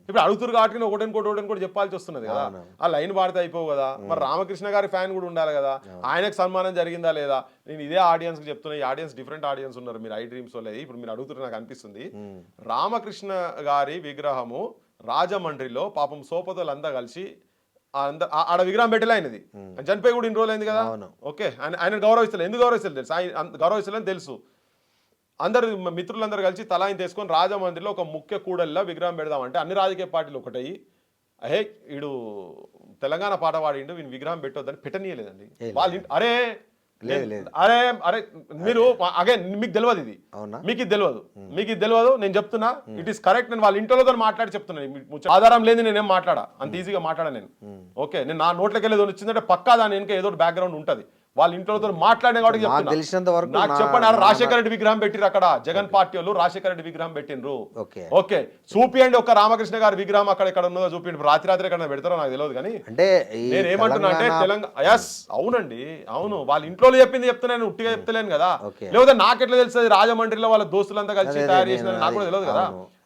ఇప్పుడు అడుగుతురు కాబట్టి ఒకటి చెప్పాల్సి వస్తున్నది కదా. ఆ లైన్ పాడితే అయిపోవు కదా. మరి రామకృష్ణ గారి ఫ్యాన్ కూడా ఉండాలి కదా. ఆయనకు సన్మానం జరిగిందా లేదా? నేను ఇదే ఆడియన్స్ కి చెప్తున్నా. ఈ ఆడియన్స్ డిఫరెంట్ ఆడియన్స్ ఉన్నారు. మీరు ఐ డ్రీమ్స్ లేదు, ఇప్పుడు మీరు అడుగుతున్నారు, నాకు అనిపిస్తుంది రామకృష్ణ గారి విగ్రహము రాజమండ్రిలో పాపం సోపతులంతా కలిసి ఆడ విగ్రహం పెట్టలే. ఆయనది చనిపోయి కూడా ఇన్ని రోజులు అయింది కదా. ఓకే, ఆయన గౌరవిస్తలేదు. ఎందుకు గౌరవిస్తలేదు తెలుసు? ఆయన గౌరవిస్తలేని తెలుసు. అందరు మిత్రులందరూ కలిసి తలాయిని తీసుకొని రాజమండ్రిలో ఒక ముఖ్య కూడలిలో విగ్రహం పెడదామంటే అన్ని రాజకీయ పార్టీలు ఒకటయ్యి అహే వీడు తెలంగాణ పాట పాడిండు, వీని విగ్రహం పెట్టొద్దని పెట్టనీయలేదండి వాళ్ళు. అరే మీరు అగైన్ మీకు తెలియదు, ఇది మీకు ఇది తెలియదు. నేను చెప్తున్నా, ఇట్ ఈస్ కరెక్ట్. నేను వాళ్ళ ఇంట్లో మాట్లాడి చెప్తున్నాను. ఆధారం లేని నేనేం మాట్లాడా, అంత ఈజీగా మాట్లాడా నేను. ఓకే, నేను నా నోట్లోకి వెళ్ళేది వచ్చిందంటే పక్కా దాని వెనుక ఏదో బ్యాక్గ్రౌండ్ ఉంటుంది. వాళ్ళ ఇంట్లో మాట్లాడే వాడికి తెలిసినంత వరకు నాకు చెప్పండి. రాజశేఖర రెడ్డి విగ్రహం పెట్టిరు అక్కడ, జగన్ పార్టీ వాళ్ళు రాజశేఖర రెడ్డి విగ్రహం పెట్టినరు. ఓకే, చూపియండి ఒక రామకృష్ణ గారి విగ్రహం అక్కడ ఎక్కడ ఉన్నదో చూపించండి. రాత్రి ఎక్కడ పెడతారో నాకు తెలియదు. కానీ నేను ఏమంటున్నా అంటే తెలంగాణ, ఎస్ అవునండి, అవును, వాళ్ళ ఇంట్లో చెప్పింది చెప్తున్నాను, ఉట్టిగా చెప్తలేను కదా. లేకపోతే నాకెట్లా తెలుస్తుంది రాజమండ్రిలో వాళ్ళ దోస్తులంతా కలిసి తయారు చేసిన నాకు కూడా తెలియదు కదా.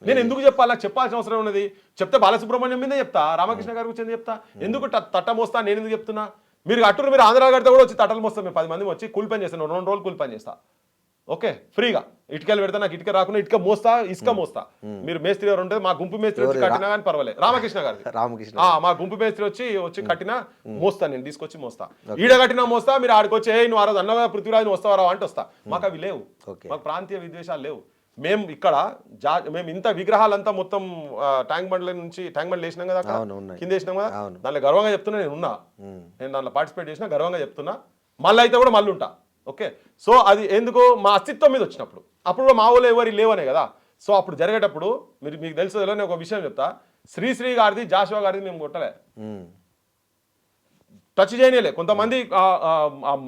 నేను ఎందుకు చెప్పాలి? నాకు చెప్పాల్సిన అవసరం ఉన్నది. చెప్తే బాలసుబ్రహ్మణ్యం మీదే చెప్తా, రామకృష్ణ గారి గురించి చెప్తా. ఎందుకు తట్ట మోస్తా? నేను ఎందుకు చెప్తున్నా? మీరు ఆంధ్ర గడితే కూడా వచ్చి తట్టలు మోస్తాం. మేము 10 మంది వచ్చి కూలి పని చేస్తాను, 2 రోజులు కూలి పని చేస్తా. ఓకే ఫ్రీగా ఇటుకలు పెడతా, నాకు ఇటుక రాకుండా ఇటుక మోస్తా, ఇసుక మోస్తా. మీరు మేస్త్రి గారు ఉంటుంది, మా గుంపు మేస్త్రి వచ్చి కట్టినా కానీ పర్వాలేదు. రామకృష్ణ గారు మా గుంపు మేస్త్రి వచ్చి కట్టినా మోస్తా, నేను తీసుకొచ్చి మోస్తా. ఈడ కట్టినా మోస్తా, మీరు ఆడికి వచ్చి నువ్వు ఆ రోజు అన్నగా పృథ్వీరాజు వస్తావా అంటే వస్తా. మాకు అవి లేవు, మాకు ప్రాంతీయ విద్వేషాలు లేవు. మేము ఇక్కడ మేము ఇంత విగ్రహాలంతా మొత్తం ట్యాంక్ బండ్ల నుంచి ట్యాంక్ బండ్లు వేసినాం కదా, కింద వేసినాం కదా, దాంట్లో గర్వంగా చెప్తున్నా నేను ఉన్నా, నేను దాంట్లో పార్టిసిపేట్ చేసినా గర్వంగా చెప్తున్నా. మళ్ళీ అయితే కూడా మళ్ళీ ఉంటా. ఓకే, సో అది ఎందుకు మా అస్తిత్వం మీద వచ్చినప్పుడు, అప్పుడు కూడా మా ఊళ్ళో ఎవరి లేవనే కదా. సో అప్పుడు జరిగేటప్పుడు మీకు తెలుసు, నేను ఒక విషయం చెప్తా. శ్రీశ్రీ గారిది, జాషువా గారిది మేము కొట్టలే, టచ్ చేయనిలే. కొంతమంది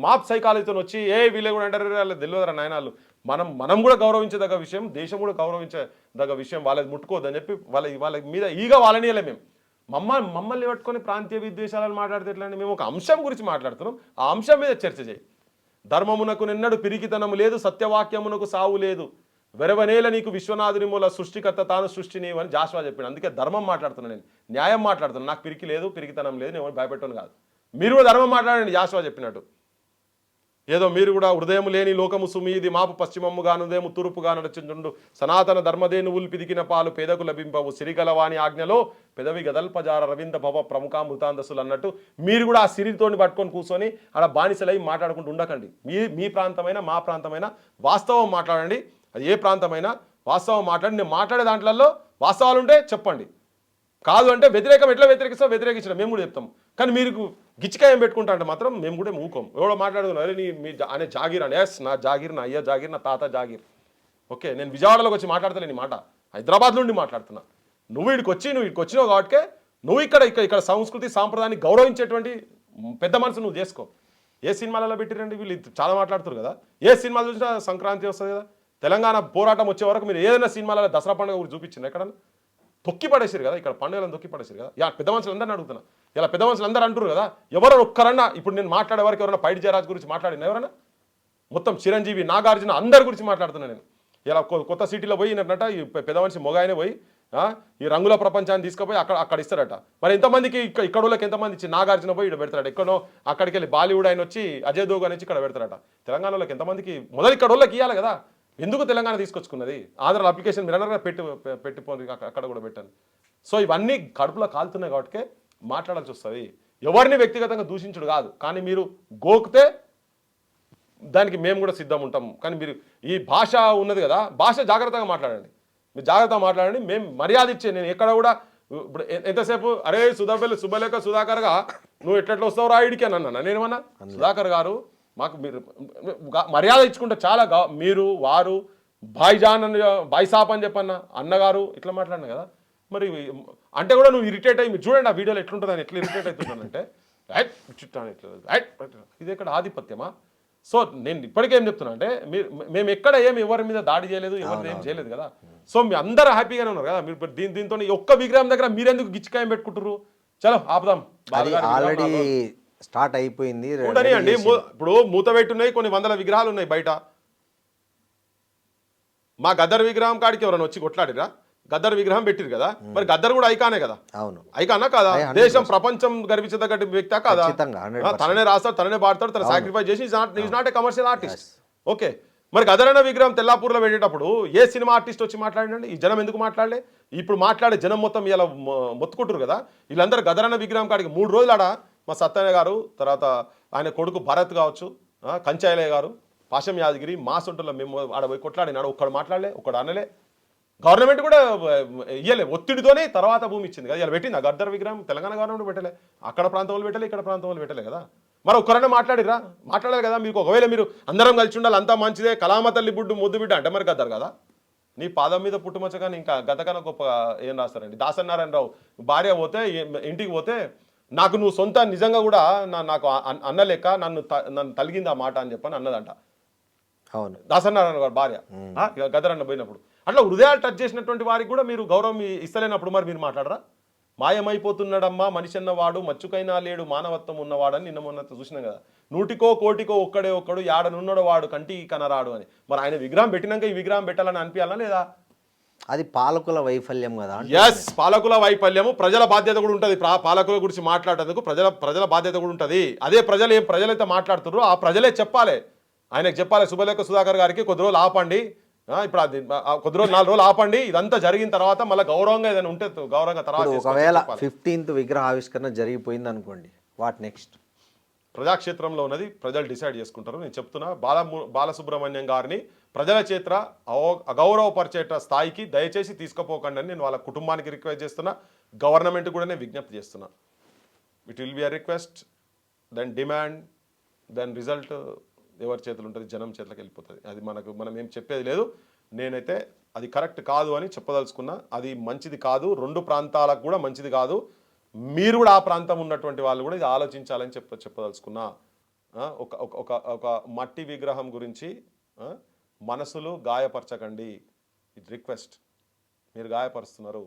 మాప్ సైకాలజీతో వచ్చి వీళ్ళు కూడా అంటారు, వాళ్ళు తెలియదురా నాయనాలు. మనం కూడా గౌరవించదగ్గ విషయం, దేశం కూడా గౌరవించదగ్గ విషయం, వాళ్ళది ముట్టుకోవద్దని చెప్పి వాళ్ళ మీద ఈగ వాళ్ళనియలే. మేము మమ్మల్ని పట్టుకొని ప్రాంతీయ విద్వేషాలను మాట్లాడితే ఎట్లా? మేము ఒక అంశం గురించి మాట్లాడుతున్నాం, ఆ అంశం మీద చర్చ చేయి. ధర్మమునకు నిన్నడు పిరికితనము లేదు, సత్యవాక్యమునకు సావు లేదు, వెరవనేల నీకు విశ్వనాథుని మూల సృష్టికర్త తాను సృష్టి నీవు అని జాషువా చెప్పాడు. అందుకే ధర్మం మాట్లాడుతున్నాను, నేను న్యాయం మాట్లాడుతున్నాను. నాకు పిరికి లేదు, పిరికితనం లేదు, నేను భయపెట్టను కాదు. మీరు కూడా ధర్మం మాట్లాడండి జాషువా చెప్పినట్టు. ఏదో మీరు కూడా హృదయం లేని లోకము సుమీది మాపు పశ్చిమము గానుదేము తూర్పు గానడుచుండు సనాతన ధర్మదేనువులు పిదికిన పాలు పేదకు లభింపవు సిరిగలవాణి ఆజ్ఞలో పెదవి గదల్పజార రవీంద్ర భవ ప్రముఖామృతాందసులు అన్నట్టు మీరు కూడా ఆ సిరితోని పట్టుకొని కూర్చొని అలా బానిసలై మాట్లాడుకుంటూ ఉండకండి. మీ ప్రాంతమైన మా ప్రాంతమైన వాస్తవం మాట్లాడండి. అది ఏ ప్రాంతమైనా వాస్తవం మాట్లాడి, నేను మాట్లాడే దాంట్లో వాస్తవాలు ఉంటే చెప్పండి. కాదు అంటే వ్యతిరేకం ఎట్లా వ్యతిరేకిస్తాం, వ్యతిరేకించడం మేము కూడా చెప్తాం. కానీ మీరు గిచ్చికాయం పెట్టుకుంటా అంటే మాత్రం మేము కూడా మూకోం. ఎవడో మాట్లాడుతున్నాం, అరే మీ అనే జాగీర్ అని, ఎస్ నా జాగీర్, నా అయ్య జాగీర్, నా తాత జాగీర్. ఓకే, నేను విజయవాడలోకి వచ్చి మాట్లాడతలేని మాట, హైదరాబాద్ నుండి మాట్లాడుతున్నా. నువ్వు ఇక్కడికి వచ్చినావు కాబట్టి నువ్వు ఇక్కడ సంస్కృతి సాంప్రదాయాన్ని గౌరవించేటువంటి పెద్ద మనసు నువ్వు చేసుకో. ఏ సినిమాలలో పెట్టిరండి వీళ్ళు చాలా మాట్లాడుతారు కదా. ఏ సినిమాలు చూసినా సంక్రాంతి వస్తుంది కదా, తెలంగాణ పోరాటం వచ్చే వరకు మీరు ఏదైనా సినిమాలలో దసరా పండుగ గురించి చూపించింది ఎక్కడన్నా? తొక్కి పడేసారు కదా, ఇక్కడ పండుగలను తొక్కి పడేసారు కదా. పెద్ద మనుషులు అందరిని అడుగుతున్నా, ఇలా పెద్ద మనుషులు అందరూ అంటారు కదా, ఎవరో ఒక్కరన్నా ఇప్పుడు నేను మాట్లాడే వరకు ఎవరైనా పైడి జయరాజ్ గురించి మాట్లాడిన ఎవరన్నా? మొత్తం చిరంజీవి, నాగార్జున అందరి గురించి మాట్లాడుతున్నాను నేను. ఇలా కొత్త సిటీలో పోయి నట ఈ పెద్ద మనిషి మొగాయనే పోయి ఈ రంగుల ప్రపంచాన్ని తీసుకుపోయి అక్కడ ఇస్తారట. మరి ఎంతమందికి ఇక్కడ వాళ్ళకి ఎంతమంది ఇచ్చి నాగార్జున పోయి ఇక్కడ పెడతారట. ఎక్కడో అక్కడికి వెళ్ళి బాలీవుడ్ ఆయన వచ్చి అజయ్ దోగ్ అని ఇక్కడ పెడతారట. తెలంగాణ వాళ్ళకి ఎంతమందికి మొదలు ఇక్కడ వాళ్ళకి ఇవ్వాలి కదా. ఎందుకు తెలంగాణ తీసుకొచ్చుకున్నది? ఆంధ్రాలో అప్లికేషన్ మీరు అన్నారుగా పెట్టిపోయి అక్కడ కూడా పెట్టాను. సో ఇవన్నీ కడుపులో కాలుతున్నాయి కాబట్టి మాట్లాడాల్సి వస్తుంది. ఎవరిని వ్యక్తిగతంగా దూషించుడు కాదు, కానీ మీరు గోకితే దానికి మేము కూడా సిద్ధం ఉంటాం. కానీ మీరు ఈ భాష ఉన్నది కదా, భాష జాగ్రత్తగా మాట్లాడండి. మీరు జాగ్రత్తగా మాట్లాడండి. మేము మర్యాద ఇచ్చే, నేను ఎక్కడ కూడా ఇప్పుడు ఎంతసేపు అరే సుబ్బలేఖ సుధాకర్గా నువ్వు ఎట్లా వస్తావు రాయుడికి అని అన్నా. నేనేమన్నా సుధాకర్ గారు మాకు మీరు మర్యాద ఇచ్చుకుంటే చాలా. మీరు వారు భాయ్జాన్ అని బాయ్సాప్ అని చెప్పన్న అన్నగారు ఇట్లా మాట్లాడినా కదా. మరి అంటే కూడా నువ్వు ఇరిటేట్ అయ్యి మీరు చూడండి ఆ వీడియోలో ఎట్లుంటుంది అని, ఎట్లా ఇరిటేట్ అవుతున్నానంటే ఇది ఎక్కడ ఆధిపత్యమా? సో నేను ఇప్పటికేం చెప్తున్నా అంటే మేము ఎక్కడ ఎవరి మీద దాడి చేయలేదు, ఎవరిని ఏం చేయలేదు కదా. సో మీ అందరూ హ్యాపీగానే ఉన్నారు కదా. మీరు దీంతో ఒక్క విగ్రహం దగ్గర మీరెందుకు గిచ్చికాయం పెట్టుకుంటారు? చలో ఆపుదాం. ఆల్రెడీ స్టార్ట్ అయిపోయింది అండి. ఇప్పుడు మూత పెట్టున్నాయి, కొన్ని వందల విగ్రహాలు ఉన్నాయి బయట. మా గద్దర్ విగ్రహం కాడికి ఎవరైనా వచ్చి కొట్లాడిరా? గద్దర్ విగ్రహం పెట్టిరు కదా, మరి గద్దర్ కూడా ఐకానే కదా. అవును, ఐకానా కదా? దేశం ప్రపంచం గర్వించదగ్గ వ్యక్తి కదా. తననే రాస్తాడు, తననే పాడతాడు, తన సాక్రిఫైస్ చేసి is not a commercial artist. Okay, మరి గద్దర్ అన్న విగ్రహం తెల్లాపూర్లో పెట్టేటప్పుడు ఏ సినిమా ఆర్టిస్ట్ వచ్చి మాట్లాడండి? ఈ జనం ఎందుకు మాట్లాడలే? ఇప్పుడు మాట్లాడే జనం మొత్తం ఇలా మొత్తుకుంటారు కదా. వీళ్ళందరూ గద్దర్ అన్న విగ్రహం కాడికి 3 రోజులు ఆడ మా సత్యనారాయణ గారు, తర్వాత ఆయన కొడుకు భరత్ కావచ్చు, కంచాయలయ్య గారు, పాశం యాదగిరి, మా సొంటలో మేము ఆడ పోయి కొట్లాడినాడు. ఒక్కడు మాట్లాడలే, ఒక్కడు అనలే. గవర్నమెంట్ కూడా ఇయ్యలే, ఒత్తిడితోనే తర్వాత భూమి ఇచ్చింది కదా. ఇలా పెట్టింది ఆ గద్దర్ విగ్రహం తెలంగాణ గవర్నమెంట్ పెట్టలే, అక్కడ ప్రాంతం వాళ్ళు పెట్టలే, ఇక్కడ ప్రాంతం వాళ్ళు పెట్టలే కదా. మరి ఒక్కరన్నా మాట్లాడిరా? మాట్లాడాలి కదా. మీకు ఒకవేళ మీరు అందరం కలిసి ఉండాలి, అంతా మంచిదే, కలామ తల్లి బుడ్డు ముద్దు బిడ్డ అంటే మరి గద్దర్ కదా. నీ పాదం మీద పుట్టుమచ్చగానే ఇంకా గతకన్నా గొప్ప ఏం రాస్తారండి? దాసనారాయణరావు భార్య పోతే ఇంటికి పోతే నాకు నువ్వు సొంత నిజంగా కూడా నాకు అన్న లెక్క నన్ను తలిగింది ఆ మాట అని చెప్పని అన్నదంట. అవును, దాసనారాయణ గారు భార్య గద్దర్ అన్న పోయినప్పుడు. అట్లా హృదయాలు టచ్ చేసినటువంటి వారికి కూడా మీరు గౌరవం ఇస్తలేనప్పుడు మరి మీరు మాట్లాడరా? మాయమైపోతున్నాడమ్మా మనిషి అన్నవాడు, మచ్చుకైనా లేడు మానవత్వం ఉన్నవాడని నిన్న మొన్న చూసినాం కదా. 100కో కోటికో ఒక్కడు యాడనున్నాడు వాడు కంటికి కనరాడు అని. మరి ఆయన విగ్రహం పెట్టినాక ఈ విగ్రహం పెట్టాలని అనిపించాలా లేదా? అది పాలకుల వైఫల్యం కదా. ఎస్, పాలకుల వైఫల్యము. ప్రజల బాధ్యత కూడా ఉంటుంది. పాలకుల గురించి మాట్లాడేందుకు ప్రజల బాధ్యత కూడా ఉంటుంది. అదే ప్రజలైతే మాట్లాడుతున్నారు, ఆ ప్రజలే చెప్పాలి. ఆయనకు చెప్పాలి శుభలేఖ సుధాకర్ గారికి కొద్ది రోజులు ఆపండి, ఇప్పుడు అది కొద్ది రోజులు 4 రోజులు ఆపండి, ఇదంతా జరిగిన తర్వాత మళ్ళీ గౌరవంగా ఏదైనా ఉంటే గౌరవంగా తర్వాత ఒకవేళ 15th విగ్రహ ఆవిష్కరణ జరిగిపోయింది అనుకోండి, వాట్ నెక్స్ట్? ప్రజాక్షేత్రంలో ఉన్నది ప్రజలు డిసైడ్ చేసుకుంటారు. నేను చెప్తున్నా, బాలసుబ్రహ్మణ్యం గారిని ప్రజల చేత అగౌరవపరిచేట స్థాయికి దయచేసి తీసుకుపోకండి అని నేను వాళ్ళ కుటుంబానికి రిక్వెస్ట్ చేస్తున్నా, గవర్నమెంట్ కూడా నేను విజ్ఞప్తి చేస్తున్నా. It will be a request, then demand, then result ఎవరి చేతులు ఉంటుంది, జనం చేతులకు వెళ్ళిపోతుంది. అది మనం ఏం చెప్పేది లేదు. నేనైతే అది కరెక్ట్ కాదు అని చెప్పదలుచుకున్నా. అది మంచిది కాదు, 2 ప్రాంతాలకు కూడా మంచిది కాదు. మీరు కూడా ఆ ప్రాంతం ఉన్నటువంటి వాళ్ళు కూడా ఇది ఆలోచించాలని చెప్పదలుచుకున్నా. ఒక మట్టి విగ్రహం గురించి మనసులు గాయపరచకండి, ఇది రిక్వెస్ట్. మీరు గాయపరుస్తున్నారు,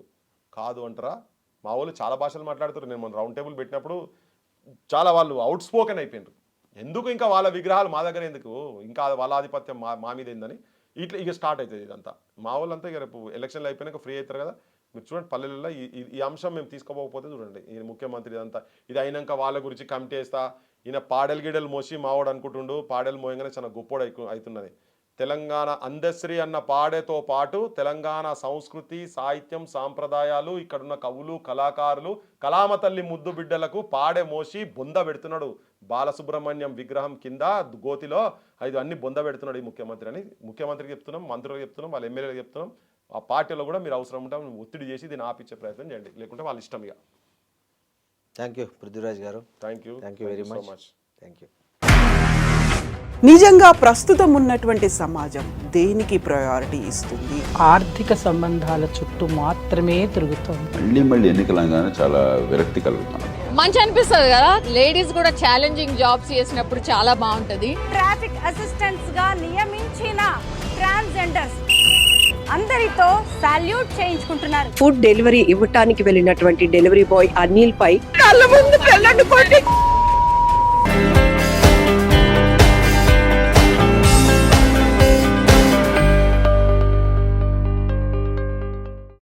కాదు అంటారా? మా వాళ్ళు చాలా భాషలు మాట్లాడుతారు. నేను మన రౌండ్ టేబుల్ పెట్టినప్పుడు చాలా వాళ్ళు అవుట్ స్పోకెన్ అయిపోయినారు. ఎందుకు ఇంకా వాళ్ళ విగ్రహాలు మా దగ్గర ఎందుకు, ఇంకా వాళ్ళ ఆధిపత్యం మా మీద ఏందని ఇక స్టార్ట్ అవుతుంది ఇదంతా. మా వాళ్ళంతా ఇక రేపు ఎలక్షన్లు అయిపోయినాక ఫ్రీ అవుతారు కదా. మీరు చూడండి పల్లెలలో ఈ అంశం మేము తీసుకోకపోతే చూడండి, ఈయన ముఖ్యమంత్రి ఇదంతా ఇది అయినాక వాళ్ళ గురించి కమిటీ వేస్తా, ఈయన పాడెలు గిడెలు మోసి మావాడు అనుకుంటుండు, పాడెలు మోయంగానే చాలా గొప్పోడు అవుతున్నది. తెలంగాణ అందశ్రీ అన్న పాడేతో పాటు తెలంగాణ సంస్కృతి, సాహిత్యం, సాంప్రదాయాలు, ఇక్కడున్న కవులు, కళాకారులు, కళామ తల్లి ముద్దు బిడ్డలకు పాడే మోసి బొంద పెడుతున్నాడు. బాలసుబ్రహ్మణ్యం విగ్రహం కింద గోతిలో అన్ని బొంద పెడుతున్నాడు ఈ ముఖ్యమంత్రి అని ముఖ్యమంత్రికి చెప్తున్నాం, మంత్రులకు చెప్తున్నాం, వాళ్ళ ఎమ్మెల్యేలకు చెప్తున్నాం. ఆ పార్టీలో కూడా మీరు అవసరం ఉంటే ఒత్తిడి చేసి దీన్ని ఆపించే ప్రయత్నం చేయండి, లేకుంటే వాళ్ళ ఇష్టం ఇక. థ్యాంక్ యూ పృథ్వీరాజ్ గారు. Thank you very much. Thank you. నిజంగా ప్రస్తుతం ఉన్నటువంటి సమాజం దేనికి ప్రయారిటీ ఇస్తుంది? ఆర్థిక సంబంధాల చుట్టూ మాత్రమే తిరుగుతోంది. మళ్ళీ ఎన్నికలంగానే చాలా విరక్తి కలుగుతాను. మంచి అనిపిస్తుంది కదా, లేడీస్ కూడా ఛాలెంజింగ్ జాబ్స్ చేసినప్పుడు చాలా బాగుంటది. ట్రాఫిక్ అసిస్టెంట్స్ గా నియమించిన ట్రాన్స్జెండర్స్ అందరితో సాల్యూట్ చేయించుకుంటున్నారు. ఫుడ్ డెలివరీ ఇవ్వటానికి వెళ్ళినటువంటి డెలివరీ బాయ్ అనిల్ పై కళ్ళ ముందు